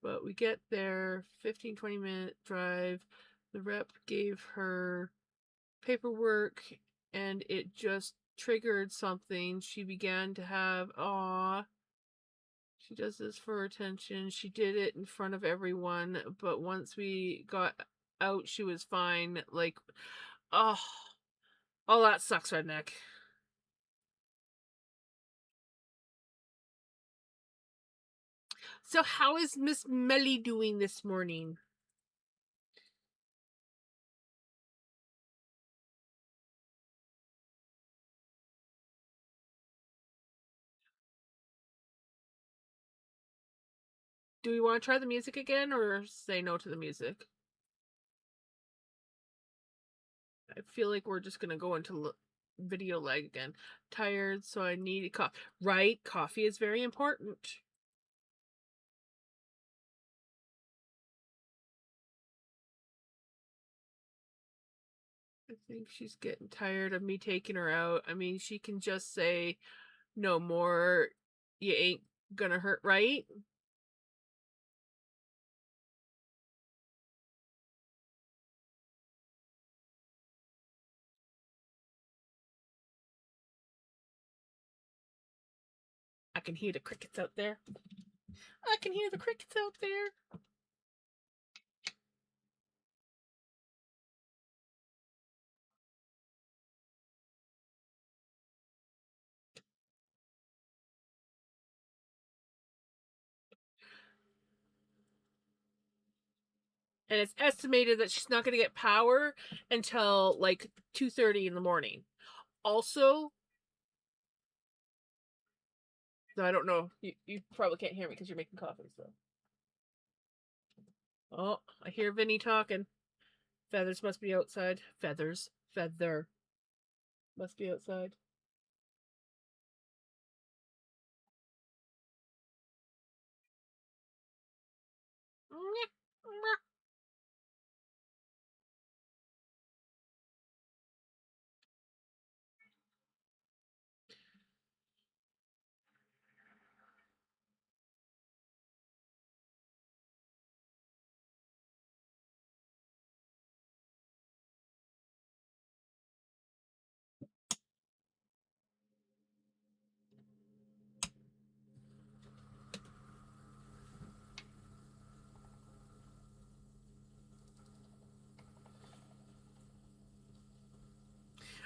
But we get there, 15-20 minute drive. The rep gave her paperwork and it just triggered something. She began to have, she does this for attention. She did it in front of everyone, but once we got out, she was fine. Like, oh, that sucks, redneck. So how is Miss Melly doing this morning? Do we want to try the music again or say no to the music? I feel like we're just going to go into video lag again. Tired, so I need coffee. Right? Coffee is very important. I think she's getting tired of me taking her out. I mean, she can just say, no more. You ain't gonna hurt, right? I can hear the crickets out there. I can hear the crickets out there. And it's estimated that she's not going to get power until like 2:30 in the morning. Also, I don't know. You probably can't hear me because you're making coffee. So, oh, I hear Vinny talking. Feathers must be outside. Feather must be outside.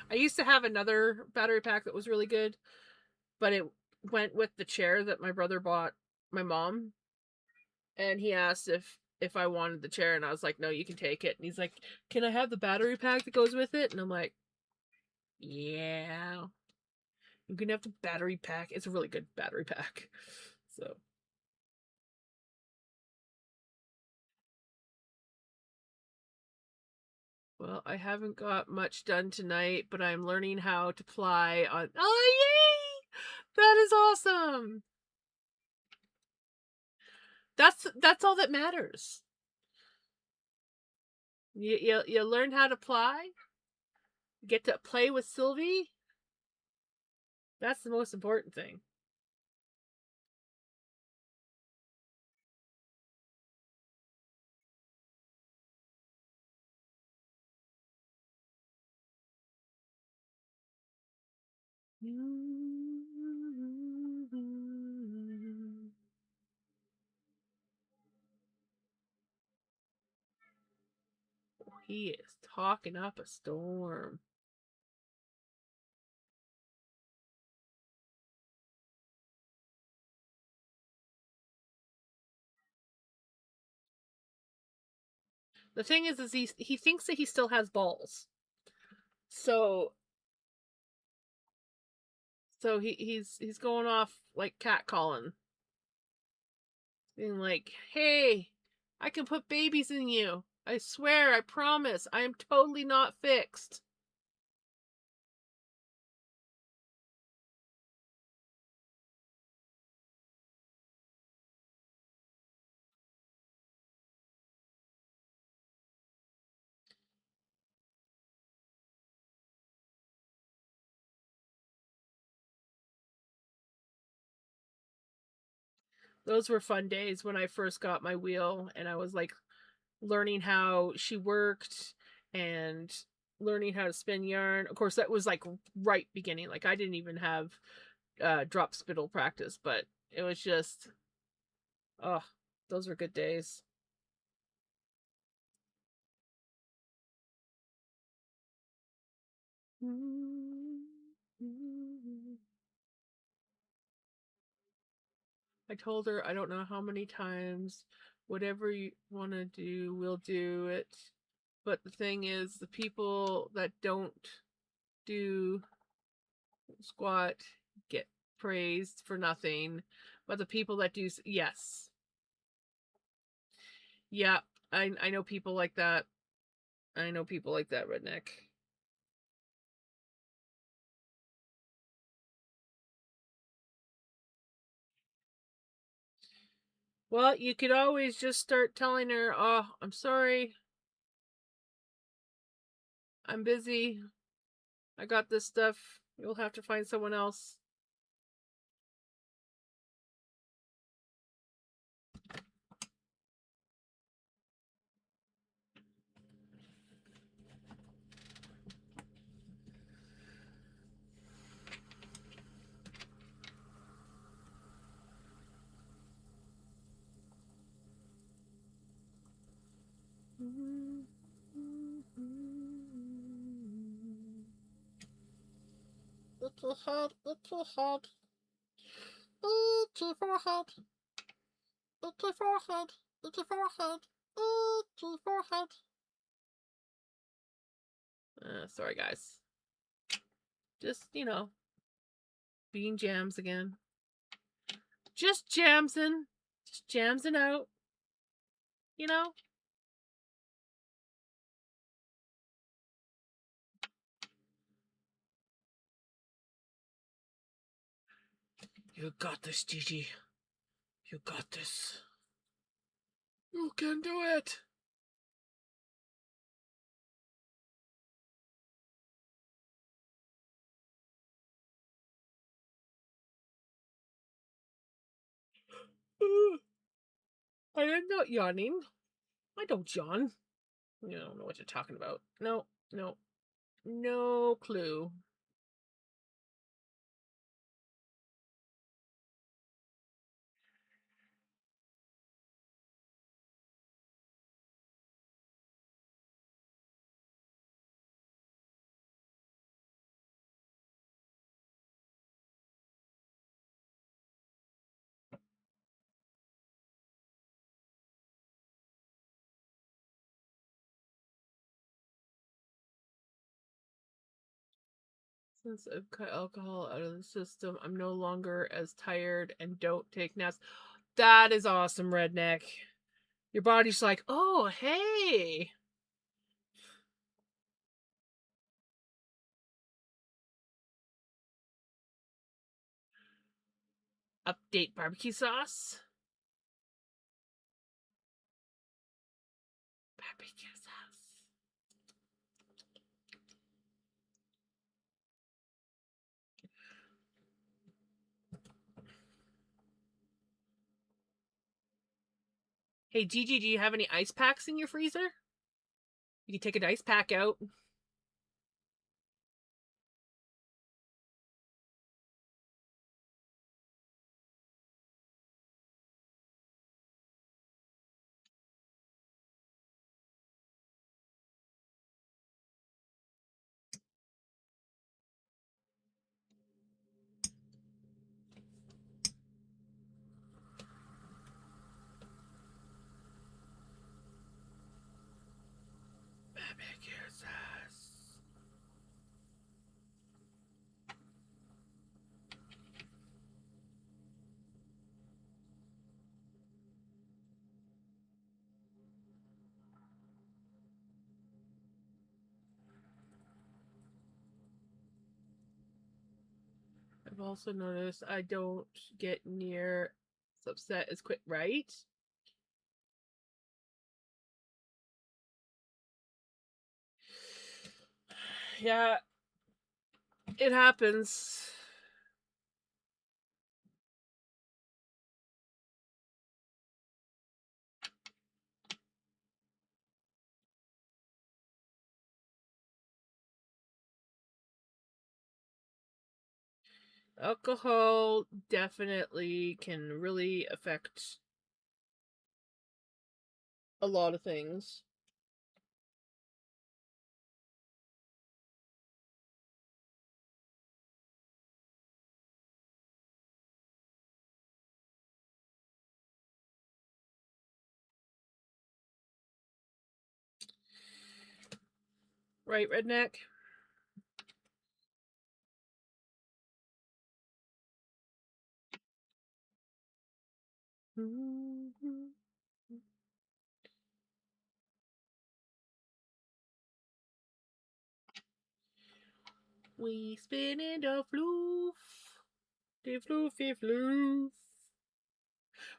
I used to have another battery pack that was really good, but it went with the chair that my brother bought my mom, and he asked if I wanted the chair, and I was like, no, you can take it. And he's like, can I have the battery pack that goes with it? And I'm like, yeah, you can have the battery pack. It's a really good battery pack. So, well, I haven't got much done tonight, but I'm learning how to ply on. Oh, yay! That is awesome. That's all that matters. You learn how to ply. Get to play with Sylvie. That's the most important thing. He is talking up a storm. The thing is he thinks that he still has balls. So he's going off like catcalling, being like, "Hey, I can put babies in you. I swear, I promise, I am totally not fixed." Those were fun days when I first got my wheel and I was like learning how she worked and learning how to spin yarn. Of course, that was like right beginning. Like I didn't even have drop spittle practice, but it was just, oh, those were good days. I told her I don't know how many times, whatever you want to do, we'll do it. But the thing is, the people that don't do squat get praised for nothing. But the people that do, yes. Yeah, I know people like that. I know people like that, redneck. Well, you could always just start telling her, "Oh, I'm sorry. I'm busy. I got this stuff. You'll have to find someone else." Little head, little head, itchy forehead, itchy forehead, itchy forehead, itchy forehead. Sorry, guys. Just, being jams again. Just jamsing. Just jamsing out. You know? You got this, Gigi. You got this. You can do it. I am not yawning. I don't yawn. You don't know what you're talking about. No, no, no clue. Since I've cut alcohol out of the system, I'm no longer as tired and don't take naps. That is awesome, redneck. Your body's like, oh, hey. Update barbecue sauce. Barbecue sauce. Hey, Gigi, do you have any ice packs in your freezer? You can take an ice pack out. I've also noticed I don't get near upset as quick, right? Yeah, it happens. Alcohol definitely can really affect a lot of things. Right, Redneck? We spinning the floof. The floofy floof.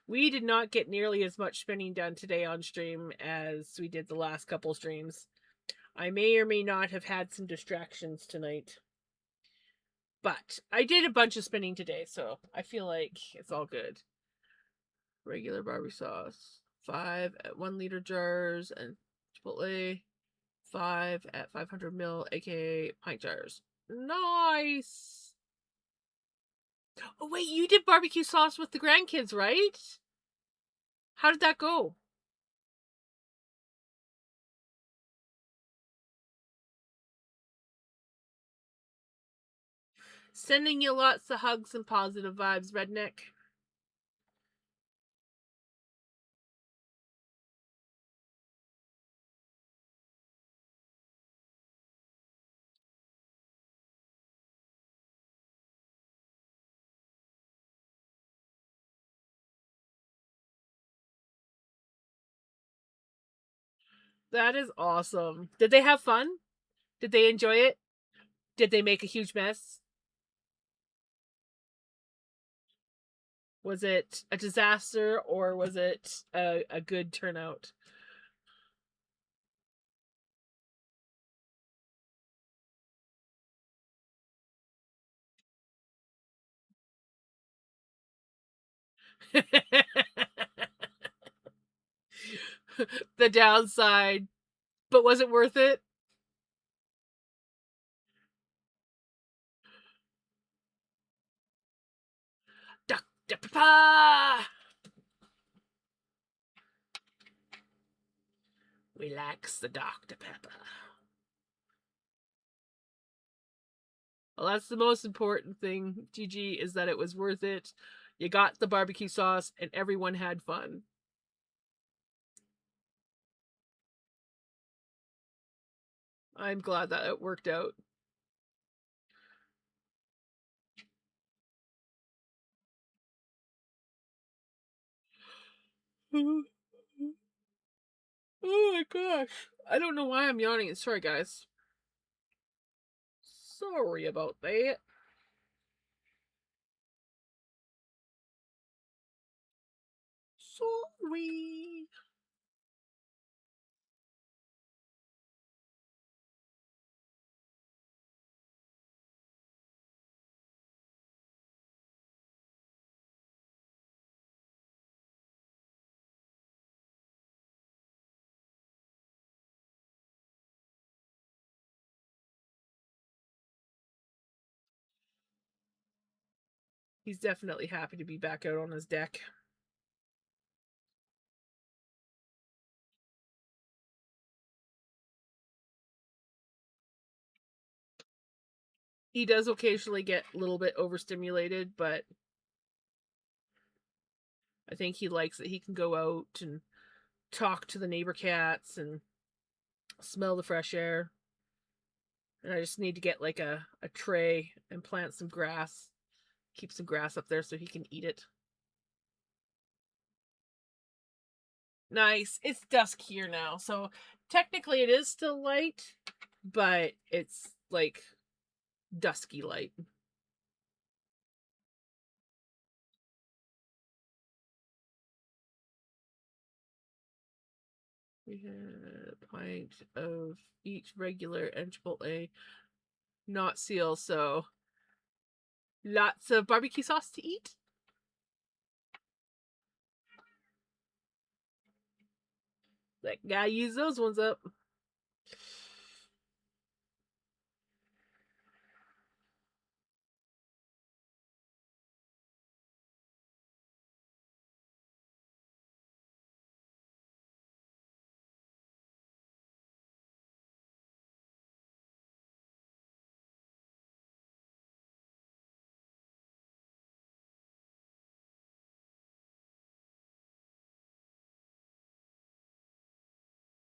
We did not get nearly as much spinning done today on stream as we did the last couple streams. I may or may not have had some distractions tonight. But I did a bunch of spinning today, so I feel like it's all good. Regular barbecue sauce. 5 at 1 liter jars, and Chipotle 5 at 500 ml, aka pint jars. Nice. Oh wait, you did barbecue sauce with the grandkids, right? How did that go? Sending you lots of hugs and positive vibes, Redneck. That is awesome. Did they have fun? Did they enjoy it? Did they make a huge mess? Was it a disaster or was it a good turnout? The downside, but was it worth it? Dr. Pepper! We likes the Dr. Pepper. Well, that's the most important thing, GG, is that it was worth it. You got the barbecue sauce, and everyone had fun. I'm glad that it worked out. Oh my gosh. I don't know why I'm yawning. Sorry, guys. Sorry about that. Sorry. He's definitely happy to be back out on his deck. He does occasionally get a little bit overstimulated, but I think he likes that he can go out and talk to the neighbor cats and smell the fresh air. And I just need to get like a tray and plant some grass. Keep some grass up there so he can eat it. Nice. It's dusk here now, so technically it is still light, but it's like dusky light. We had a pint of each regular and Chipotle, not seal, so lots of barbecue sauce to eat. Like, gotta use those ones up.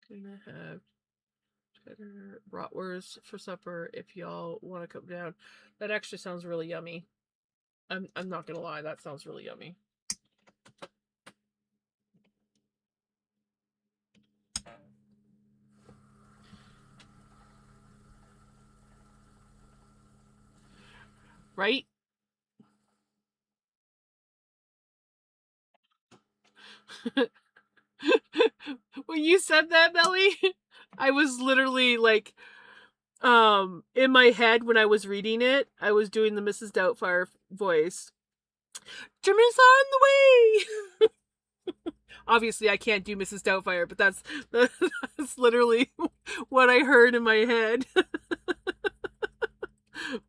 Gonna have cheddar bratwurst for supper if y'all want to come down. That actually sounds really yummy. I'm not gonna lie, that sounds really yummy. Right? When you said that, Melly, I was literally like, in my head when I was reading it, I was doing the Mrs. Doubtfire voice. Germans are on the way. Obviously, I can't do Mrs. Doubtfire, but that's literally what I heard in my head.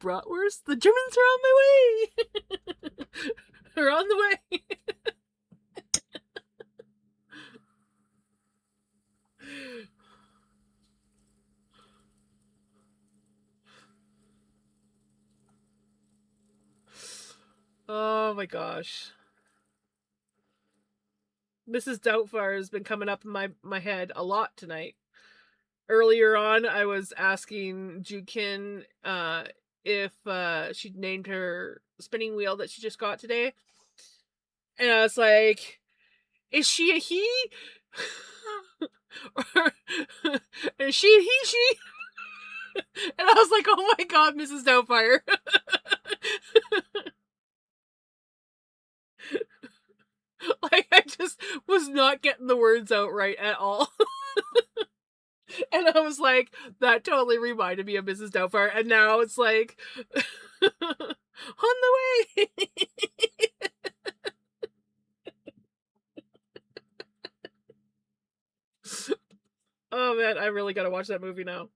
Bratwurst, the Germans are on my way. They're on the way. Oh my gosh. Mrs. Doubtfire has been coming up in my head a lot tonight. Earlier on, I was asking Jukin if she'd named her spinning wheel that she just got today. And I was like, is she a he? Or is she a he, she? And I was like, oh my god, Mrs. Doubtfire. Like, I just was not getting the words out right at all. And I was like, that totally reminded me of Mrs. Doubtfire. And now it's like, on the way. Oh man, I really gotta watch that movie now.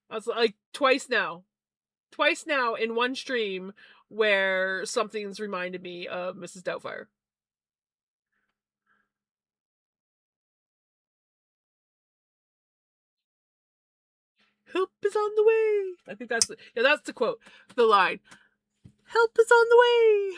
I was like, twice now in one stream where something's reminded me of Mrs. Doubtfire. Help is on the way. I think that's the quote, the line. Help is on the way.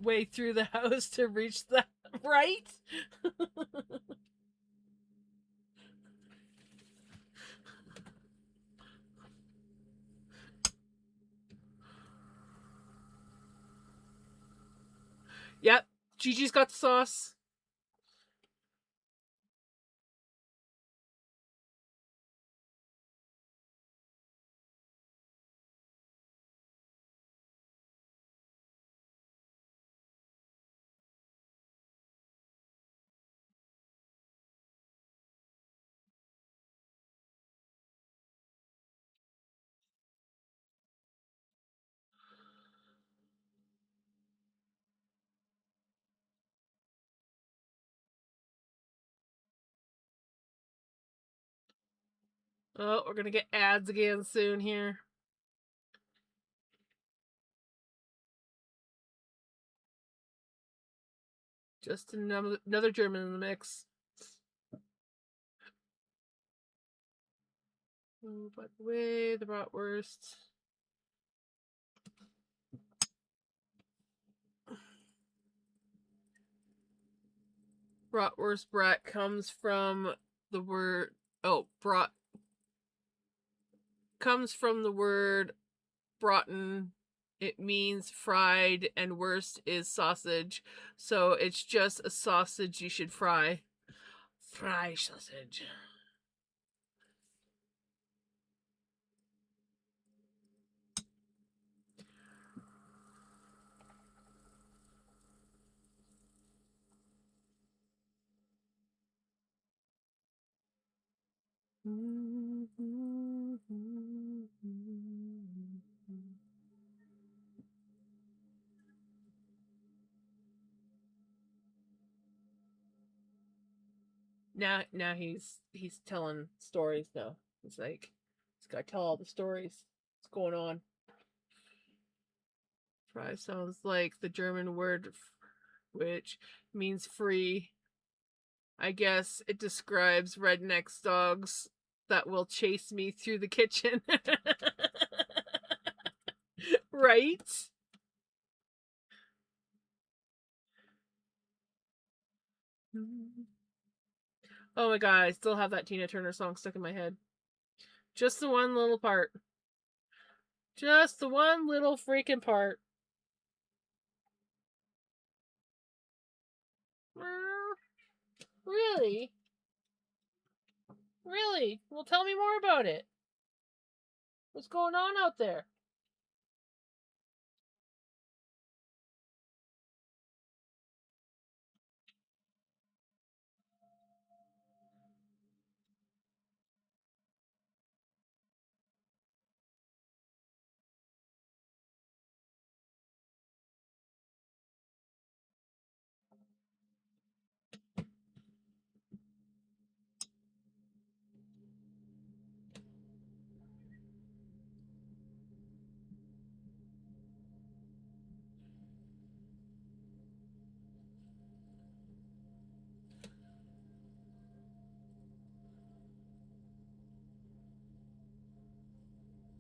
Way through the house to reach the right. Yep, Gigi's got the sauce. Oh, we're gonna get ads again soon here. Just another German in the mix. Oh, by the way, the bratwurst. Bratwurst brat comes from the word comes from the word braten, It means fried, and worst is sausage. So it's just a sausage you should fry. Fry sausage. Now he's telling stories now. It's like he's got to tell all the stories. What's going on? Fry sounds like the German word which means free. I guess it describes redneck dogs that will chase me through the kitchen. Right? Oh my god, I still have that Tina Turner song stuck in my head. Just the one little part. Just the one little freaking part. Really? Really? Well, tell me more about it. What's going on out there?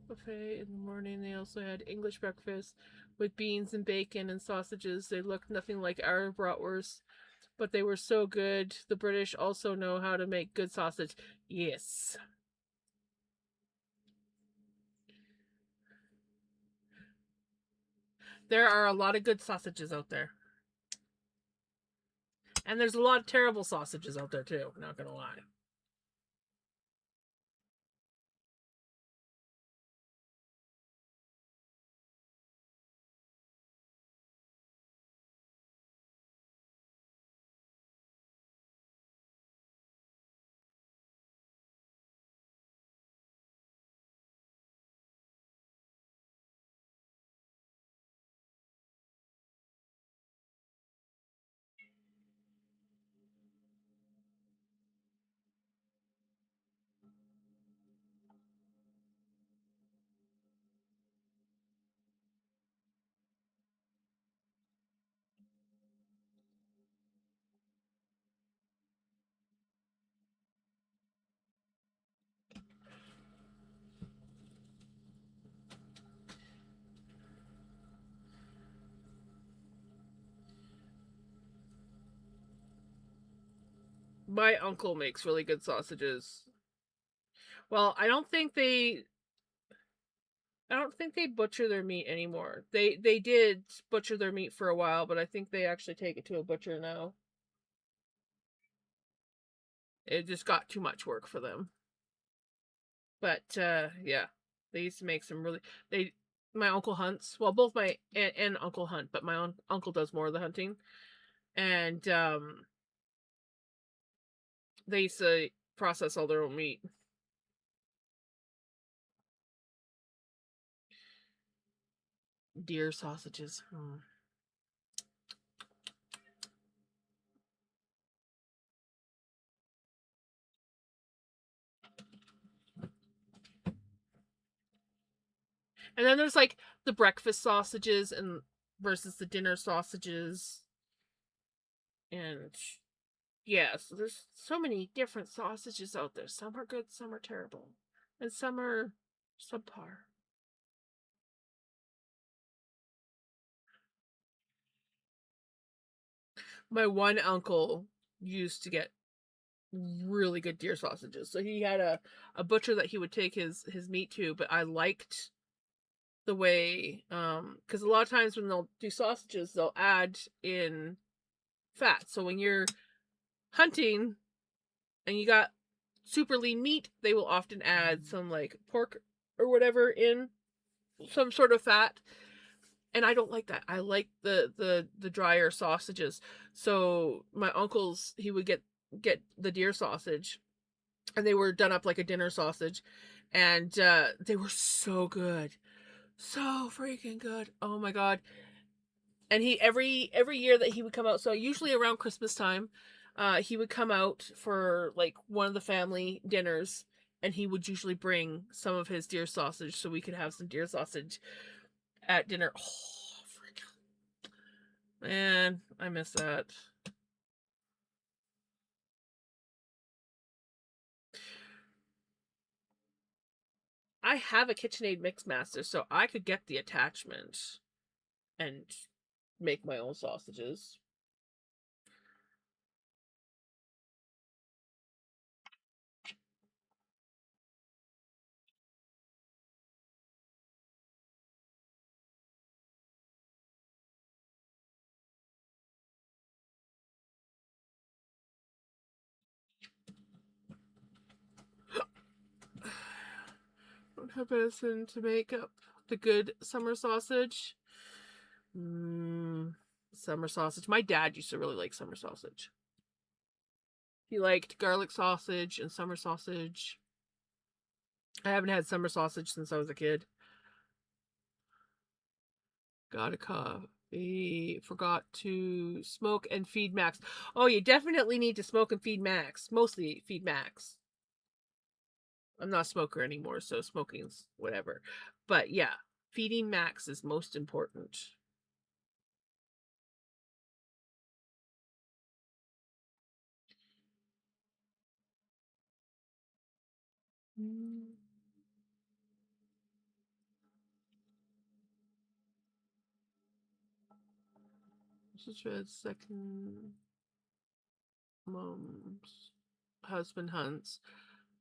Buffet in the morning. They also had English breakfast with beans and bacon and sausages. They looked nothing like our bratwurst, but they were so good. The British also know how to make good sausage. Yes. There are a lot of good sausages out there. And there's a lot of terrible sausages out there too, not gonna lie. My uncle makes really good sausages. Well, I don't think they butcher their meat anymore. They did butcher their meat for a while, but I think they actually take it to a butcher now. It just got too much work for them. But yeah, they used to make some really they my uncle hunts. Well, both my aunt and uncle hunt, but my own uncle does more of the hunting. And they used to process all their own meat. Deer sausages. And then there's like the breakfast sausages and versus the dinner sausages. And yeah, so there's so many different sausages out there. Some are good, some are terrible, and some are subpar. My one uncle used to get really good deer sausages. So he had a butcher that he would take his meat to, but I liked the way, because a lot of times when they'll do sausages, they'll add in fat. So when you're hunting and you got super lean meat, they will often add some like pork or whatever in some sort of fat. And I don't like that. I like the drier sausages. So my uncle's, he would get the deer sausage, and they were done up like a dinner sausage, and they were so good. So freaking good. Oh my god. And he every year that he would come out, so usually around Christmas time, he would come out for like one of the family dinners, and he would usually bring some of his deer sausage so we could have some deer sausage at dinner. Oh, frick. Man, I miss that. I have a KitchenAid Mixmaster, so I could get the attachment and make my own sausages. Don't have medicine to make up the good summer sausage. Summer sausage. My dad used to really like summer sausage. He liked garlic sausage and summer sausage. I haven't had summer sausage since I was a kid. Got a coffee. Forgot to smoke and feed Max. Oh, you definitely need to smoke and feed Max. Mostly feed Max. I'm not a smoker anymore, so smoking's whatever. But yeah, feeding Max is most important. Mm. This is Red's second mom's husband hunts.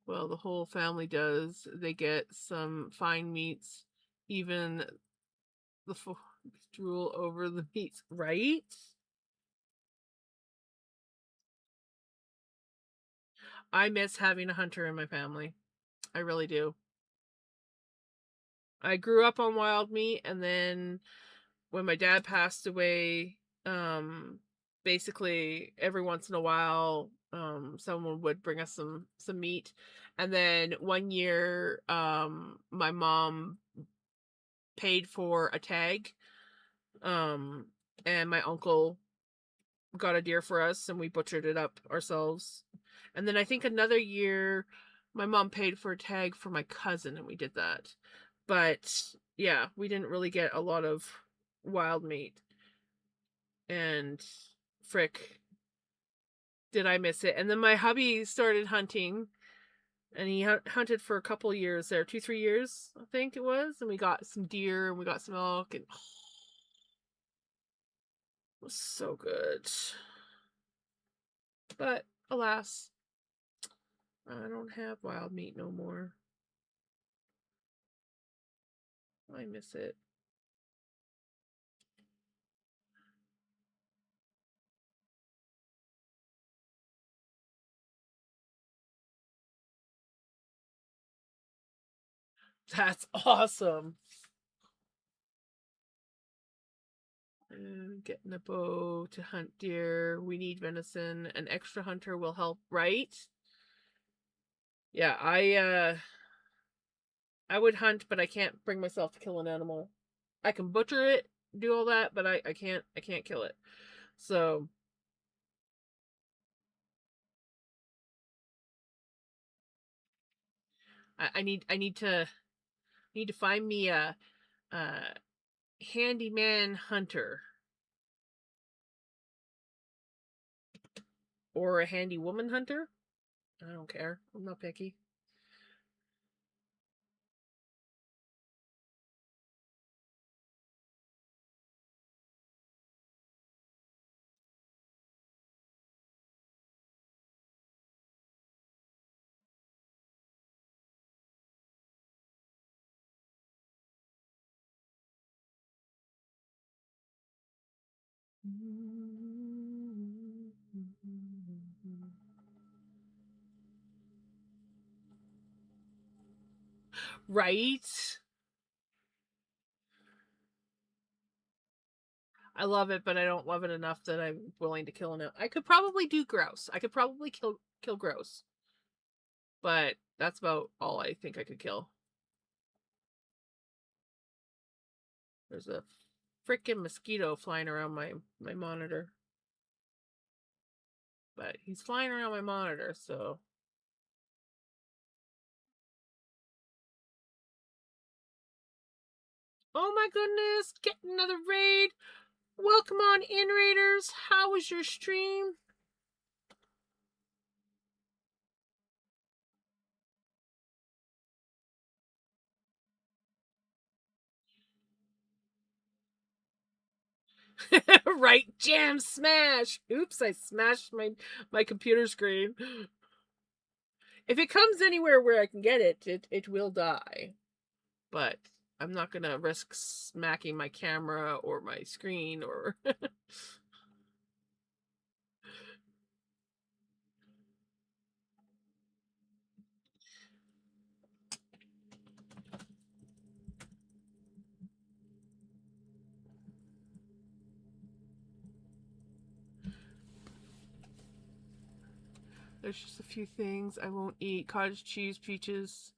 Well, the whole family does. They get some fine meats, even the drool over the meats, right? I miss having a hunter in my family. I really do. I grew up on wild meat, and then when my dad passed away, um basically every once in a while someone would bring us some meat. And then one year my mom paid for a tag, um and my uncle got a deer for us and we butchered it up ourselves. And then I think another year my mom paid for a tag for my cousin and we did that. But yeah, we didn't really get a lot of wild meat. And frick, did I miss it. And then my hubby started hunting, and he hunted for a couple years there, 2-3 years I think it was, and we got some deer and we got some elk, and it was so good. But alas, I don't have wild meat no more. I miss it. That's awesome. And getting a bow to hunt deer. We need venison. An extra hunter will help, right? Yeah, I would hunt, but I can't bring myself to kill an animal. I can butcher it, do all that, but I can't kill it. So I need to find me a handyman hunter or a handy woman hunter. I don't care. I'm not picky. Right? I love it, but I don't love it enough that I'm willing to kill it. I could probably do grouse. I could probably kill grouse. But that's about all I think I could kill. There's a freaking mosquito flying around my monitor. But he's flying around my monitor, so. Oh my goodness, get another raid. Welcome on in, raiders. How was your stream? Right, jam smash. Oops, I smashed my computer screen. If it comes anywhere where I can get it will die. But I'm not gonna risk smacking my camera or my screen or. There's just a few things I won't eat: cottage cheese, peaches,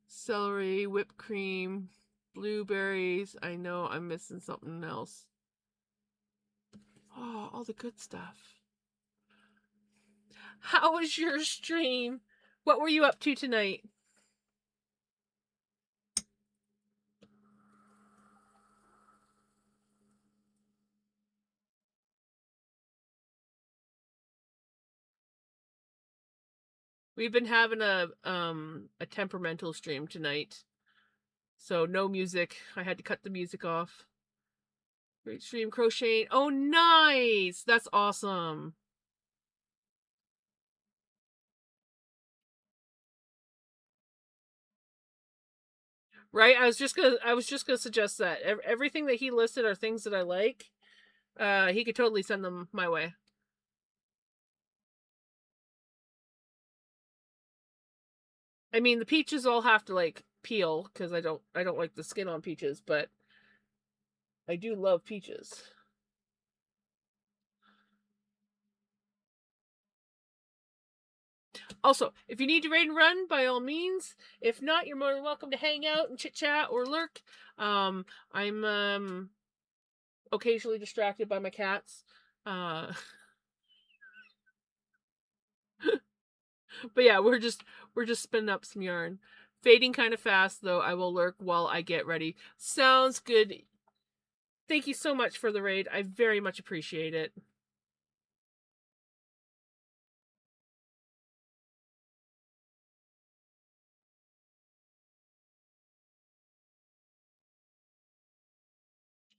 celery, whipped cream, blueberries. I know I'm missing something else. Oh, all the good stuff. How was your stream? What were you up to tonight? We've been having a temperamental stream tonight. So no music. I had to cut the music off. Great stream, crocheting. Oh, nice! That's awesome. Right? I was just gonna suggest that. Everything that he listed are things that I like. He could totally send them my way. I mean, the peaches all have to like peel because I don't like the skin on peaches, but I do love peaches. Also, if you need to raid and run, by all means. If not, you're more than welcome to hang out and chit chat or lurk. I'm occasionally distracted by my cats. But yeah, we're just spinning up some yarn. Fading kind of fast though. I will lurk while I get ready. Sounds good. Thank you so much for the raid. I very much appreciate it.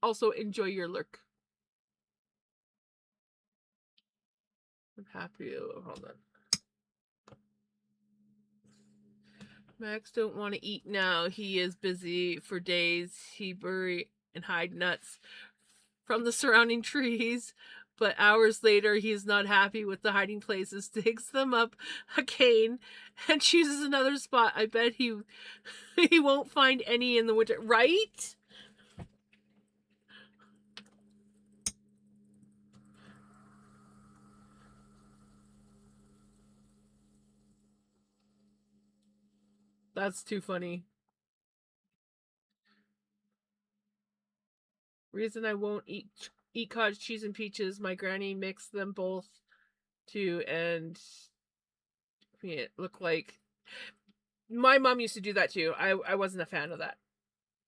Also, enjoy your lurk. I'm happy. Hold on. Max don't want to eat now. He is busy for days. He bury and hide nuts from the surrounding trees. But hours later, he is not happy with the hiding places, digs them up again, and chooses another spot. I bet he won't find any in the winter. Right? That's too funny. Reason I won't eat cottage cheese and peaches. My granny mixed them both too, and it looked like my mom used to do that too. I wasn't a fan of that.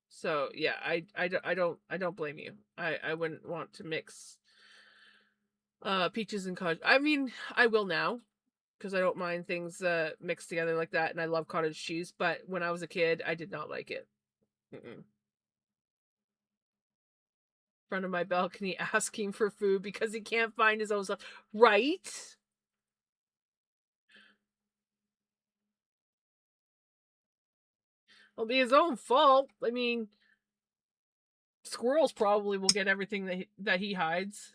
So yeah, I don't blame you. I wouldn't want to mix peaches and cottage. I mean, I will now because I don't mind things mixed together like that, and I love cottage cheese. But when I was a kid, I did not like it. Mm-mm. Front of my balcony asking for food because he can't find his own stuff. Right? It'll be his own fault. I mean, squirrels probably will get everything that he hides.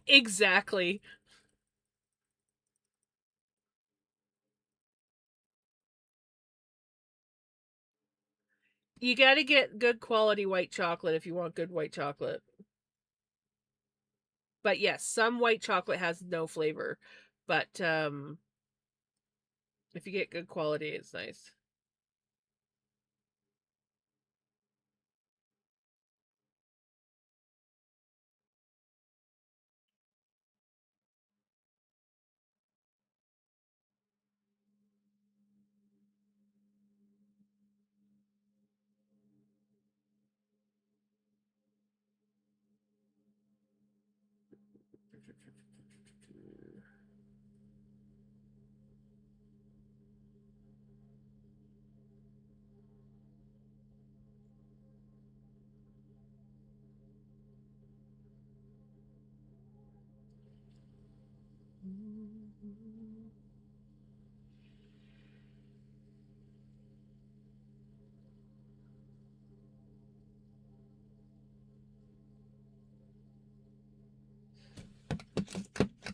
Exactly. You got to get good quality white chocolate if you want good white chocolate. But yes, some white chocolate has no flavor. But if you get good quality, it's nice.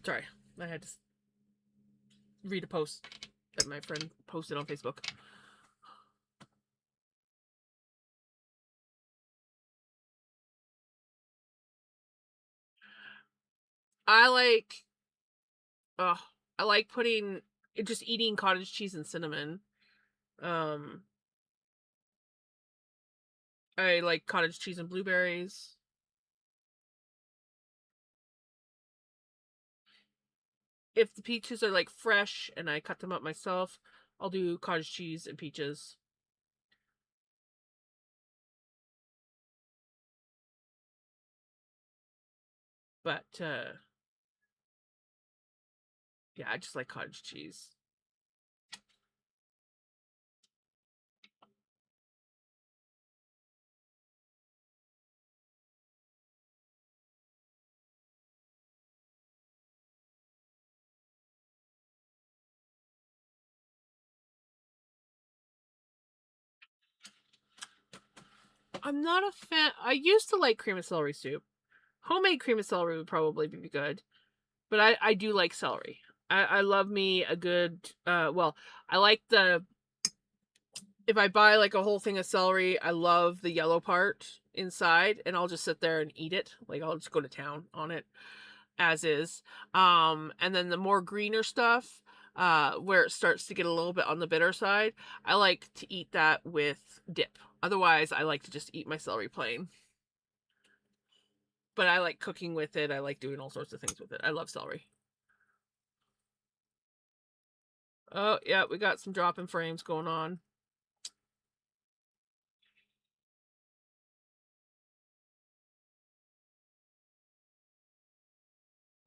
Sorry, I had to read a post that my friend posted on Facebook. I like, oh, I like putting just eating cottage cheese and cinnamon. Um, I like cottage cheese and blueberries. If the peaches are like fresh and I cut them up myself, I'll do cottage cheese and peaches. But yeah, I just like cottage cheese. I'm not a fan. I used to like cream of celery soup. Homemade cream of celery would probably be good, but I do like celery. I love me a good well, I like the if I buy like a whole thing of celery, I love the yellow part inside and I'll just sit there and eat it. Like I'll just go to town on it as is. And then the more greener stuff, where it starts to get a little bit on the bitter side, I like to eat that with dip. Otherwise, I like to just eat my celery plain. But I like cooking with it. I like doing all sorts of things with it. I love celery. Oh, yeah, we got some dropping frames going on.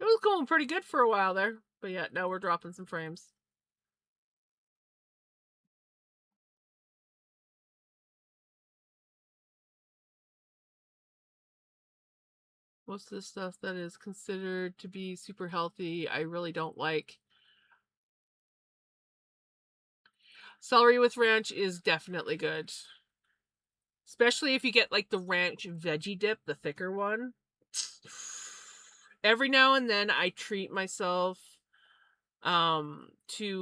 It was going pretty good for a while there. But yeah, now we're dropping some frames. Most of the stuff that is considered to be super healthy, I really don't like. Celery with ranch is definitely good. Especially if you get like the ranch veggie dip, the thicker one. Every now and then I treat myself to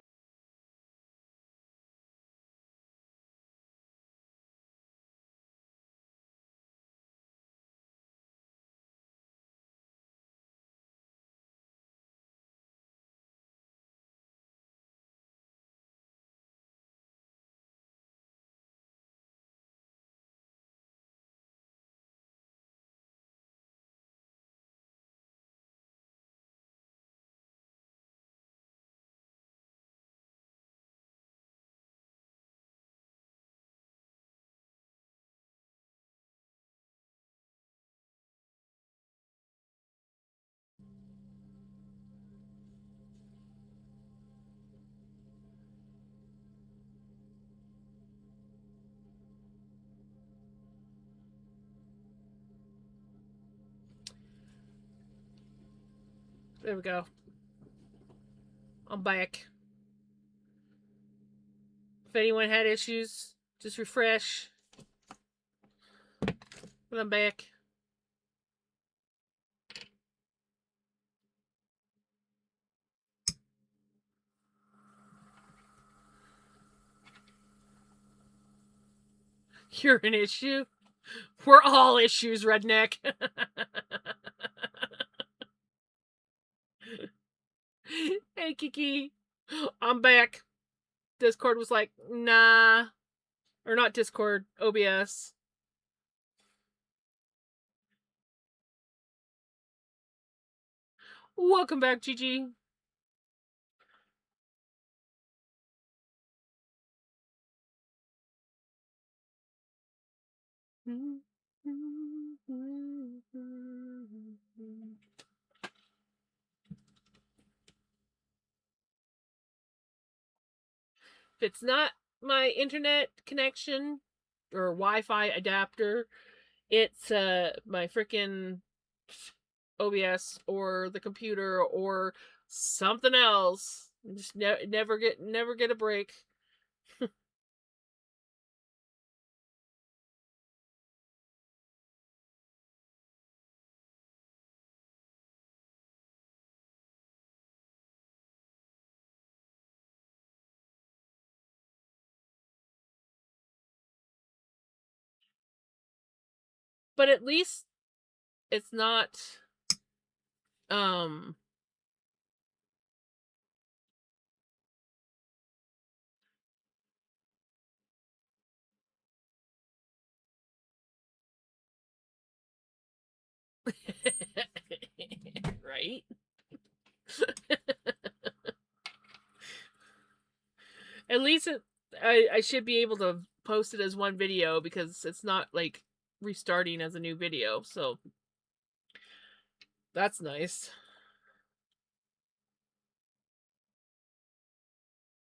there we go. I'm back. If anyone had issues, Just refresh. But I'm back. You're an issue. We're all issues, redneck. Hey, Kiki. I'm back. Discord was like, nah. Or not Discord, OBS. Welcome back, Gigi. If it's not my internet connection or Wi-Fi adapter, it's my freaking OBS or the computer or something else. Just never get a break. But at least it's not um right? At least I should be able to post it as one video because it's not like restarting as a new video. So that's nice.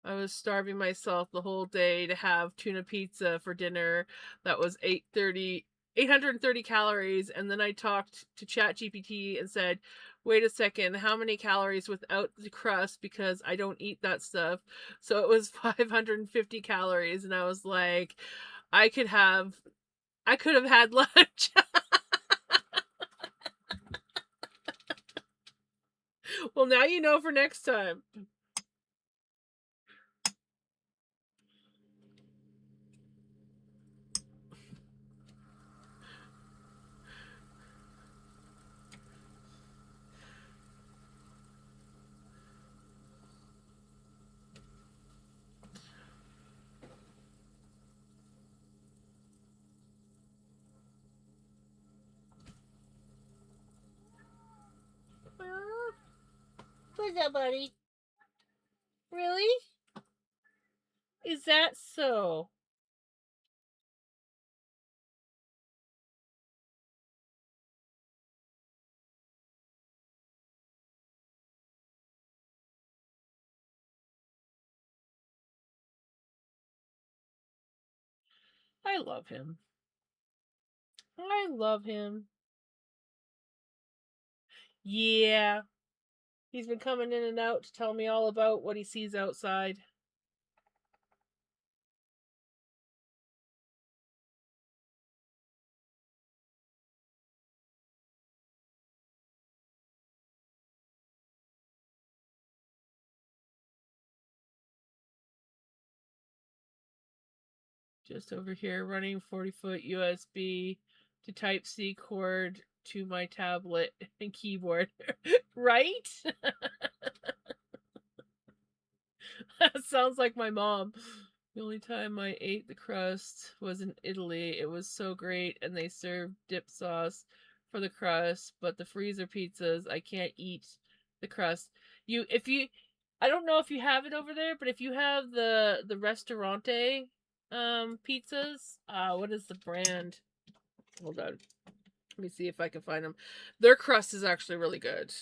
I was starving myself the whole day to have tuna pizza for dinner. That was 830 calories. And then I talked to ChatGPT and said, wait a second, how many calories without the crust? Because I don't eat that stuff. So it was 550 calories. And I was like, I could have had lunch. Well, now you know for next time. What's up, buddy? Really? Is that so? I love him. I love him. Yeah. He's been coming in and out to tell me all about what he sees outside. Just over here running 40-foot USB to Type-C cord to my tablet and keyboard. Right? That sounds like my mom. The only time I ate the crust was in Italy. It was so great, and they served dip sauce for the crust, but the freezer pizzas, I can't eat the crust. I don't know if you have it over there, but if you have the Restaurante pizzas, what is the brand? Hold on. Let me see if I can find them. Their crust is actually really good.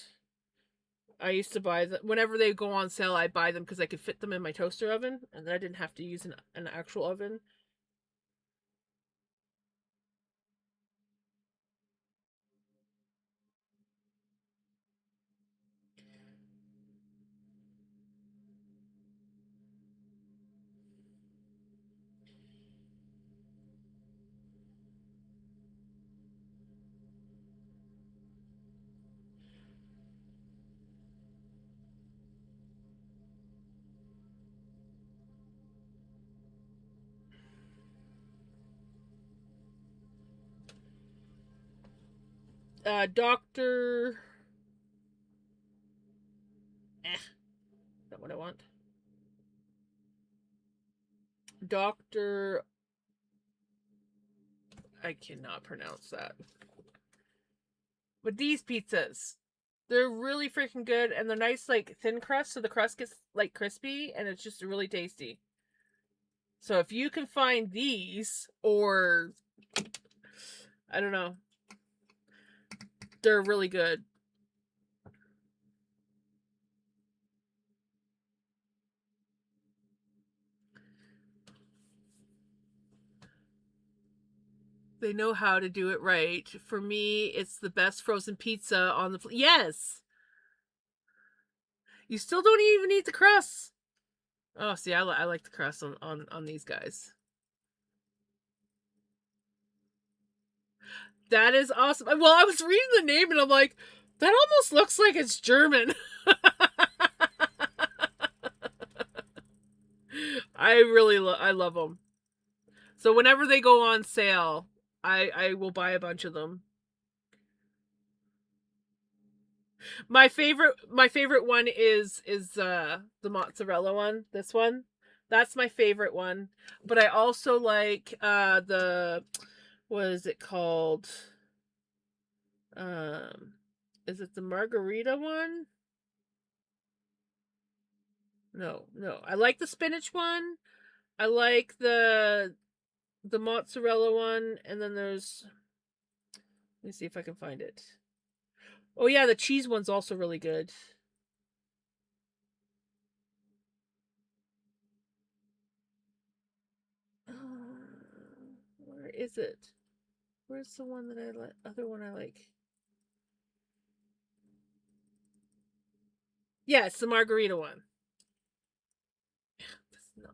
I used to buy them whenever they go on sale. I buy them because I could fit them in my toaster oven, and I didn't have to use an actual oven. Dr. Not what I want. Dr. I cannot pronounce that. But these pizzas, they're really freaking good, and they're nice, like, thin crust, so the crust gets, like, crispy, and it's just really tasty. So if you can find these, or, I don't know, they're really good. They know how to do it right. For me, it's the best frozen pizza on the... Yes! You still don't even eat the crust. Oh, see, I like the crust on these guys. That is awesome. Well, I was reading the name and I'm like, that almost looks like it's German. I love them. So whenever they go on sale, I will buy a bunch of them. My favorite one is the mozzarella one. This one, that's my favorite one. But I also like the, what is it called? Is it the margarita one? No. I like the spinach one. I like the mozzarella one, and then there's, let me see if I can find it. Oh yeah, the cheese one's also really good. Where is it? Where's the one that I like? Other one I like? Yeah, it's the margarita one. No.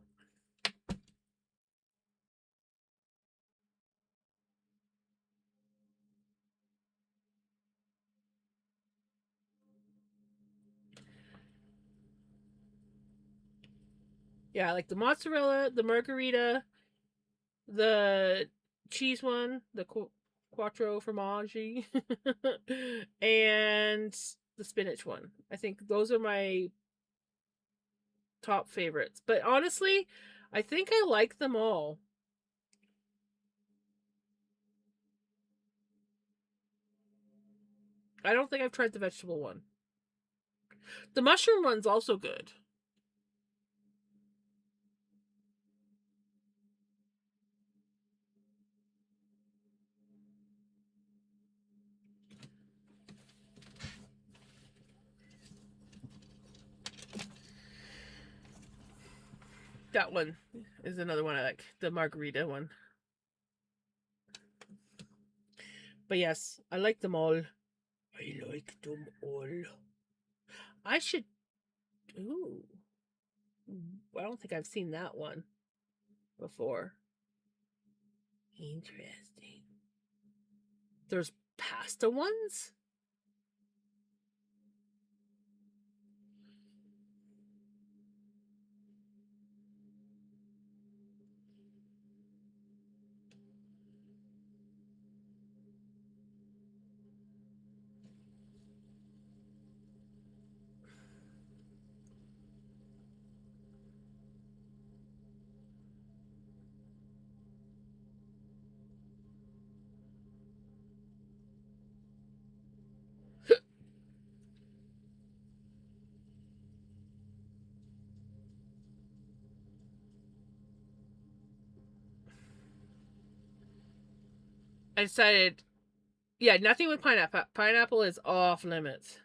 Yeah, I like the mozzarella, the margarita, the cheese one, the quattro formaggi, and the spinach one. I think those are my top favorites. But honestly, I think I like them all. I don't think I've tried the vegetable one. The mushroom one's also good. That one is another one I like. The margarita one. But yes, I like them all. I like them all. I should... Ooh. I don't think I've seen that one before. Interesting. There's pasta ones? I decided, yeah, nothing with pineapple. Pineapple is off limits.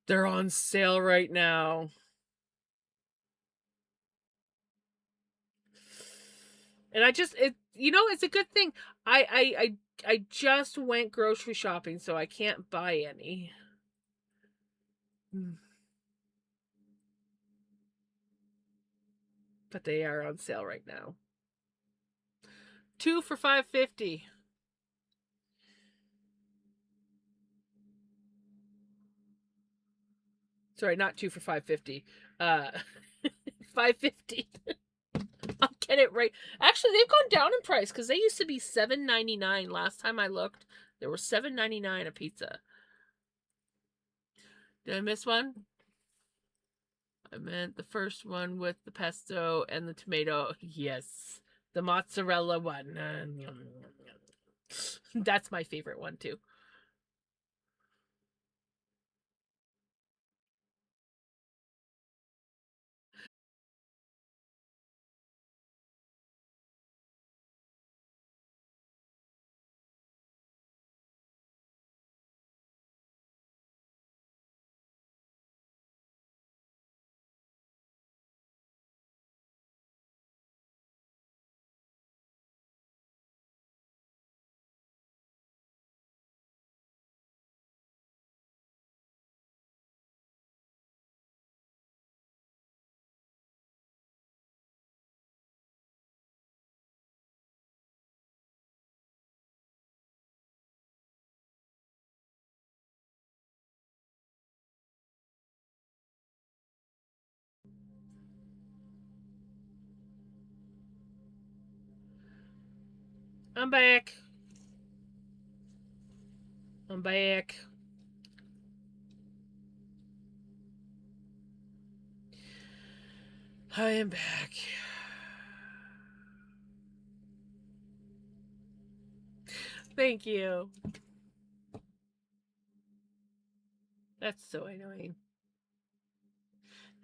They're on sale right now. And I just, it's a good thing. I just went grocery shopping, so I can't buy any. But they are on sale right now. 2 for $5.50. Sorry, not 2 for $5.50. $5.50. I'll get it right. Actually, they've gone down in price because they used to be $7.99 last time I looked. They were $7.99 a pizza. Did I miss one? I meant the first one with the pesto and the tomato. Yes. The mozzarella one. That's my favorite one, too. I'm back. I'm back. I am back. Thank you. That's so annoying.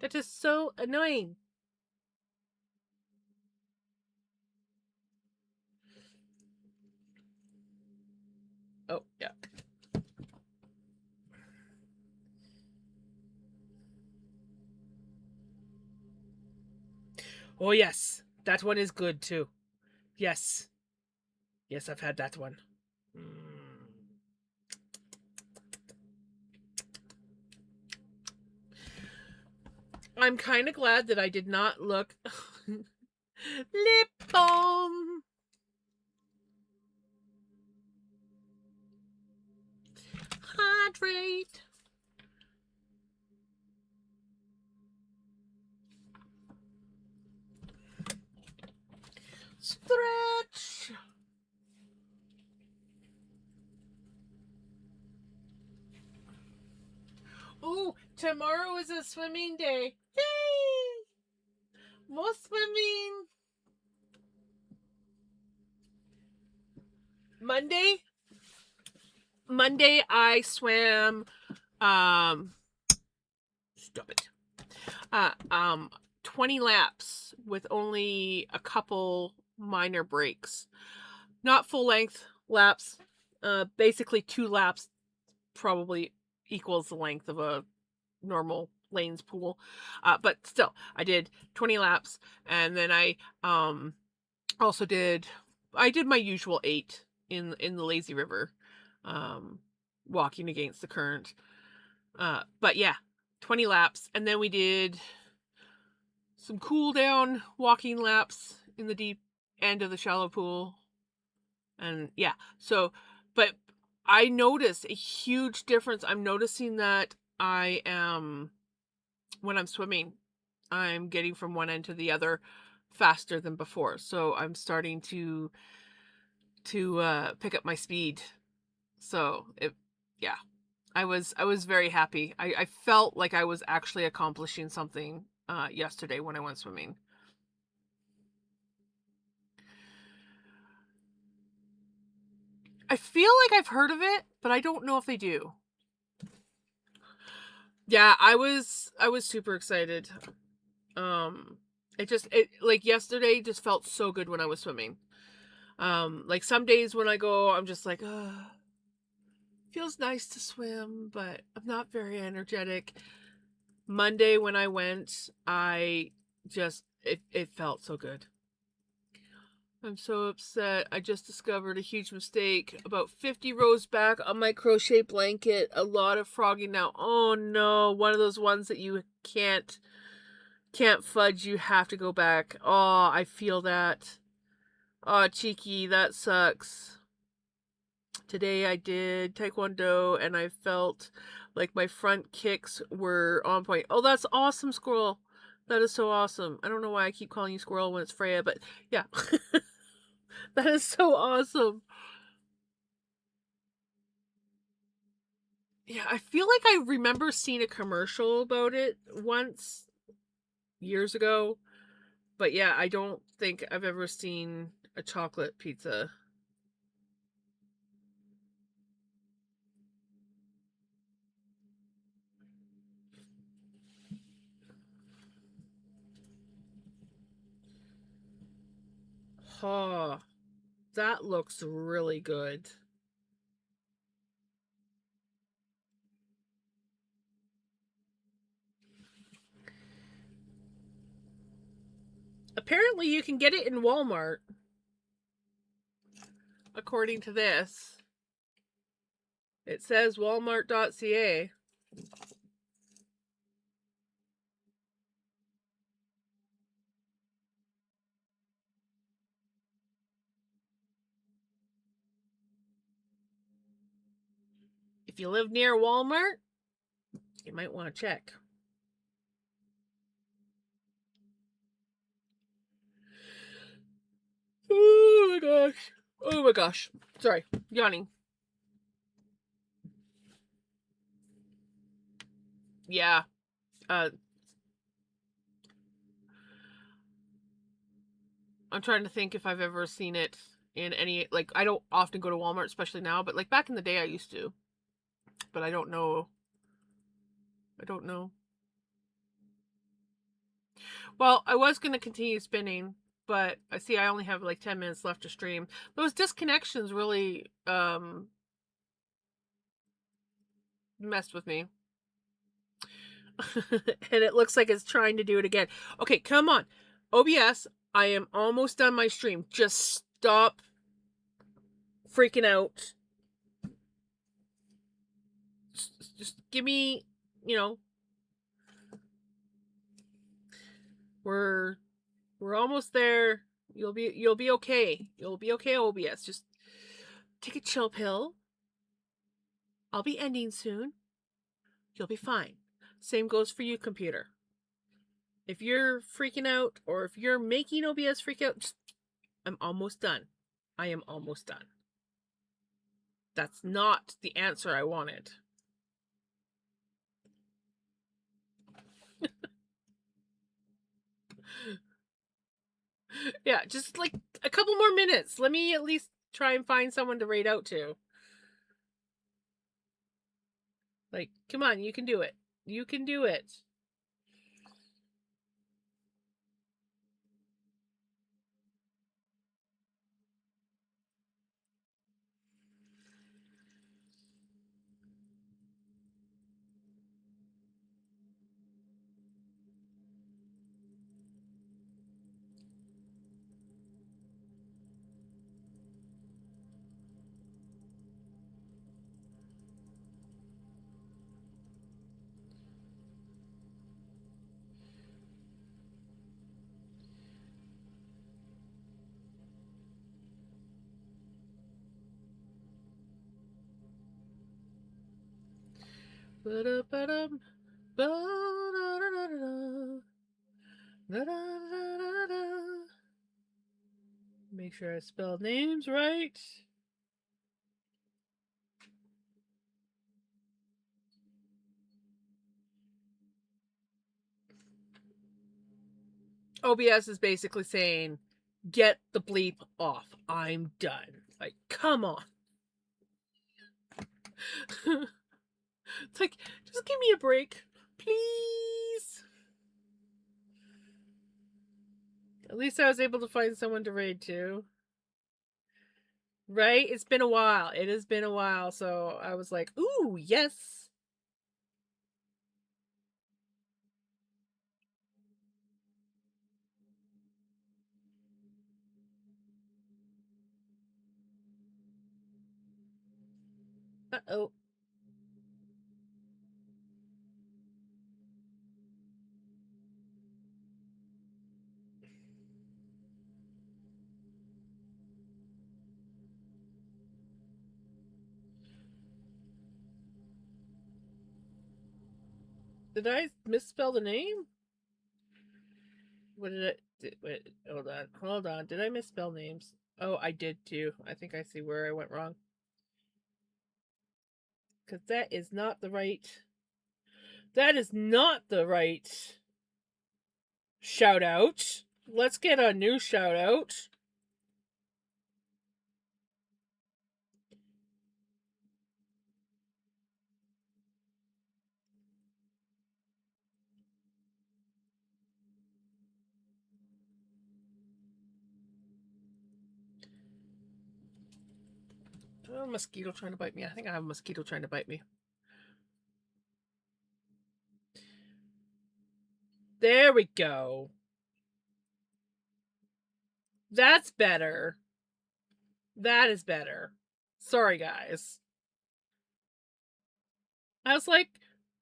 That is so annoying. Oh, yeah. Oh, yes. That one is good, too. Yes. Yes, I've had that one. I'm kind of glad that I did not look. Lip balm. Hydrate. Stretch. Ooh, tomorrow is a swimming day. Yay! More swimming. Monday I swam stop it. 20 laps with only a couple minor breaks. Not full length laps. Basically 2 laps probably equals the length of a normal lanes pool. But still, I did 20 laps, and then I also did my usual 8 in the lazy river, walking against the current. But yeah, 20 laps, and then we did some cool down walking laps in the deep end of the shallow pool. And yeah, so, but I noticed a huge difference. I'm noticing that I am, when I'm swimming, I'm getting from one end to the other faster than before. So I'm starting to pick up my speed. So yeah, I was very happy. I felt like I was actually accomplishing something yesterday when I went swimming. I feel like I've heard of it, but I don't know if they do. Yeah, I was super excited. It like yesterday just felt so good when I was swimming. Like some days when I go, I'm just like, feels nice to swim, but I'm not very energetic. Monday when I went, it felt so good. I'm so upset. I just discovered a huge mistake. About 50 rows back on my crochet blanket, a lot of frogging now. Oh no, one of those ones that you can't fudge, you have to go back. Oh, I feel that. Oh, cheeky, that sucks. Today I did Taekwondo and I felt like my front kicks were on point. Oh, that's awesome, Squirrel. That is so awesome. I don't know why I keep calling you Squirrel when it's Freya, but yeah. That is so awesome. Yeah, I feel like I remember seeing a commercial about it once years ago. But yeah, I don't think I've ever seen a chocolate pizza. Oh, that looks really good. Apparently, you can get it in Walmart, according to this. It says walmart.ca. If you live near Walmart, you might want to check. Oh my gosh. Oh my gosh. Sorry, yawning. Yeah. Uh, I'm trying to think if I've ever seen it in any, like, I don't often go to Walmart, especially now, but like back in the day I used to. But I don't know. I don't know. Well, I was going to continue spinning, but I see I only have like 10 minutes left to stream. Those disconnections really messed with me. And it looks like it's trying to do it again. Okay, come on. OBS, I am almost done my stream. Just stop freaking out. Just give me, you know, we're almost there. You'll be okay. You'll be okay, OBS. Just take a chill pill. I'll be ending soon. You'll be fine. Same goes for you, computer. If you're freaking out or if you're making OBS freak out, just, I'm almost done. I am almost done. That's not the answer I wanted. Yeah, just like a couple more minutes. Let me at least try and find someone to raid out to. Like, come on, you can do it. You can do it. Ba-da-ba-dum. Ba-da-da-da-da. Da-da-da-da-da. Make sure I spell names right. OBS is basically saying, get the bleep off. I'm done. Like, come on. It's like, just give me a break. Please. At least I was able to find someone to raid to. Right? It's been a while. It has been a while. So I was like, ooh, yes. Uh-oh. Did I misspell the name? What did I... Wait, hold on. Hold on. Did I misspell names? Oh, I did too. I think I see where I went wrong. because that is not the right. That is not the right shout out. Let's get a new shout out. Oh, mosquito trying to bite me. I think I have a mosquito trying to bite me. There we go. That's better. That is better. Sorry, guys. I was like,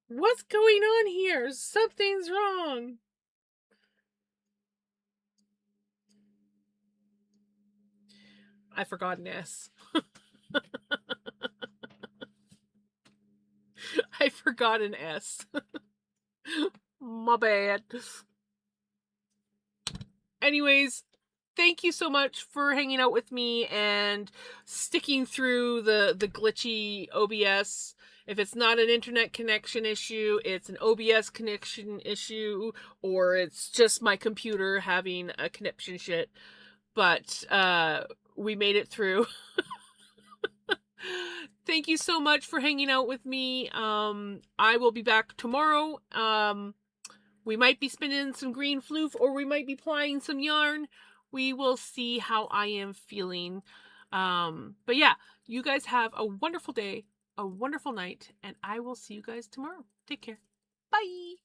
what's going on here? Something's wrong. I forgot an S. I forgot an S. My bad. Anyways, thank you so much for hanging out with me and sticking through the glitchy OBS. If it's not an internet connection issue, it's an OBS connection issue, or it's just my computer having a conniption shit. But we made it through. Thank you so much for hanging out with me. I will be back tomorrow. We might be spinning some green floof, or we might be plying some yarn. We will see how I am feeling. But yeah, you guys have a wonderful day, a wonderful night, and I will see you guys tomorrow. Take care. Bye.